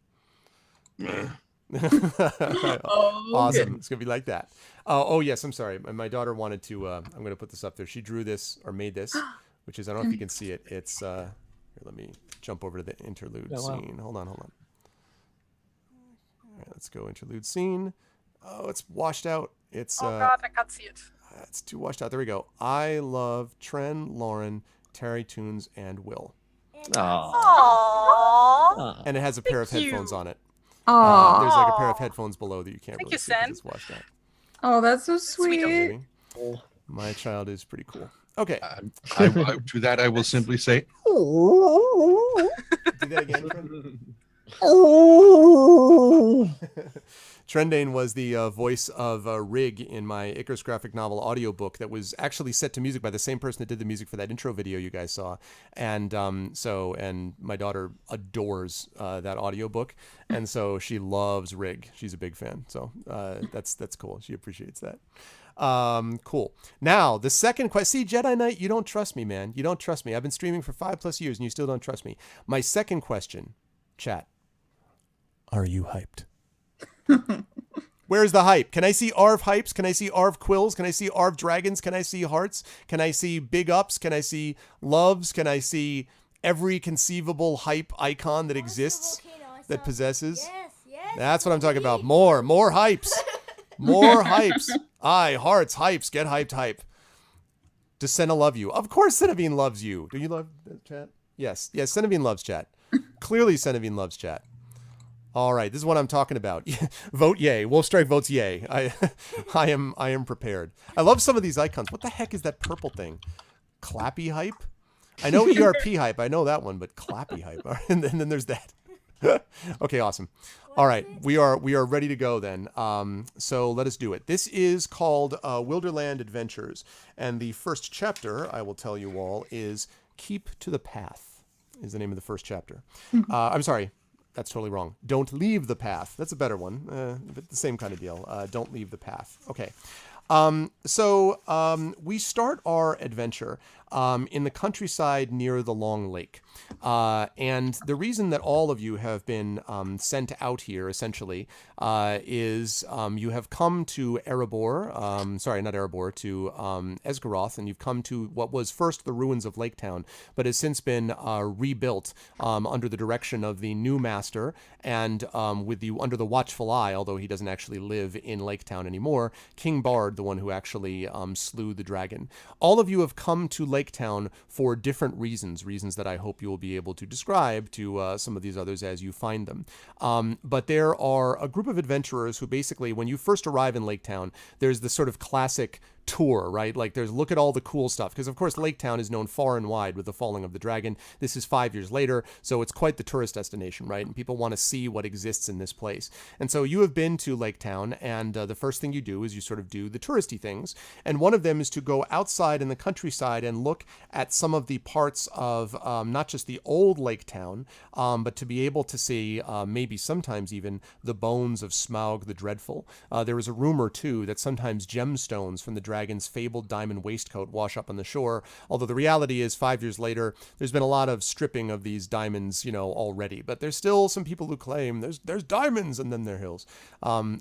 Awesome. It's gonna be like that. Oh yes, I'm sorry. My daughter wanted to. I'm gonna put this up there. She drew this or made this, which is I don't know if you can see it. It's here, let me jump over to the interlude scene. Hold on. All right, let's go interlude scene. Oh, it's washed out. It's Oh God, I can't see it. it's too washed out. There we go. I love Tren, Lauren, Terry Toons, and Will. Aww. And it has a pair of Thank you. headphones on it. Oh, There's like a pair of headphones below that you can't Thank really you, see 'cause Sen. it's washed out. oh, that's so Sweet. sweet. Maybe. My child is pretty cool. Okay. To that, I will simply say, Do that again. Trendane was the voice of Rig in my Icarus graphic novel audiobook that was actually set to music by the same person that did the music for that intro video you guys saw. And and my daughter adores that audiobook, and so she loves Rig. She's a big fan. So that's cool. She appreciates that. Cool. Now, the second question. See, Jedi Knight, you don't trust me, man. You don't trust me. I've been streaming for 5+ years and you still don't trust me. My second question, chat. Are you hyped? Where's the hype? Can I see ARV hypes? Can I see ARV quills? Can I see ARV dragons? Can I see hearts? Can I see big ups? Can I see loves? Can I see every conceivable hype icon that exists, that possesses? Yes. That's what I'm talking about. More hypes. More hypes. Aye, hearts, hypes, get hyped, hype. Does Senna love you? Of course Senevine loves you. Do you love chat? Yes, Senevine loves chat. Clearly Senevine loves chat. All right, this is what I'm talking about. Vote yay. Wolfstrike votes yay. I am prepared. I love some of these icons. What the heck is that purple thing? Clappy hype? I know ERP hype. I know that one, but Clappy hype. And then there's that. Okay, awesome. All right, we are ready to go then. So let us do it. This is called Wilderland Adventures, and the first chapter, I will tell you all, is Keep to the Path, is the name of the first chapter. I'm sorry, that's totally wrong. Don't Leave the Path. That's a better one, but the same kind of deal. Don't Leave the Path. Okay. We start our adventure in the countryside near the Long Lake. And the reason that all of you have been sent out here, essentially, is you have come to Erebor, to Esgaroth, and you've come to what was first the ruins of Laketown, but has since been rebuilt under the direction of the new master and under the watchful eye, although he doesn't actually live in Laketown anymore, King Bard, the one who actually slew the dragon. All of you have come to Laketown for different reasons that I hope you will be able to describe to some of these others as you find them. But there are a group of adventurers who basically, when you first arrive in Laketown, there's this sort of classic tour, right? Like there's look at all the cool stuff, because of course Laketown is known far and wide with the falling of the dragon. This is 5 years later, so it's quite the tourist destination, right? And people want to see what exists in this place. And so you have been to Laketown, and the first thing you do is you sort of do the touristy things, and one of them is to go outside in the countryside and look at some of the parts of not just the old Laketown, but to be able to see maybe sometimes even the bones of Smaug the Dreadful. There is a rumor too that sometimes gemstones from the dragon's fabled diamond waistcoat wash up on the shore, although the reality is 5 years later there's been a lot of stripping of these diamonds, already, but there's still some people who claim there's diamonds and then there are hills.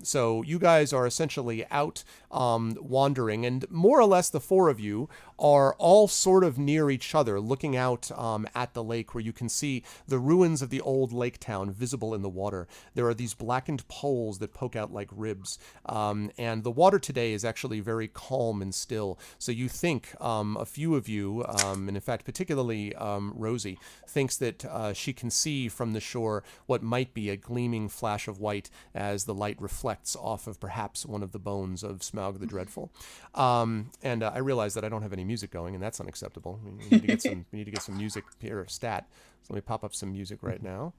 So you guys are essentially out wandering, and more or less the four of you are all sort of near each other, looking out at the lake, where you can see the ruins of the old lake town visible in the water. There are these blackened poles that poke out like ribs, and the water today is actually very calm and still. So you think, a few of you, and in fact particularly Rosie, thinks that she can see from the shore what might be a gleaming flash of white as the light reflects off of perhaps one of the bones of Smaug the Dreadful. And I realize that I don't have any music going, and that's unacceptable. We need to get some music here, stat. So let me pop up some music right now.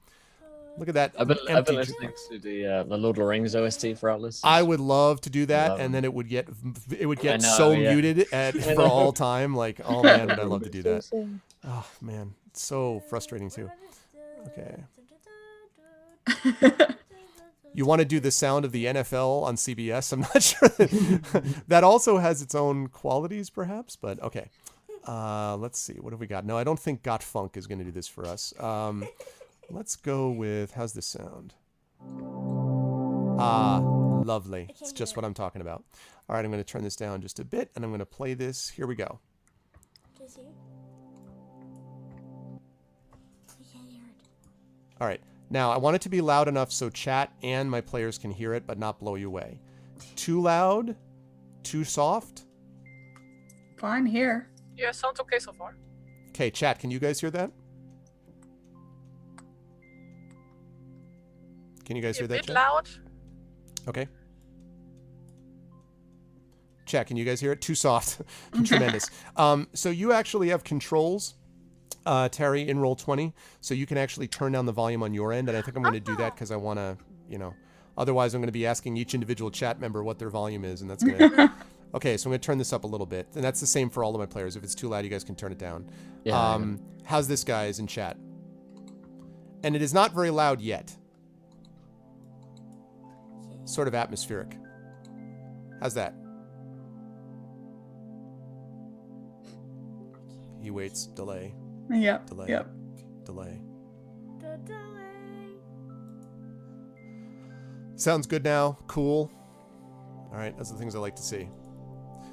Look at that. I've been listening to the Lord of the Rings OST for Atlas. I would love to do that, and then it would get muted for all time. Like, oh man, would I love to do that. Oh man, it's so frustrating too. Okay. You want to do the sound of the NFL on CBS? I'm not sure. That also has its own qualities, perhaps, but okay. Let's see. What have we got? No, I don't think Got Funk is going to do this for us. Let's go with, how's this sound? Ah, lovely. It's just what I'm talking about. All right, I'm going to turn this down just a bit, and I'm going to play this. Here we go. All right. Now, I want it to be loud enough so chat and my players can hear it, but not blow you away. Too loud? Too soft? Fine here. Yeah, sounds okay so far. Okay, chat, can you guys hear that? Can you guys hear that, A bit chat? loud. Okay. Chat, can you guys hear it? Too soft. Tremendous. So you actually have controls, Terry, in Roll20, so you can actually turn down the volume on your end, and I think I'm going to do that because I want to, Otherwise, I'm going to be asking each individual chat member what their volume is, and that's going to... Okay, so I'm going to turn this up a little bit. And that's the same for all of my players. If it's too loud, you guys can turn it down. Yeah. How's this, guys, in chat? And it is not very loud yet. Sort of atmospheric. How's that? He waits. Delay. Yep. Delay. Yep. Delay. The delay. Sounds good now. Cool. All right, those are the things I like to see.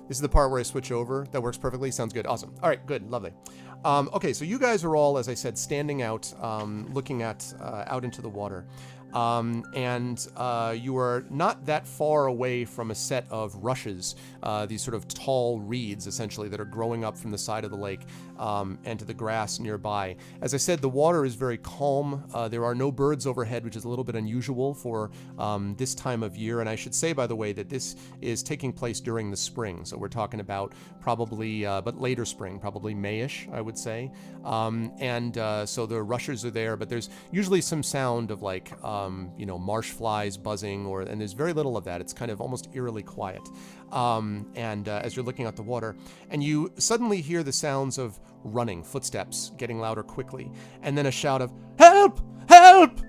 This is the part where I switch over. That works perfectly. Sounds good. Awesome. All right, good. Lovely. Okay, so you guys are all, as I said, standing out, looking at out into the water. And you are not that far away from a set of rushes, these sort of tall reeds, essentially, that are growing up from the side of the lake and to the grass nearby. As I said, the water is very calm. There are no birds overhead, which is a little bit unusual for this time of year. And I should say, by the way, that this is taking place during the spring. So we're talking about probably, but later spring, probably May-ish, I would say. So the rushes are there, but there's usually some sound of like, marsh flies buzzing, and there's very little of that. It's kind of almost eerily quiet. As you're looking at the water, and you suddenly hear the sounds of running, footsteps getting louder quickly, and then a shout of, "Help! Help!"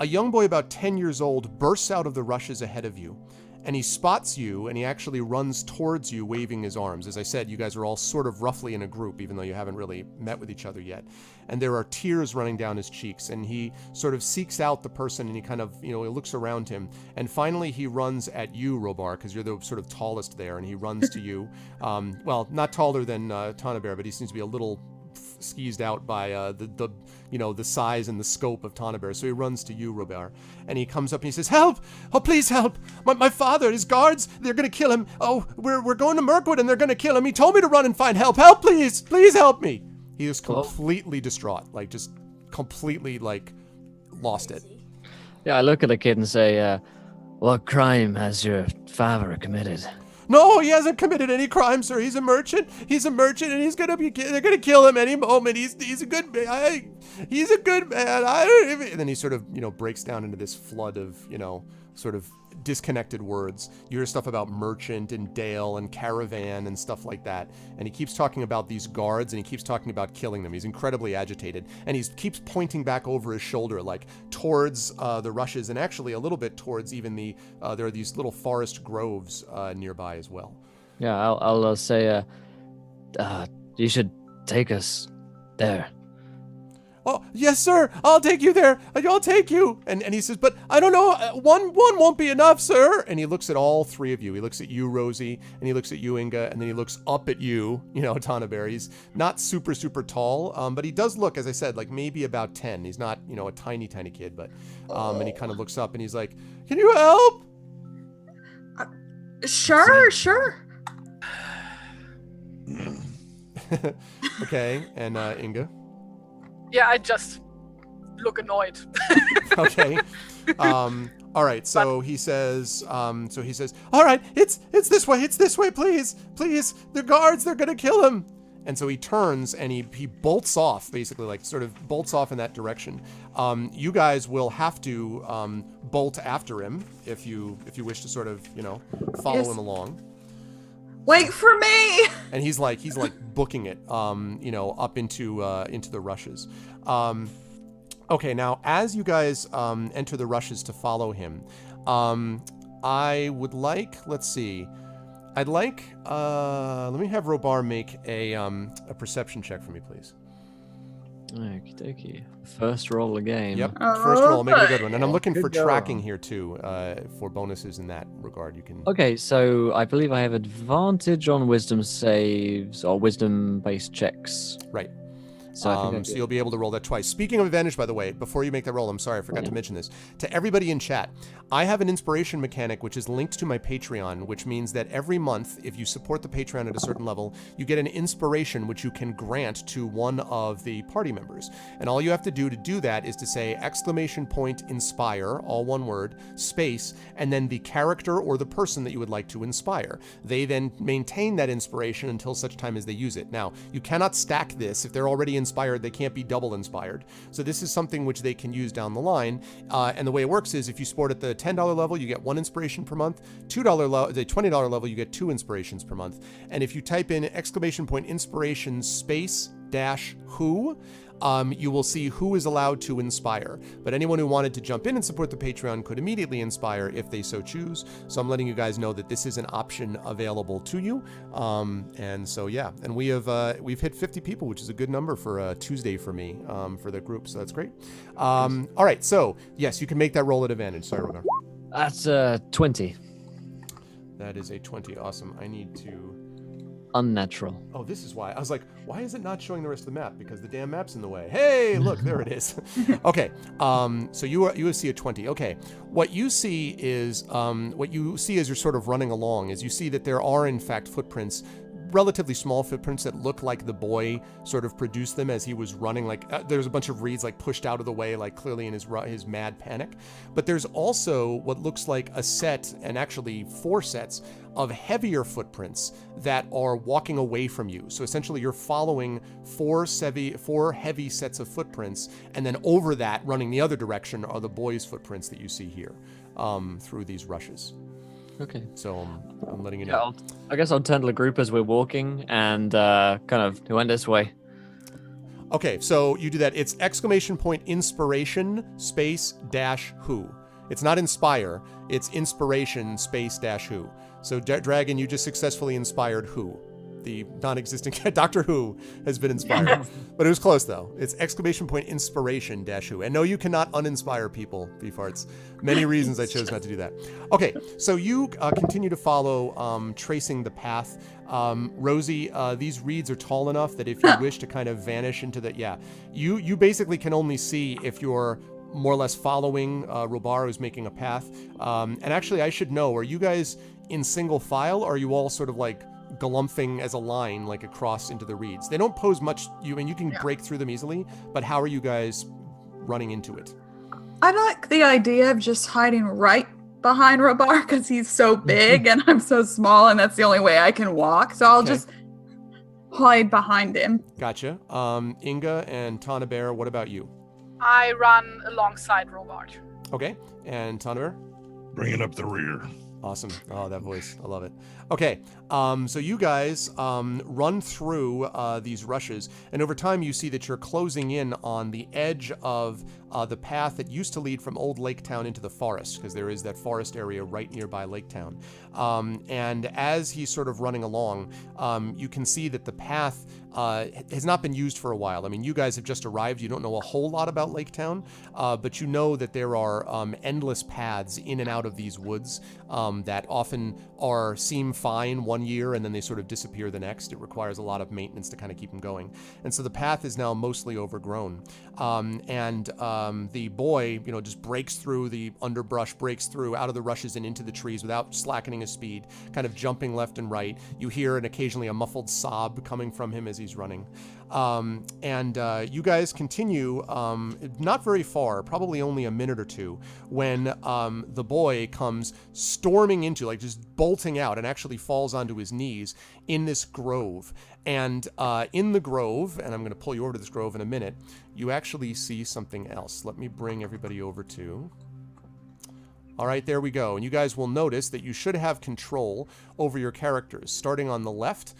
A young boy about 10 years old bursts out of the rushes ahead of you, and he spots you, and he actually runs towards you, waving his arms. As I said, you guys are all sort of roughly in a group, even though you haven't really met with each other yet. And there are tears running down his cheeks, and he sort of seeks out the person, and he kind of, he looks around him. And finally, he runs at you, Robar, because you're the sort of tallest there, and he runs to you. Well, not taller than Tanabear, but he seems to be a little skeezed out by the size and the scope of Tanabear. So he runs to you, Robert, and he comes up and he says, "Help! Oh, please help! My father, his guards, they're going to kill him. Oh, we're going to Mirkwood and they're going to kill him. He told me to run and find help. Help, please! Please help me!" He is completely distraught, like just completely like lost it. Yeah, I look at the kid and say, "What crime has your father committed?" "No, he hasn't committed any crime, sir. He's a merchant. He's a merchant, and they're gonna kill him any moment. He's a good man. He's a good man." And then he sort of, breaks down into this flood of, sort of disconnected words. You hear stuff about merchant and Dale and caravan and stuff like that. And he keeps talking about these guards, and he keeps talking about killing them. He's incredibly agitated, and he keeps pointing back over his shoulder, like towards the rushes, and actually a little bit towards even there are these little forest groves nearby as well. Yeah, I'll say, you should take us there. "Oh, yes, sir. I'll take you there. I'll take you." And he says, "But I don't know. One won't be enough, sir." And he looks at all three of you. He looks at you, Rosie, and he looks at you, Inga, and then he looks up at you, Tanabear. He's not super, super tall, but he does look, as I said, like maybe about 10. He's not, a tiny, tiny kid, but, and he kind of looks up and he's like, "Can you help?" Sure. Okay, and Inga? Yeah, I just look annoyed. Okay. All right. So he says, "All right, it's this way, please. The guards, they're going to kill him." And so he turns and he bolts off, basically, like sort of bolts off in that direction. You guys will have to bolt after him if you wish to sort of, follow him along. Wait for me. And he's like booking it, up into the rushes. Okay, now as you guys enter the rushes to follow him, I would like, let's see, let me have Robar make a perception check for me, please. Okie dokie. First roll again. Yep, first roll, make it a good one. And I'm looking Good for girl. tracking here too, for bonuses in that regard. You can. Okay, so I believe I have advantage on wisdom saves or wisdom-based checks. Right. So I think So you'll be able to roll that twice. Speaking of advantage, by the way, before you make that roll, I'm sorry, I forgot to mention this. To everybody in chat, I have an inspiration mechanic which is linked to my Patreon, which means that every month, if you support the Patreon at a certain level, you get an inspiration which you can grant to one of the party members. And all you have to do that is to say !inspire, all one word, space, and then the character or the person that you would like to inspire. They then maintain that inspiration until such time as they use it. Now, you cannot stack this. If they're already inspired, they can't be double inspired. So this is something which they can use down the line. And the way it works is if you sport at the $10 level, you get 1 inspiration per month. The $20 level, you get 2 inspirations per month. And if you type in !inspiration space dash who, you will see who is allowed to inspire. But anyone who wanted to jump in and support the Patreon could immediately inspire if they so choose. So I'm letting you guys know that this is an option available to you. And so, yeah, and we've hit 50 people, which is a good number for a Tuesday for me, for the group. So that's great. All right. So yes, you can make that roll at advantage. Sorry, Rogar. That's 20. That is a 20. Awesome. I need to... Unnatural. Oh, this is why. I was like, why is it not showing the rest of the map? Because the damn map's in the way. Hey, look, there it is. Okay. So you see a 20. Okay. What you see is as you're sort of running along is you see that there are in fact footprints, relatively small footprints that look like the boy sort of produced them as he was running. Like there's a bunch of reeds like pushed out of the way, like clearly in his mad panic. But there's also what looks like a set, and actually 4 sets of heavier footprints that are walking away from you. So essentially you're following 4 heavy sets of footprints, and then over that, running the other direction, are the boy's footprints that you see here through these rushes. Okay. So I'm letting you know. Yeah, I guess I'll turn to the group as we're walking and kind of went this way. Okay, so you do that. It's !inspiration space dash who. It's not inspire. It's inspiration space dash who. So Dragon, you just successfully inspired who? The non-existent Doctor Who has been inspired. But it was close though. It's !inspiration dash who. And no, you cannot uninspire people, Beefarts. Many reasons I chose not to do that. Okay, so you continue to follow, tracing the path. Rosie, these reeds are tall enough that if you wish to kind of vanish into the, you basically can only see if you're more or less following Robar, who's making a path. And actually, I should know, are you guys in single file, or are you all sort of like galumphing as a line, like across into the reeds? They don't pose much, you can break through them easily, but how are you guys running into it? I like the idea of just hiding right behind Robar because he's so big and I'm so small, and that's the only way I can walk. So I'll just hide behind him. Gotcha. Inga and Tana Bear, what about you? I run alongside Robart. Okay. And Tana Bear? Bringing up the rear. Awesome. Oh, that voice. I love it. Okay. So you guys run through these rushes, and over time you see that you're closing in on the edge of the path that used to lead from Old Lake Town into the forest, because there is that forest area right nearby Lake Town. And as he's sort of running along, you can see that the path has not been used for a while. I mean, you guys have just arrived. You don't know a whole lot about Lake Town, but you know that there are endless paths in and out of these woods that often seem fine one year and then they sort of disappear the next. It requires a lot of maintenance to kind of keep them going. And so the path is now mostly overgrown. The boy, just breaks through the underbrush, breaks through out of the rushes and into the trees without slackening his speed, kind of jumping left and right. You hear occasionally a muffled sob coming from him as he's running. You guys continue not very far, probably only a minute or two, when the boy comes storming into, like just bolting out, and actually falls onto his knees in this grove. And in the grove, and I'm going to pull you over to this grove in a minute, you actually see something else. Let me bring everybody over to... All right, there we go. And you guys will notice that you should have control over your characters. Starting on the left,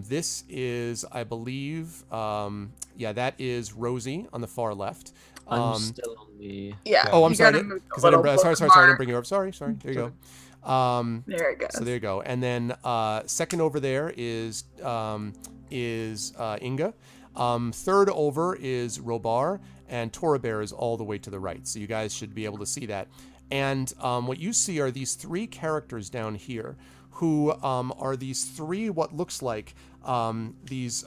this is, I believe, that is Rosie on the far left. I'm still on the... Yeah. Oh, I'm sorry. Sorry, I didn't bring you up. Sorry. There you go. There it goes. So there you go. And then second over there is Inga. Third over is Robar, and Tora Bear is all the way to the right. So you guys should be able to see that. And what you see are these 3 characters down here who are these 3 what looks like these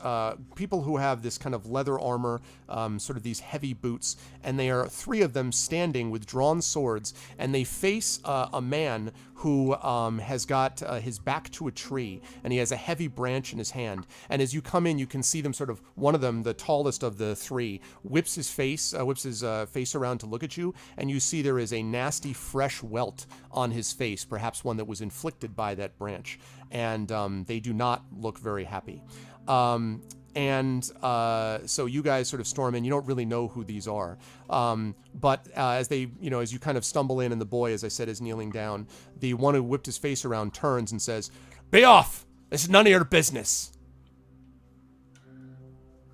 people who have this kind of leather armor, sort of these heavy boots, and they are 3 of them standing with drawn swords, and they face a man who has got his back to a tree, and he has a heavy branch in his hand. And as you come in, you can see them sort of, one of them, the tallest of the 3, whips his face around to look at you, and you see there is a nasty fresh welt on his face, perhaps one that was inflicted by that branch. And they do not look very happy. And so you guys sort of storm in. You don't really know who these are. But as as you kind of stumble in and the boy, as I said, is kneeling down, the one who whipped his face around turns and says, "Be off! This is none of your business."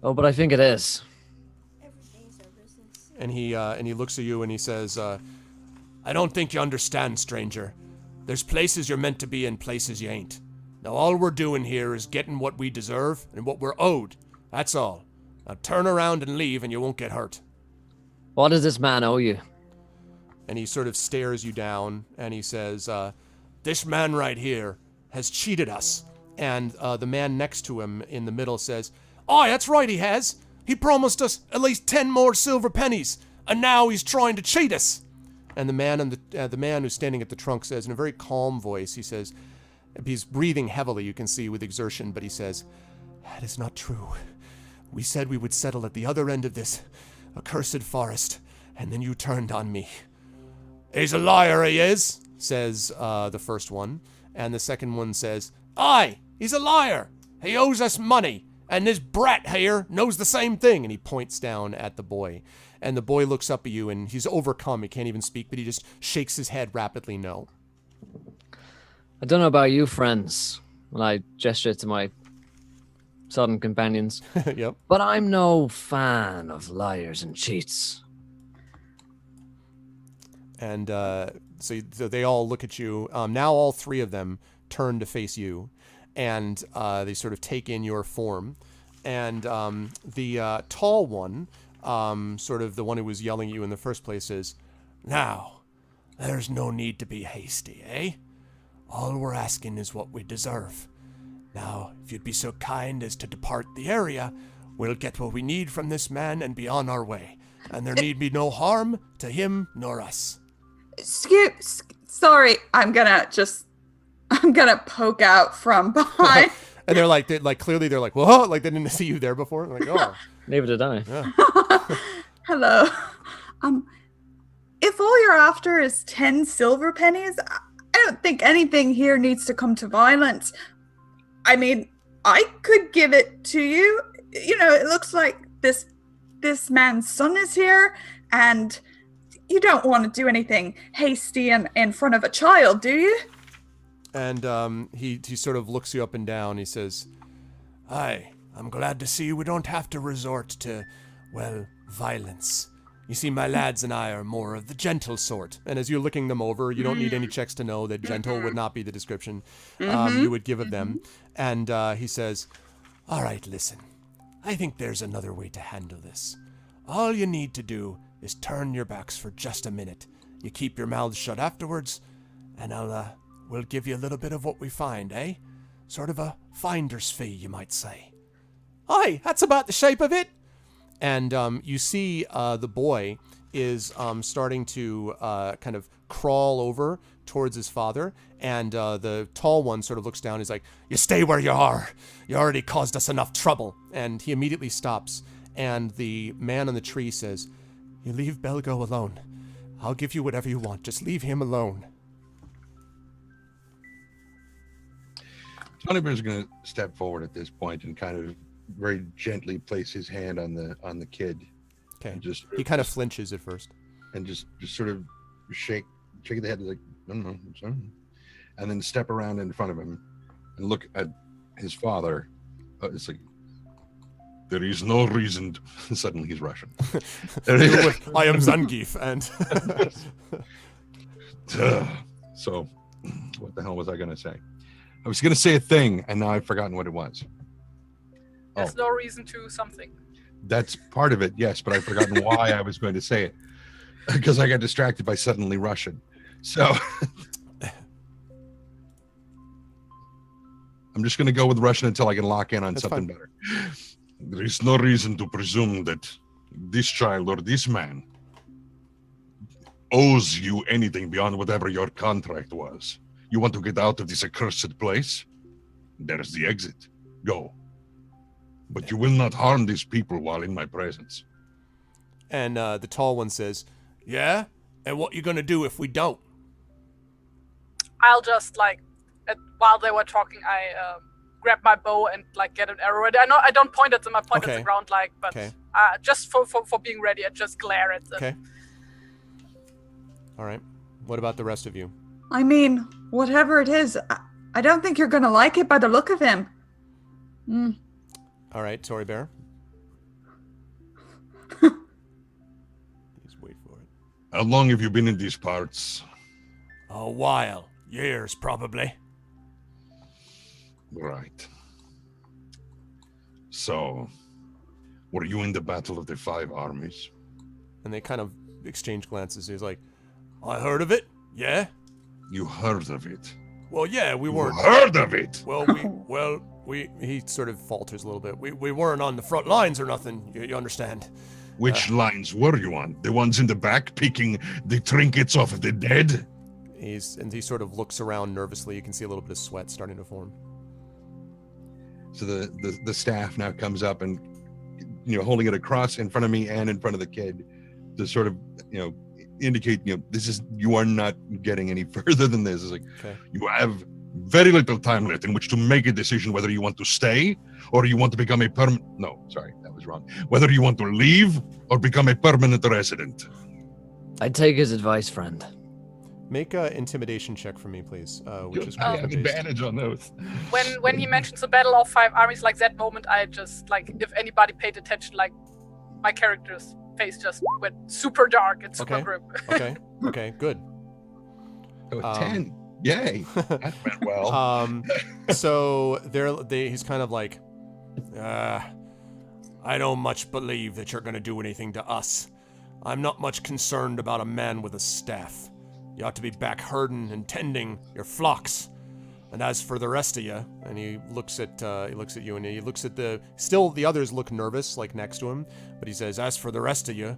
Oh, but I think it is. Everything's our business. And he looks at you and he says, "I don't think you understand, stranger. There's places you're meant to be and places you ain't. Now all we're doing here is getting what we deserve and what we're owed. That's all. Now turn around and leave and you won't get hurt." What does this man owe you? And he sort of stares you down and he says, "This man right here has cheated us." And the man next to him in the middle says, "Aye, that's right, he has. He promised us at least 10 more silver pennies, and now he's trying to cheat us." And the man who's standing at the trunk says in a very calm voice, he says, he's breathing heavily, you can see, with exertion, but he says, "That is not true. We said we would settle at the other end of this accursed forest, and then you turned on me." "He's a liar, he is," says the first one. And the second one says, "Aye, he's a liar. He owes us money, and this brat here knows the same thing." And he points down at the boy. And the boy looks up at you, and he's overcome. He can't even speak, but he just shakes his head rapidly no. I don't know about you, friends, when I gesture to my southern companions, Yep. but I'm no fan of liars and cheats. And so they all look at you. Now all three of them turn to face you, and they sort of take in your form. And the tall one, sort of the one who was yelling at you in the first place, says, "Now, there's no need to be hasty, eh? All we're asking is what we deserve. Now, if you'd be so kind as to depart the area, we'll get what we need from this man and be on our way. And there need be no harm to him nor us." Sorry, I'm gonna poke out from behind. And clearly they're like, "Whoa," like they didn't see you there before. Like, "Oh." Neither did I. Yeah. Hello. If all you're after is 10 silver pennies, I don't think anything here needs to come to violence. I mean, I could give it to you. You know, it looks like this man's son is here, and you don't want to do anything hasty in front of a child, do you? And he sort of looks you up and down. He says, "Aye, I'm glad to see we don't have to resort to, well, violence. You see, my lads and I are more of the gentle sort." And as you're looking them over, you don't need any checks to know that gentle would not be the description you would give of them. And he says, "All right, listen. I think there's another way to handle this. All you need to do is turn your backs for just a minute. You keep your mouths shut afterwards, and we'll give you a little bit of what we find, eh? Sort of a finder's fee, you might say." "Aye, that's about the shape of it." And you see the boy is starting to kind of crawl over towards his father. And the tall one sort of looks down. He's like, "You stay where you are. You already caused us enough trouble." And he immediately stops. And the man on the tree says, "You leave Belgo alone. I'll give you whatever you want. Just leave him alone." Tony Bear's going to step forward at this point and kind of very gently place his hand on the kid. Okay. Just He kind of flinches at first. and just sort of shake the head like, "No, I'm sorry," and then step around in front of him and look at his father. It's like, there is no reason to... Suddenly he's Russian. I am Zangief, and So what the hell was I going to say? I was going to say a thing, and now I've forgotten what it was. There's no reason to something. That's part of it, yes, but I've forgotten why I was going to say it. Because I got distracted by suddenly Russian. So I'm just going to go with Russian until I can lock in on That's something fine. better. There is no reason to presume that this child or this man owes you anything beyond whatever your contract was. You want to get out of this accursed place? There's the exit. Go. But you will not harm these people while in my presence. And the tall one says, "Yeah? And what you gonna do if we don't?" I'll just while they were talking, I grab my bow and like get an arrow. And I don't point at them. I point at the ground, like, but just for being ready, I just glare at them. Okay. All right. What about the rest of you? I mean, whatever it is, I don't think you're gonna like it by the look of him. All right, Tory Bear. Just wait for it. How long have you been in these parts? A while. Years, probably. Right. So, were you in the Battle of the Five Armies? And they kind of exchange glances. He's like, I heard of it. Yeah. You heard of it? Well, yeah, we weren't. You heard of it? Well, he sort of falters a little bit. We weren't on the front lines or nothing. You understand? Which lines were you on? The ones in the back picking the trinkets off of the dead? He sort of looks around nervously. You can see a little bit of sweat starting to form. So the staff now comes up and, holding it across in front of me and in front of the kid to sort of, indicate, you are not getting any further than this. It's like, you have very little time left in which to make a decision whether you want to stay or you want to become whether you want to leave or become a permanent resident. I'd take his advice, friend. Make an intimidation check for me, please. Which is I have advantage on those. When he mentions the Battle of Five Armies, like that moment, I just, like, if anybody paid attention, like, my character's face just went super dark and super grim. Okay, good. 10. Yay. That went well. So he's kind of like, I don't much believe that you're going to do anything to us. I'm not much concerned about a man with a staff. You ought to be back herding and tending your flocks. And as for the rest of you, and he looks at you, and he looks at the others look nervous, like next to him, but he says, as for the rest of you,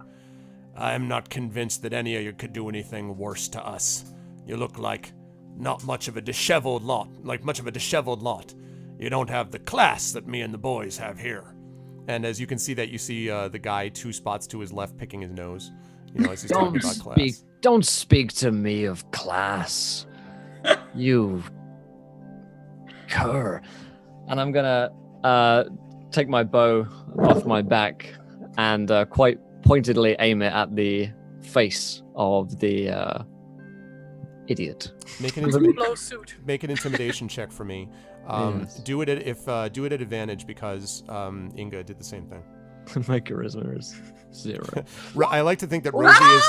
I am not convinced that any of you could do anything worse to us. You look like not much of a disheveled lot, You don't have the class that me and the boys have here. And as you can see that, you see the guy 2 spots to his left picking his nose, as he's talking about class. Don't speak to me of class. You cur. And I'm gonna take my bow off my back and quite pointedly aim it at the face of the idiot. Make an intimidation check for me. Yes. Do it at advantage because Inga did the same thing. My charisma is 0. I like to think that Rosie is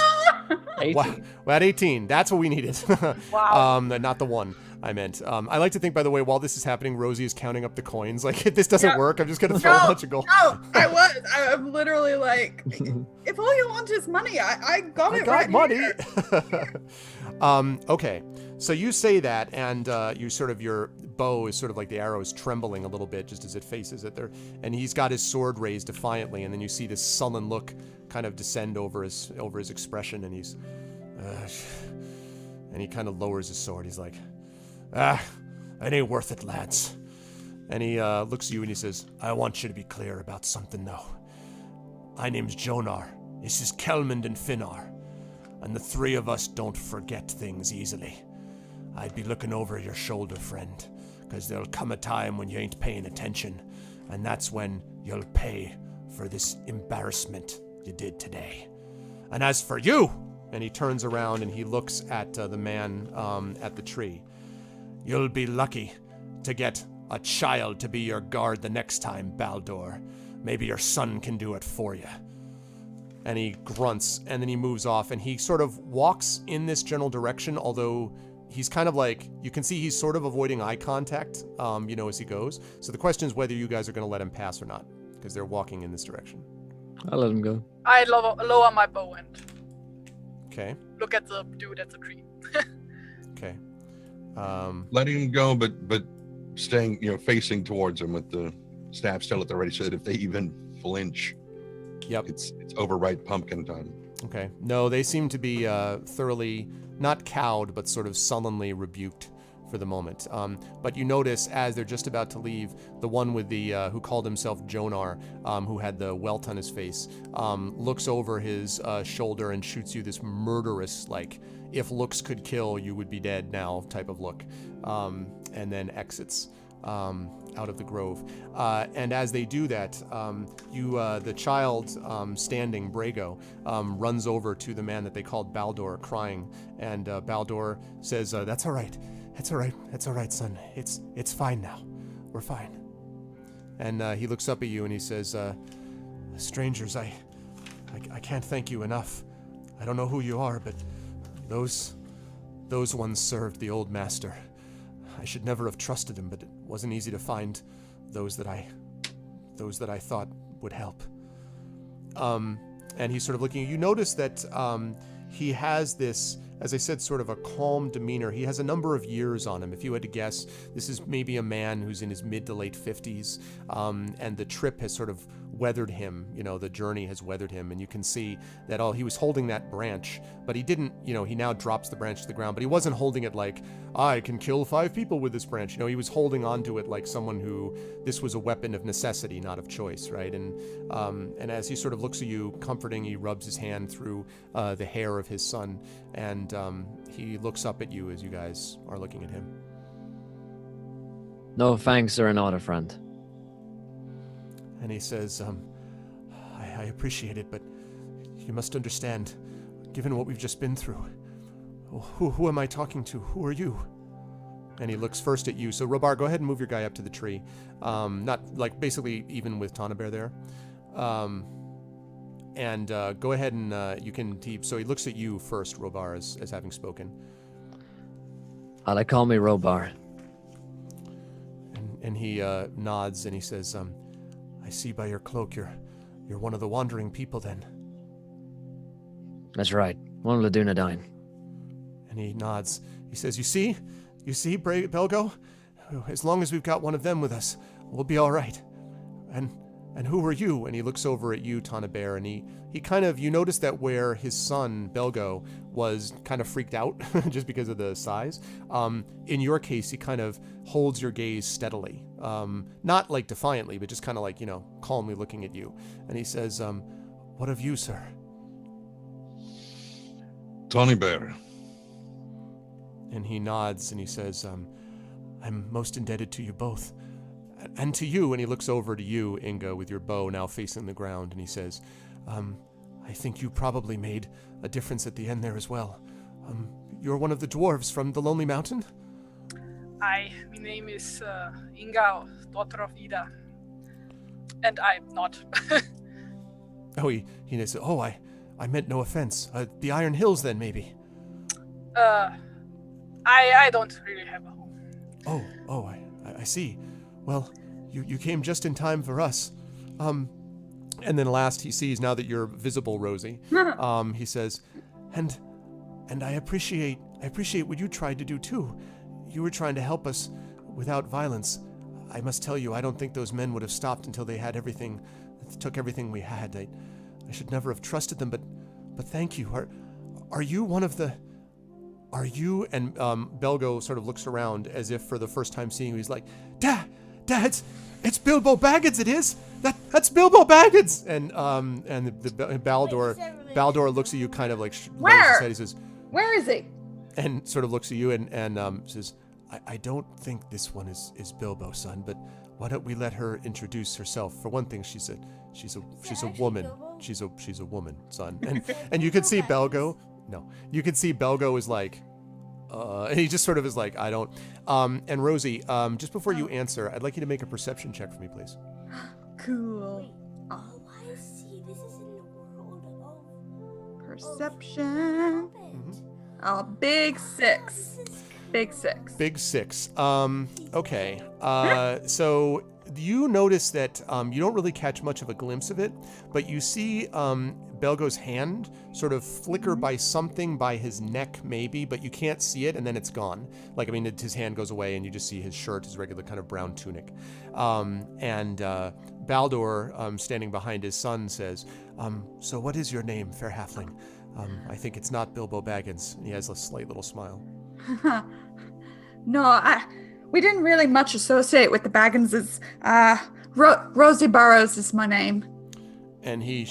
18. Wow, at 18. That's what we needed. Wow. Not the one I meant. I like to think, by the way, while this is happening, Rosie is counting up the coins. Like, if this doesn't work, I'm just gonna throw a bunch of gold. No, I'm literally like, if all you want is money, I got money. Here. Okay. So you say that, and your bow is sort of like the arrow is trembling a little bit just as it faces it there, and he's got his sword raised defiantly, and then you see this sullen look kind of descend over his expression, and he's, and he kind of lowers his sword. He's like, it ain't worth it, lads. And he looks at you and he says, I want you to be clear about something though. My name's Jonar. This is Kelmund and Finnar, and the 3 of us don't forget things easily. I'd be looking over your shoulder, friend, because there'll come a time when you ain't paying attention, and that's when you'll pay for this embarrassment you did today. And as for you, and he turns around and he looks at the man at the tree, you'll be lucky to get a child to be your guard the next time, Baldur. Maybe your son can do it for you. And he grunts, and then he moves off, and he sort of walks in this general direction, although he's kind of like, you can see he's sort of avoiding eye contact, as he goes. So the question is whether you guys are going to let him pass or not, because they're walking in this direction. I'll let him go. I lower my bow and look at the dude at the tree. Okay. Letting him go, but staying, facing towards him with the staff still at the ready, so that if they even flinch, it's overripe pumpkin time. Okay. No, they seem to be thoroughly not cowed, but sort of sullenly rebuked for the moment. But you notice as they're just about to leave, the one with the who called himself Jonar, who had the welt on his face, looks over his shoulder and shoots you this murderous, like, if looks could kill, you would be dead now type of look, and then exits. out of the grove. And as they do that, the child standing, Brago, runs over to the man that they called Baldur, crying. And Baldur says, "That's all right. That's all right. That's all right, son. It's fine now. We're fine." And he looks up at you and he says, "Strangers, I can't thank you enough. I don't know who you are, but those ones served the old master. I should never have trusted him, but it wasn't easy to find those that I thought would help." And he's sort of looking at you. You notice that he has this, as I said, sort of a calm demeanor. He has a number of years on him. If you had to guess, this is maybe a man who's in his mid to late 50s, and the trip has sort of weathered him. The journey has weathered him, and you can see that he was holding that branch, but he didn't, he now drops the branch to the ground, but he wasn't holding it like, I can kill 5 people with this branch. He was holding onto it like someone who, this was a weapon of necessity, not of choice, right? And as he sort of looks at you, comforting, he rubs his hand through the hair of his son, and he looks up at you as you guys are looking at him. No thanks are not a friend. And he says, I appreciate it, but you must understand, given what we've just been through, who am I talking to? Who are you? And he looks first at you. So, Robar, go ahead and move your guy up to the tree. Not, like, basically even with Tanabear there. And go ahead and you can... So he looks at you first, Robar, as having spoken. They call me Robar. And he nods and he says, I see by your cloak you're one of the wandering people then. That's right. One of the Dunedain. And he nods. He says, You see, Belgo? As long as we've got one of them with us, we'll be all right. And who are you? And he looks over at you, Tanabear, and he kind of, you notice that where his son, Belgo, was kind of freaked out just because of the size. In your case, he kind of holds your gaze steadily. Not like defiantly, but just kind of like, calmly looking at you. And he says, what of you, sir? Tanabear. And he nods and he says, I'm most indebted to you both. And to you, and he looks over to you, Inga, with your bow now facing the ground, and he says, I think you probably made a difference at the end there as well. You're one of the dwarves from the Lonely Mountain? My name is Inga, daughter of Ida. And I'm not. He says, I meant no offense. The Iron Hills then, maybe? I don't really have a home. I see. Well, you came just in time for us. And then last he sees, now that you're visible, Rosie, he says, and I appreciate what you tried to do too. You were trying to help us without violence. I must tell you, I don't think those men would have stopped until they had everything, took everything we had. I should never have trusted them, but thank you. Are you one of the... Are you... And Belgo sort of looks around as if for the first time seeing you. He's like, Dad, it's Bilbo Baggins, it is! That's Bilbo Baggins! And Baldur looks at you kind of like... Where? He says, Where is he? And sort of looks at you and says, I don't think this one is Bilbo, son, but why don't we let her introduce herself? For one thing, she's a woman. She's a woman, son. And you can see Belgo... No, you can see Belgo is like, and he just sort of is like, I don't. And Rosie, just before you answer, I'd like you to make a perception check for me, please. Cool. Oh, I see. This is in the world of Perception. Oh, big 6. Big 6. Big 6. Okay. So you notice that you don't really catch much of a glimpse of it, but you see Belgo's hand sort of flicker by something by his neck maybe, but you can't see it, and then it's gone. His hand goes away and you just see his shirt, his regular kind of brown tunic. And Baldur, standing behind his son, says, so what is your name, fair halfling? I think it's not Bilbo Baggins. And he has a slight little smile. No, we didn't really much associate with the Bagginses. Rosie Burrows is my name. And he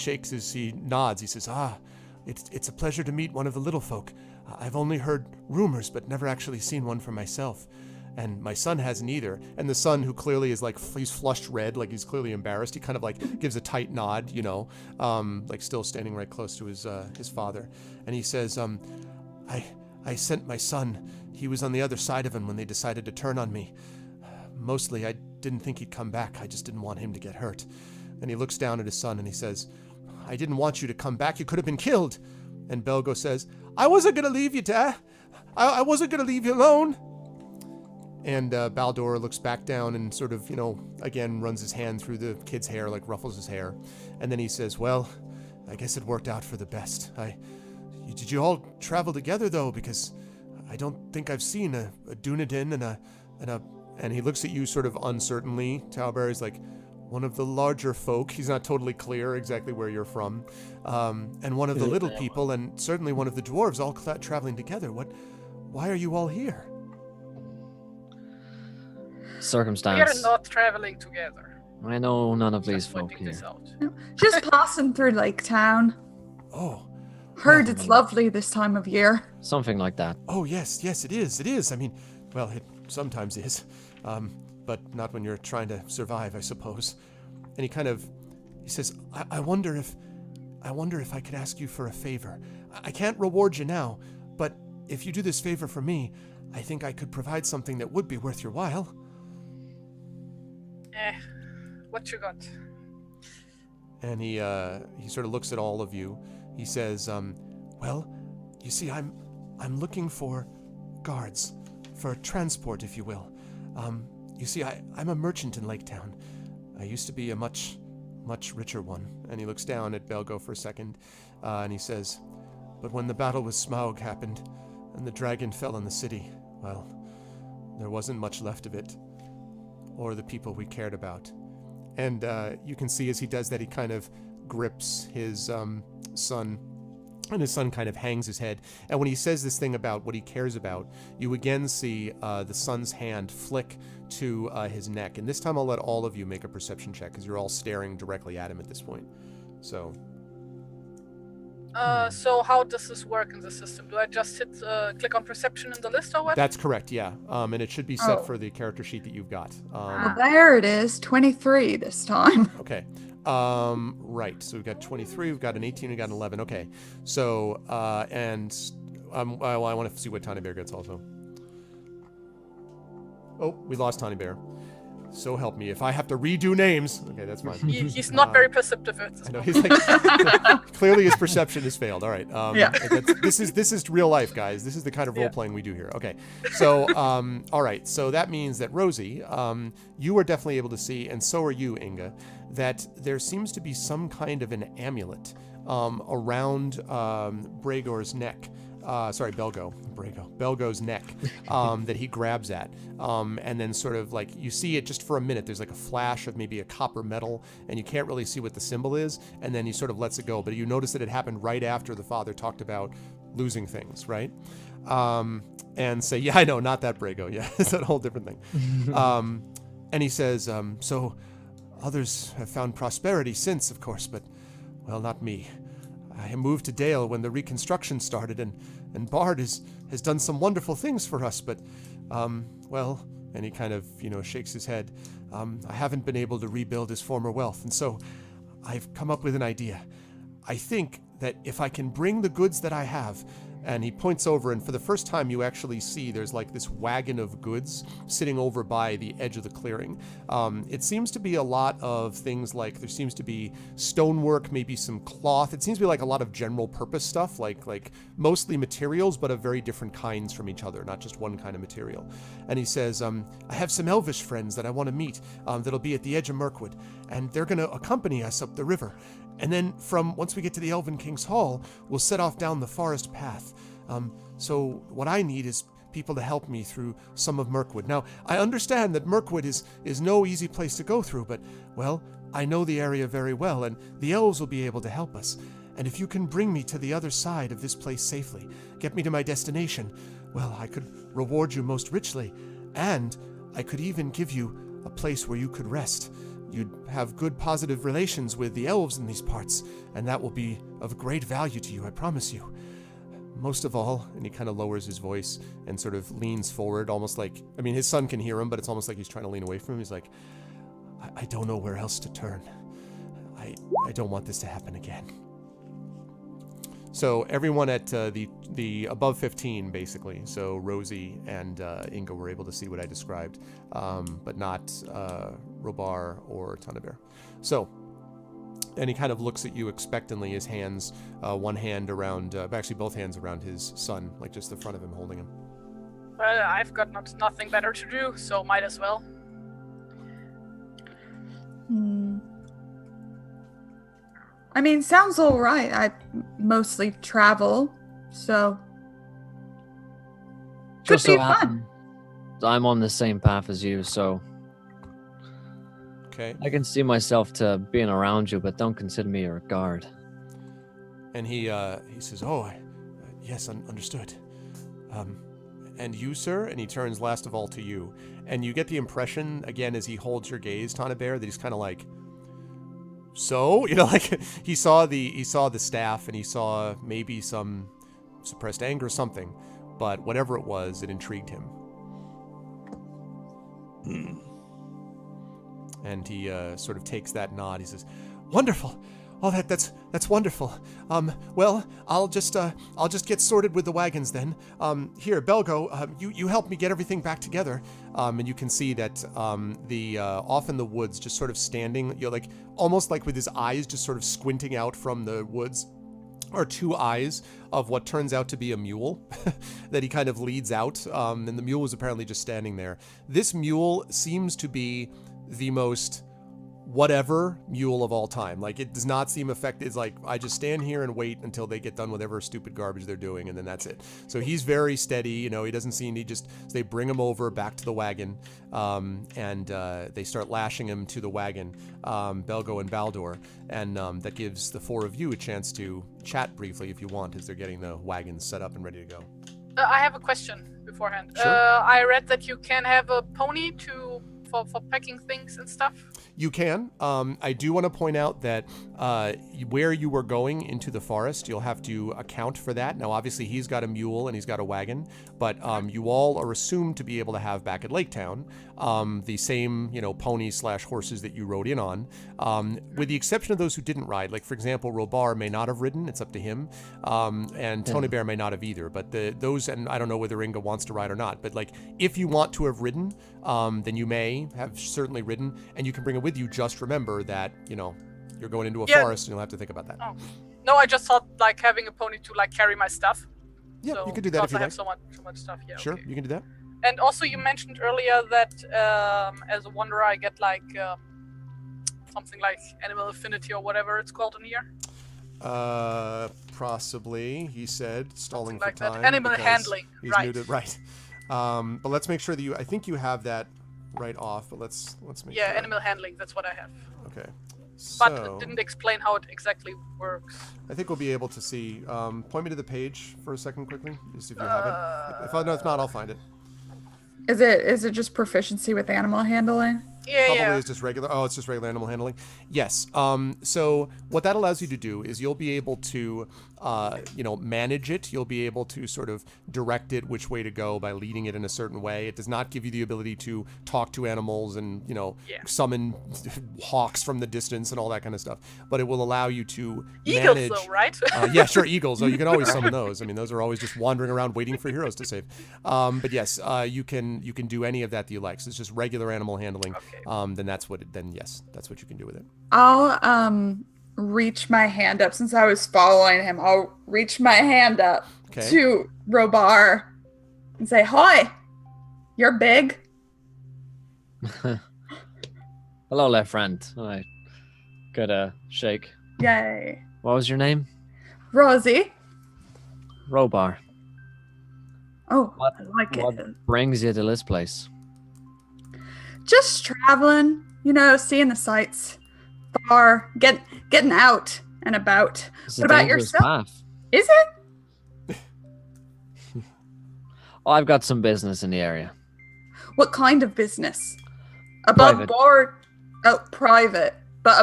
nods. He says, it's a pleasure to meet one of the little folk. I've only heard rumors, but never actually seen one for myself. and my son hasn't either. And the son, who clearly is like, he's flushed red, like he's clearly embarrassed, he kind of like gives a tight nod, you know, like still standing right close to his father. And he says, I sent my son. He was on the other side of him when they decided to turn on me. Mostly, I didn't think he'd come back. I just didn't want him to get hurt. And he looks down at his son and he says, I didn't want you to come back. You could have been killed. And Belgo says, I wasn't going to leave you, Dad. I wasn't going to leave you alone. And Baldur looks back down and sort of, you know, again, runs his hand through the kid's hair, like ruffles his hair. And then he says, well, I guess it worked out for the best. Did you all travel together, though? Because I don't think I've seen a Dunedain and he looks at you sort of uncertainly. Talberry's like, one of the larger folk. He's not totally clear exactly where you're from. And one of the little people, and certainly one of the dwarves, all traveling together. Why are you all here? Circumstance. We are not traveling together. I know none of these Just folk pointing this here. out. Just passing through Lake Town. Oh. Heard it's lovely this time of year. Something like that. Oh, yes, it is. I mean, well, it sometimes is. But not when you're trying to survive, I suppose. And he says, I wonder if I could ask you for a favor. I can't reward you now, but if you do this favor for me, I think I could provide something that would be worth your while. What you got? And he sort of looks at all of you. He says, well, you see, I'm looking for guards, for transport, if you will. You see, I'm a merchant in Lake Town. I used to be a much richer one. And he looks down at Belgo for a second, and he says, but when the battle with Smaug happened, and the dragon fell in the city, well, there wasn't much left of it, or the people we cared about. And you can see as he does that, he kind of grips his son, and his son kind of hangs his head. And when he says this thing about what he cares about, you again see the son's hand flick to his neck. And this time I'll let all of you make a perception check, because you're all staring directly at him at this point. So... So how does this work in the system? Do I just click on perception in the list or what? That's correct, yeah. And it should be set for the character sheet that you've got. Well, there it is, 23 this time. Okay. Right. So we've got 23, we've got an 18, we've got an 11. Okay. So, and I want to see what Tiny Bear gets also. Oh, we lost Tiny Bear. So help me if I have to redo names. Okay, that's fine. He's not very perceptive at this I know, point. he's like, clearly his perception has failed. All right. Yeah. This is real life, guys. This is the kind of role playing we do here. Okay. So, all right. So that means that Rosie, you are definitely able to see, and so are you, Inga, that there seems to be some kind of an amulet around Bregor's neck. Belgo's neck, that he grabs at. And then sort of like, you see it just for a minute. There's like a flash of maybe a copper metal, and you can't really see what the symbol is. And then he sort of lets it go. But you notice that it happened right after the father talked about losing things, right? And say, yeah, I know, not that Brego. Yeah, it's a whole different thing. And he says, so others have found prosperity since, of course, but, well, not me. I moved to Dale when the reconstruction started, and Bard has done some wonderful things for us, but, well, and he kind of, shakes his head. I haven't been able to rebuild his former wealth, and so I've come up with an idea. I think that if I can bring the goods that I have, and he points over, and for the first time you actually see there's like this wagon of goods sitting over by the edge of the clearing. It seems to be a lot of things like there seems to be stonework, maybe some cloth. It seems to be like a lot of general purpose stuff, like mostly materials, but of very different kinds from each other, not just one kind of material. And he says, I have some elvish friends that I want to meet that'll be at the edge of Mirkwood, and they're going to accompany us up the river. And then once we get to the Elven King's Hall, we'll set off down the forest path. So what I need is people to help me through some of Mirkwood. Now, I understand that Mirkwood is no easy place to go through, but, well, I know the area very well, and the elves will be able to help us. And if you can bring me to the other side of this place safely, get me to my destination, well, I could reward you most richly, and I could even give you a place where you could rest. You'd have good positive relations with the elves in these parts, and that will be of great value to you, I promise you. most of all, and he kind of lowers his voice and sort of leans forward, almost like, I mean, his son can hear him, but it's almost like he's trying to lean away from him. He's like, I don't know where else to turn. I don't want this to happen again. So everyone at the above 15, basically, so Rosie and Inga were able to see what I described, but not Robar or Tanabear. So, and he kind of looks at you expectantly, his hands, one hand around, actually both hands around his son, like just the front of him holding him. Well, I've got nothing better to do, so might as well. I mean, sounds all right. I mostly travel, so could Just be so fun. happen, I'm on the same path as you, so Okay. I can see myself to being around you, but don't consider me your guard. And he says, "Oh, yes, understood. And you, sir?" And he turns last of all to you, and you get the impression again as he holds your gaze, Tanabear, that he's kind of like, so, you know, like he saw the staff and he saw maybe some suppressed anger or something, but whatever it was, it intrigued him. And he sort of takes that nod. He says, "Wonderful. Oh, that's wonderful. Well, I'll just get sorted with the wagons then. Here, Belgo, you help me get everything back together." And you can see that off in the woods, just sort of standing, you know, like almost like with his eyes just sort of squinting out from the woods, are two eyes of what turns out to be a mule that he kind of leads out. And the mule was apparently just standing there. This mule seems to be the most whatever mule of all time. Like, it does not seem affected. It's like, I just stand here and wait until they get done with whatever stupid garbage they're doing, and then that's it. So he's very steady, you know, he doesn't seem, they bring him over back to the wagon, and they start lashing him to the wagon, Belgo and Baldur, and that gives the four of you a chance to chat briefly if you want, as they're getting the wagons set up and ready to go. I have a question beforehand. Sure. I read that you can have a pony for packing things and stuff. You can. I do want to point out that where you were going into the forest, you'll have to account for that. Now, obviously, he's got a mule and he's got a wagon, but you all are assumed to be able to have back at Lake Town the same, you know, ponies/horses that you rode in on, with the exception of those who didn't ride. Like, for example, Robar may not have ridden. It's up to him. And Tony Bear may not have either. But those, and I don't know whether Inga wants to ride or not, but like, if you want to have ridden, then you may have certainly ridden, and you can bring it with you. Just remember that, you know, you're going into a forest and you'll have to think about that. Oh. No, I just thought like having a pony to like carry my stuff. Yeah, so, you can do that if you I have like. so much stuff. Yeah. Sure, Okay. you can do that. And also, you mentioned earlier that as a wanderer, I get like something like animal affinity or whatever it's called in here. Possibly, he said, stalling Something for like time. that. Animal because handling, he's right? New to, right. But let's make sure that I think you have that right off. But let's make Yeah, sure. animal handling. That's what I have. Okay. But So it didn't explain how it exactly works. I think we'll be able to see. Point me to the page for a second, quickly, just if you have it. If not, I'll find it. Is it just proficiency with animal handling? Yeah, Probably is just regular. Oh, it's just regular animal handling. Yes. So what that allows you to do is you'll be able to, manage it. You'll be able to sort of direct it which way to go by leading it in a certain way. It does not give you the ability to talk to animals and, summon hawks from the distance and all that kind of stuff. But it will allow you to Eagles, manage. though, right? Yeah, sure, eagles. Oh, you can always summon those. I mean, those are always just wandering around waiting for heroes to save. But yes, you can do any of that you like. So it's just regular animal handling. Okay. Then yes, that's what you can do with it. I'll reach my hand up since I was following him. I'll reach my hand up to Robar and say, "Hi, you're big." Hello there, friend. I got a shake. Yay. What was your name? Rosie. Robar. Oh, What- I like What it. brings you to this place? Just traveling, seeing the sights, far, getting out and about. It's a What about dangerous yourself? path. Is it? Oh, I've got some business in the area. What kind of business? Above Private. board? Oh, private, but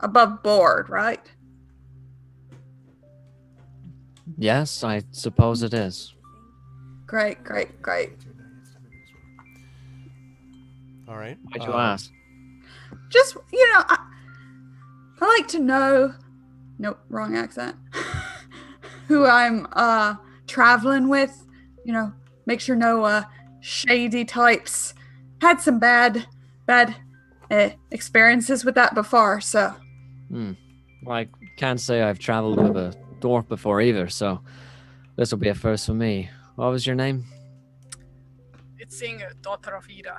above board, right? Yes, I suppose it is. Great. All right. Why'd you ask? Just, I like to know, nope, wrong accent, who I'm traveling with, make sure no shady types. Had some bad experiences with that before, so. Well, I can't say I've traveled with a dwarf before either, so this will be a first for me. What was your name? It's Inge, daughter of Ida.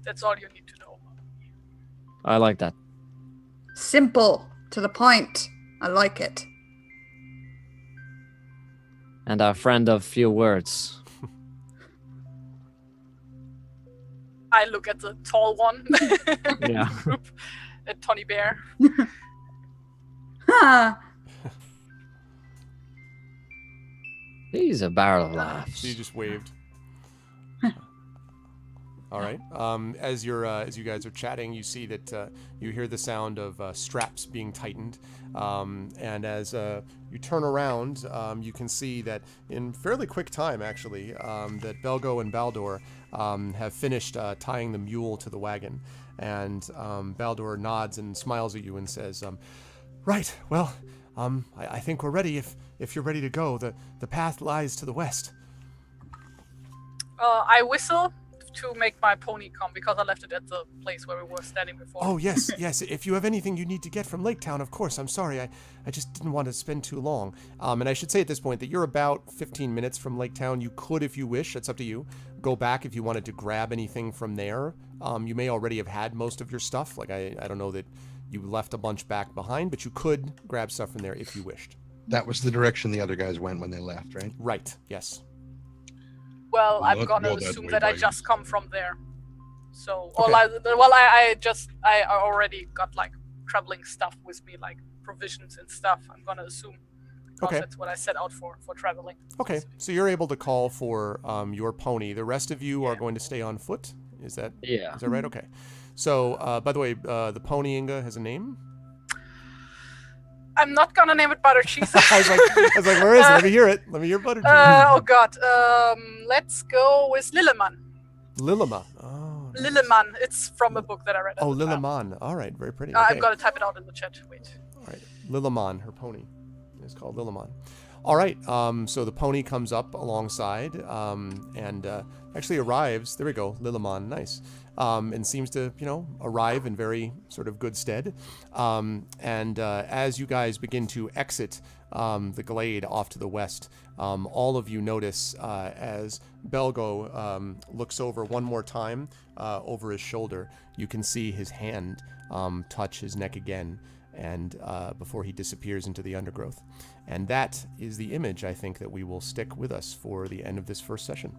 That's all you need to know. I like that. Simple, to the point. I like it. And our friend of few words. I look at the tall one. Yeah. At Tony Bear. He's a barrel of laughs. So you just waved. All right. As you guys are chatting, you see that you hear the sound of straps being tightened, and as you turn around, you can see that in fairly quick time, actually, that Belgo and Baldur have finished tying the mule to the wagon, and Baldur nods and smiles at you and says, "Right. Well, I think we're ready. If you're ready to go, the path lies to the west." I whistle to make my pony come because I left it at the place where we were standing before. Oh, yes. If you have anything you need to get from Lake Town, of course. I'm sorry. I just didn't want to spend too long. And I should say at this point that you're about 15 minutes from Lake Town. You could, if you wish, it's up to you, go back if you wanted to grab anything from there. You may already have had most of your stuff. Like, I don't know that you left a bunch back behind, but you could grab stuff from there if you wished. That was the direction the other guys went when they left, right? Right. Yes. Well, I'm gonna assume that I just come from there. So, I already got like traveling stuff with me, like provisions and stuff. I'm gonna assume because that's what I set out for traveling. Okay, so you're able to call for your pony. The rest of you are going to stay on foot. Is that right? Okay. So, by the way, the pony Inga has a name. I'm not gonna name it butter cheese. I was like, where is it? Let me hear it. Let me hear butter cheese. Oh God. Let's go with Lilleman. Lilleman. Oh. Nice. Lilleman. It's from a book that I read. Oh, Lilleman. All right, very pretty. Okay. I'm gonna type it out in the chat. Wait. All right, Lilleman. Her pony is called Lilleman. All right. So the pony comes up alongside and actually arrives. There we go. Lilleman. Nice. And seems to, arrive in very sort of good stead. And as you guys begin to exit the glade off to the west, all of you notice as Belgo looks over one more time over his shoulder, you can see his hand touch his neck again, and before he disappears into the undergrowth. And that is the image, I think, that we will stick with us for the end of this first session,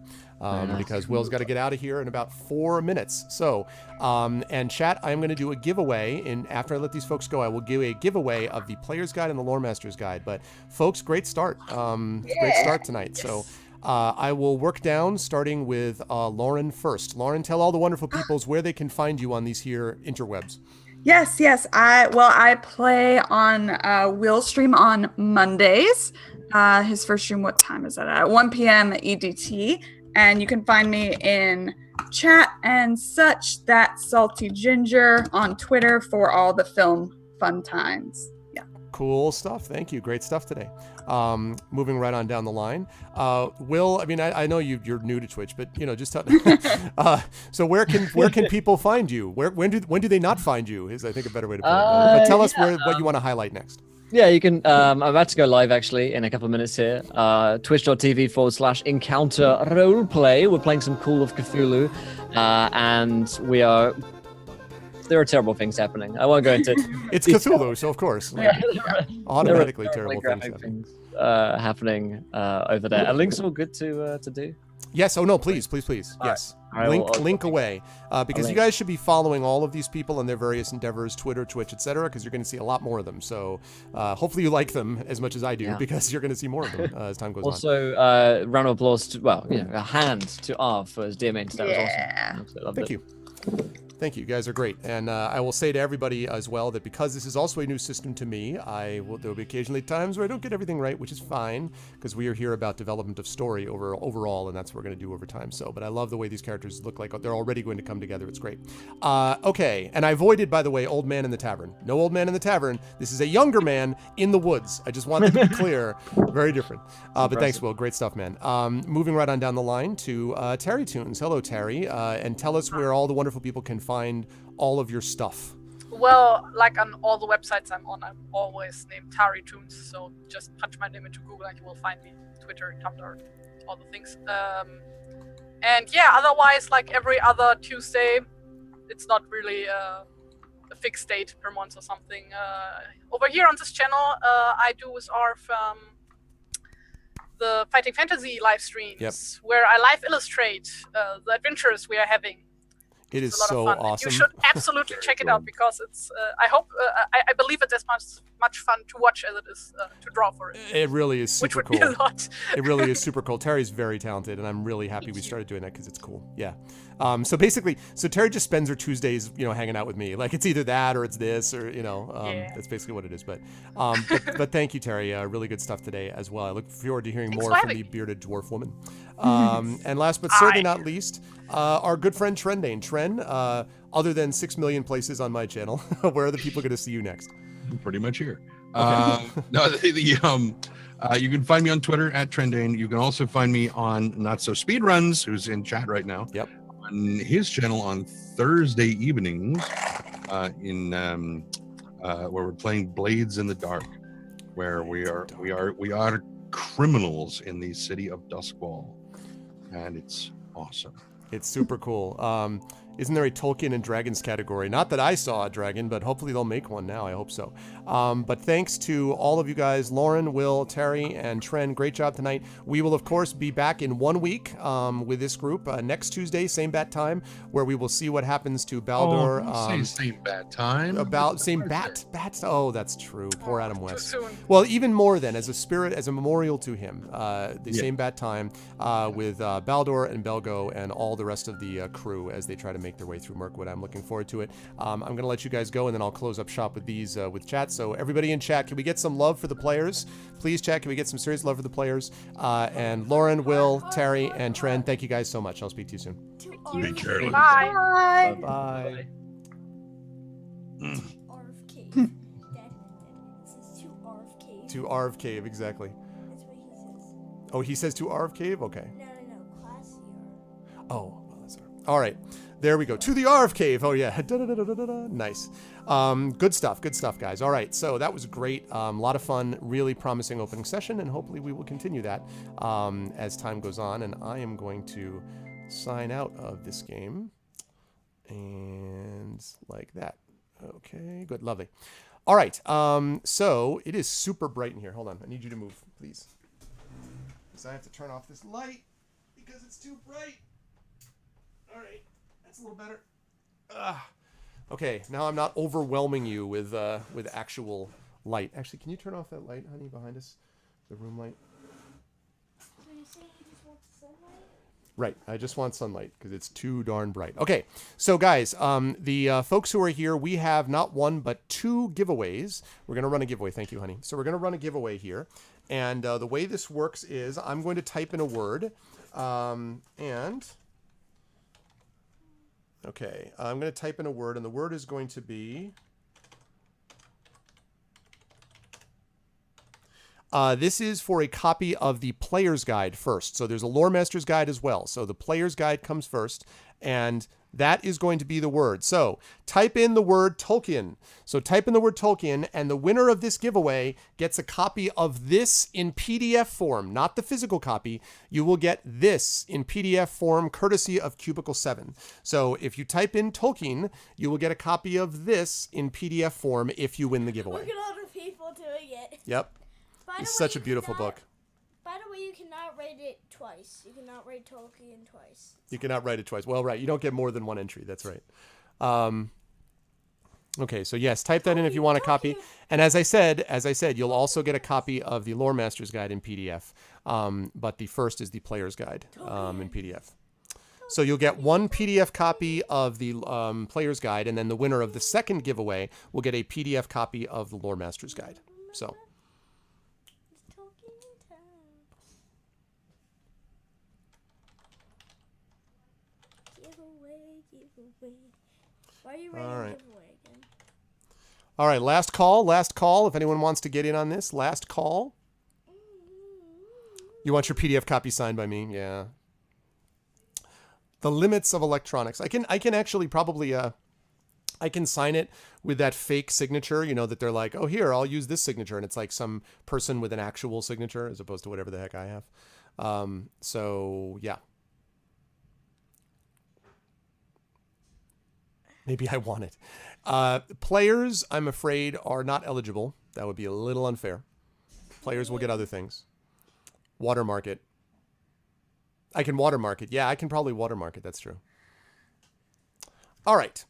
because Will's got to get out of here in about 4 minutes. So, and chat, I'm going to do a giveaway, and after I let these folks go, I will give a giveaway of the Player's Guide and the Lore Master's Guide. But folks, great start. Great start tonight. Yes. So I will work down, starting with Lauren first. Lauren, tell all the wonderful peoples where they can find you on these here interwebs. Yes. I play on Will's stream on Mondays. His first stream, what time is that at? 1 p.m. EDT. And you can find me in chat and such, that Salty Ginger on Twitter for all the film fun times. Yeah. Cool stuff. Thank you. Great stuff today. Moving right on down the line. Will, I mean, I know you're new to Twitch, but just tell so where can people find you? When do they not find you is I think a better way to put it. But tell us what you want to highlight next. Yeah, you can. I'm about to go live actually in a couple of minutes here. Twitch.tv/encounter roleplay. We're playing some Call of Cthulhu, and there are terrible things happening. I won't go into. It's Cthulhu, so of course, automatically terrible things happening over there. Are links all good to do? Yes. Oh no, please. Yes. Link away, because you guys should be following all of these people and their various endeavors, Twitter, Twitch, etc. Because you're going to see a lot more of them. So hopefully you like them as much as I do, because you're going to see more of them as time goes on. Also, round of applause to a hand to Arv for his dear main. That was awesome. Thank you. Thank you. You guys are great. And I will say to everybody as well that because this is also a new system to me, there will be occasionally times where I don't get everything right, which is fine, because we are here about development of story overall, and that's what we're going to do over time. So, but I love the way these characters look like they're already going to come together. It's great. Okay. And I avoided, by the way, Old Man in the Tavern. No Old Man in the Tavern. This is a younger man in the woods. I just wanted to be clear. Very different. But thanks, Will. Great stuff, man. Moving right on down the line to Terry Tunes. Hello, Terry. And tell us where all the wonderful people can find all of your stuff. Well, like on all the websites I'm on, I'm always named Tari Tunes, so just punch my name into Google and you will find me. Twitter, Tumblr, all the things. And yeah, otherwise, like every other Tuesday, it's not really a fixed date per month or something. Over here on this channel, I do with Arv the Fighting Fantasy live streams, where I live illustrate the adventures we are having. It is It's a lot so of fun. awesome. You should absolutely check it out because it's. I believe it's as much fun to watch as it is to draw for it. It really is super Which would cool. be a lot. It really is super cool. Terry's very talented, and I'm really happy we started doing that because it's cool. Yeah. So basically, Terry just spends her Tuesdays, hanging out with me. Like it's either that or it's this or that's basically what it is. But thank you, Terry. Really good stuff today as well. I look forward to hearing more from the bearded dwarf woman. And last but certainly not least, our good friend Trendane. Tren, other than 6 million places on my channel, where are the people going to see you next? Pretty much here. Okay. You can find me on Twitter at Trendane. You can also find me on Not So Speedruns, who's in chat right now. Yep. On his channel on Thursday evenings, where we're playing Blades in the Dark, where we are criminals in the city of Duskwall, and it's awesome. It's super cool. Isn't there a Tolkien and Dragons category? Not that I saw a dragon, but hopefully they'll make one now. I hope so. But thanks to all of you guys, Lauren, Will, Terry, and Tren. Great job tonight. We will, of course, be back in 1 week with this group next Tuesday, same bat time, where we will see what happens to Baldur. Same bat time. Same bat. Oh, that's true. Poor Adam West. Too soon. Well, even more then, as a spirit, as a memorial to him, same bat time with Baldur and Belgo and all the rest of the crew as they try to make their way through Mirkwood. I'm looking forward to it. I'm going to let you guys go, and then I'll close up shop with these with chat. So everybody in chat, can we get some love for the players? Please, chat, can we get some serious love for the players? And Lauren, Will, Terry, and Tren, thank you guys so much. I'll speak to you soon. Be careful. Bye. Bye. Arv Cave. Dad, it says to Arv Cave. To Arv Cave, exactly. That's what he says. Oh, he says to Arv Cave? Okay. No, classier. Oh, well, that's all right. There we go. To the Arv Cave. Oh, yeah. Nice. Good stuff, guys. All right. So that was great. A lot of fun. Really promising opening session, and hopefully we will continue that as time goes on. And I am going to sign out of this game. And like that. Okay, good. Lovely. All right. So it is super bright in here. Hold on. I need you to move, please. Because I have to turn off this light because it's too bright. All right. That's a little better. Okay, now I'm not overwhelming you with actual light. Actually, can you turn off that light, honey, behind us? The room light? So you're saying you just want sunlight? Right, I just want sunlight because it's too darn bright. Okay, so guys, the folks who are here, we have not one but 2 giveaways. We're going to run a giveaway. Thank you, honey. So we're going to run a giveaway here. And the way this works is I'm going to type in a word. Okay, I'm going to type in a word, and the word is going to be... this is for a copy of the Player's Guide first. So there's a Lore Master's Guide as well. So the Player's Guide comes first, and that is going to be the word. So type in the word Tolkien. So type in the word Tolkien, and the winner of this giveaway gets a copy of this in PDF form, not the physical copy. You will get this in PDF form, courtesy of Cubicle 7. So if you type in Tolkien, you will get a copy of this in PDF form if you win the giveaway. Look at all the people doing it. Yep. It's such a beautiful book. By the way, you cannot rate it twice. You cannot rate Tolkien twice. You cannot write it twice. Well, right. You don't get more than 1 entry. That's right. Okay, so yes, type that in if you want a copy. And as I said, you'll also get a copy of the Lore Master's Guide in PDF. But the first is the Player's Guide in PDF. So you'll get one PDF copy of the Player's Guide, and then the winner of the second giveaway will get a PDF copy of the Lore Master's Guide. So. Why are you writing All right. giveaway again? All right, last call. Last call. If anyone wants to get in on this, last call. You want your PDF copy signed by me? Yeah. The limits of electronics. I can actually probably I can sign it with that fake signature, you know, that they're like, oh, here, I'll use this signature, and it's like some person with an actual signature as opposed to whatever the heck I have. So yeah. Maybe I want it. Players, I'm afraid, are not eligible. That would be a little unfair. Players will get other things. Watermark it. I can watermark it. Yeah, I can probably watermark it. That's true. All right.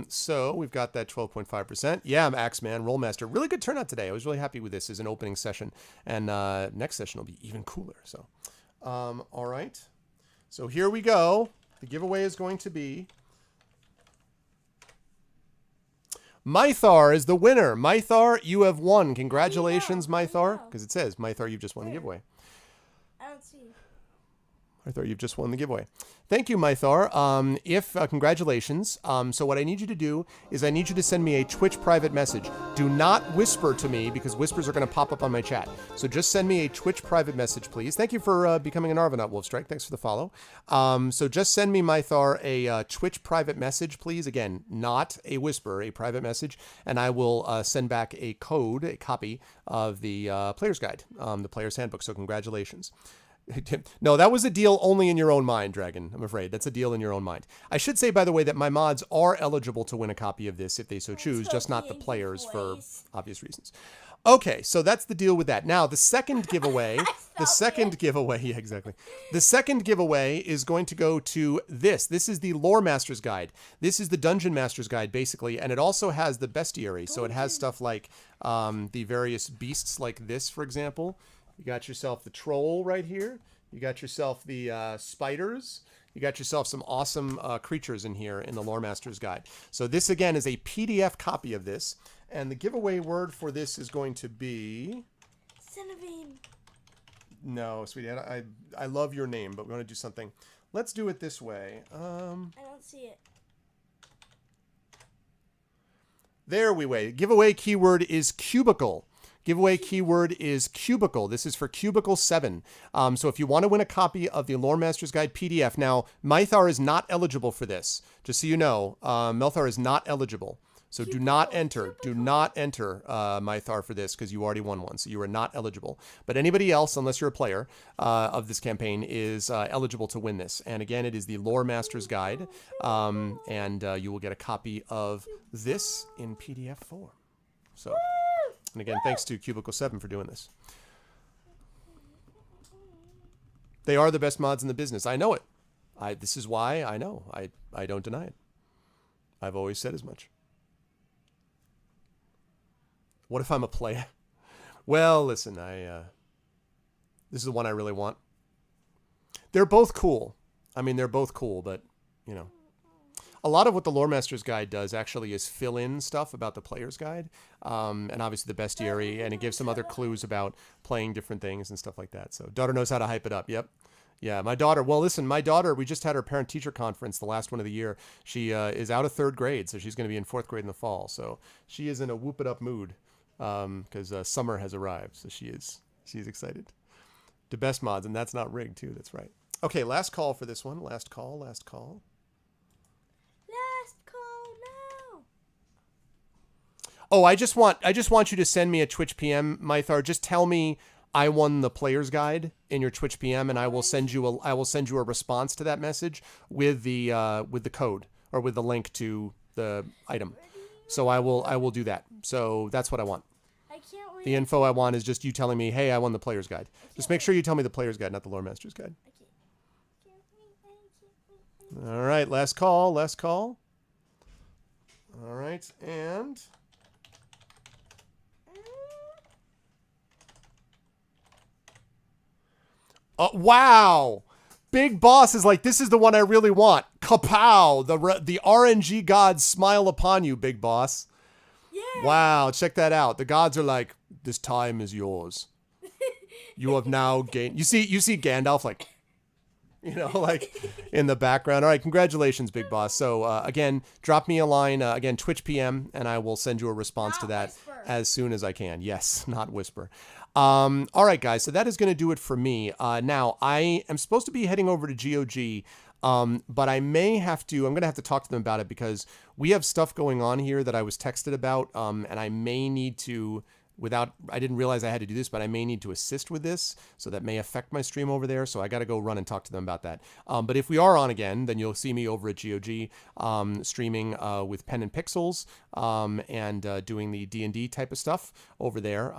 So we've got that 12.5%. Yeah, I'm Axeman, Rollmaster. Really good turnout today. I was really happy with this as an opening session. And next session will be even cooler. So, all right. So here we go. The giveaway is going to be... Mythar is the winner. Mythar, you have won. Congratulations, Mythar. Because it says, Mythar, you've just won the giveaway. I don't see. Mythar, you've just won the giveaway. Thank you, Mythar. Congratulations. So what I need you to do is I need you to send me a Twitch private message. Do not whisper to me because whispers are going to pop up on my chat. So just send me a Twitch private message, please. Thank you for becoming an Arvanaut, Wolfstrike. Thanks for the follow. So just send me, Mythar, a Twitch private message, please. Again, not a whisper, a private message. And I will send back a code, a copy of the Player's Guide, the Player's Handbook. So congratulations. No, that was a deal only in your own mind, Dragon. I'm afraid that's a deal in your own mind. I should say, by the way, that my mods are eligible to win a copy of this if they so choose, just not the players for obvious reasons. Okay, so that's the deal with that. Now, the second giveaway, yeah, exactly. The second giveaway is going to go to this. This is the Lore Master's Guide. This is the Dungeon Master's Guide, basically, and it also has the bestiary. So it has stuff like the various beasts like this, for example. You got yourself the troll right here. You got yourself the spiders. You got yourself some awesome creatures in here in the Lore Master's Guide. So this, again, is a PDF copy of this. And the giveaway word for this is going to be... Cinnamon. No, sweetie, I love your name, but we want to do something. Let's do it this way. I don't see it. There we go. Giveaway keyword is cubicle. Giveaway keyword is Cubicle. This is for Cubicle 7. So if you want to win a copy of the Lore Master's Guide PDF, now, Mythar is not eligible for this. Just so you know, Mythar is not eligible. So do not enter, Mythar, for this because you already won one. So you are not eligible. But anybody else, unless you're a player of this campaign, is eligible to win this. And again, it is the Lore Master's Guide. And you will get a copy of this in PDF form. So... And again, thanks to Cubicle 7 for doing this. They are the best mods in the business. I know it. This is why I know. I don't deny it. I've always said as much. What if I'm a player? Well, listen, this is the one I really want. They're both cool. I mean, they're both cool, but, you know. A lot of what the Lore Master's Guide does actually is fill in stuff about the Player's Guide, and obviously the bestiary, and it gives some other clues about playing different things and stuff like that. So daughter knows how to hype it up. Yep. Yeah, my daughter, well, listen, my daughter, we just had her parent-teacher conference, the last one of the year. She is out of 3rd grade, so she's going to be in 4th grade in the fall. So she is in a whoop-it-up mood because summer has arrived, so she's excited. The best mods, and that's not rigged, too. That's right. Okay, last call for this one. Last call. Oh, I just want you to send me a Twitch PM, Mythar. Just tell me I won the Player's Guide in your Twitch PM, and I will send you a response to that message with the code or with the link to the item. So I will do that. So that's what I want. I can't wait. The info I want is just you telling me, hey, I won the Player's Guide. Just make sure you tell me the Player's Guide, not the Lore Master's Guide. All right, last call. All right, and... wow. Big Boss is like, this is the one I really want. Kapow! The RNG gods smile upon you, Big Boss. Yeah. Wow, check that out. The gods are like, this time is yours. You have now gained. You see Gandalf like, like in the background. All right, congratulations, Big Boss. So again, drop me a line, again, Twitch PM, and I will send you a response to that as soon as I can. Yes, not whisper. All right, guys, so that is going to do it for me. Now, I am supposed to be heading over to GOG, but I'm going to have to talk to them about it because we have stuff going on here that I was texted about, and I may need to, I didn't realize I had to do this, but I may need to assist with this, so that may affect my stream over there, so I got to go run and talk to them about that. But if we are on again, then you'll see me over at GOG streaming with Pen and Pixels and doing the D&D type of stuff over there.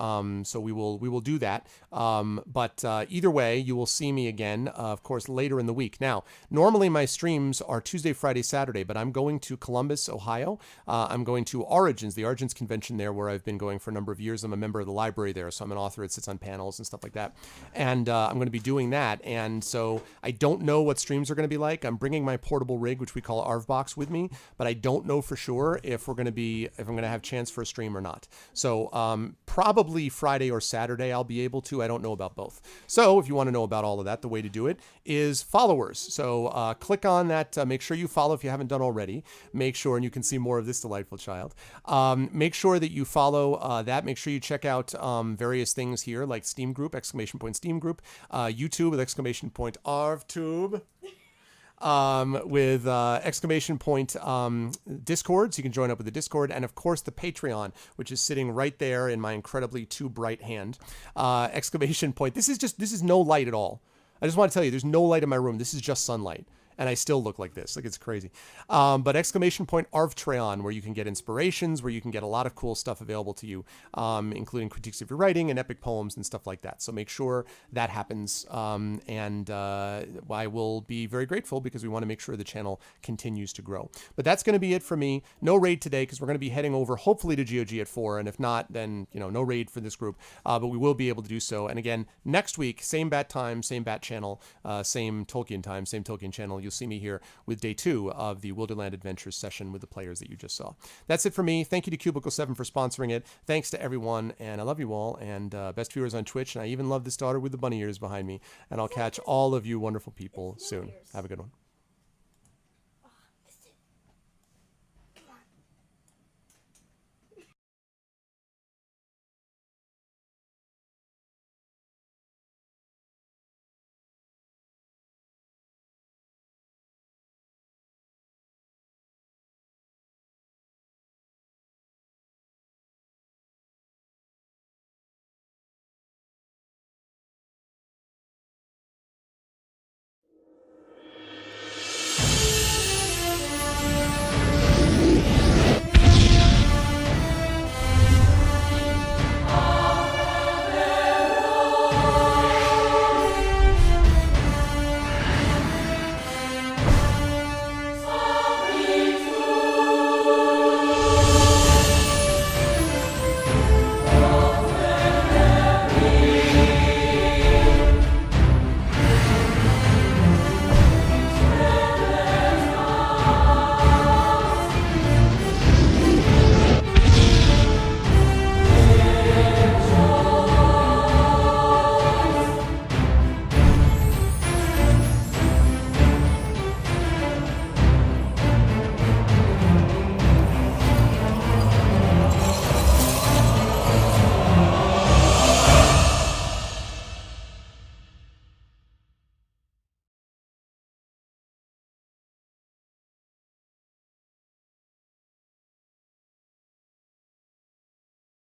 So we will do that. But either way, you will see me again, of course, later in the week. Now, normally my streams are Tuesday, Friday, Saturday, but I'm going to Columbus, Ohio. I'm going to Origins, the Origins convention there, where I've been going for a number of years. I'm a member of the library there, so I'm an author that sits on panels and stuff like that. And I'm going to be doing that. And so I don't know what streams are going to be like. I'm bringing my portable rig, which we call Arvbox, with me, but I don't know for sure if I'm going to have chance for a stream or not. So probably Friday or Saturday I'll be able to. I don't know about both. So if you want to know about all of that, the way to do it is followers. So click on that. Make sure you follow if you haven't done already. Make sure, and you can see more of this delightful child. Make sure that you follow that. Make sure you check out various things here like Steam Group, ! Steam Group, YouTube with ! Arvtube. With ! Discord, so you can join up with the Discord, and of course the Patreon, which is sitting right there in my incredibly too bright hand. ! This is no light at all. I just want to tell you, there's no light in my room. This is just sunlight. And I still look like this. Like, it's crazy. But ! Arvtreon, where you can get inspirations, where you can get a lot of cool stuff available to you, including critiques of your writing and epic poems and stuff like that. So make sure that happens. And I will be very grateful because we want to make sure the channel continues to grow. But that's going to be it for me. No raid today because we're going to be heading over hopefully to GOG at 4. And if not, then, no raid for this group. But we will be able to do so. And again, next week, same bat time, same bat channel, same Tolkien time, same Tolkien channel. You'll see me here with day 2 of the Wilderland Adventures session with the players that you just saw. That's it for me. Thank you to Cubicle 7 for sponsoring it. Thanks to everyone, and I love you all, and best viewers on Twitch, and I even love this daughter with the bunny ears behind me, and I'll catch all of you wonderful people soon. Have a good one.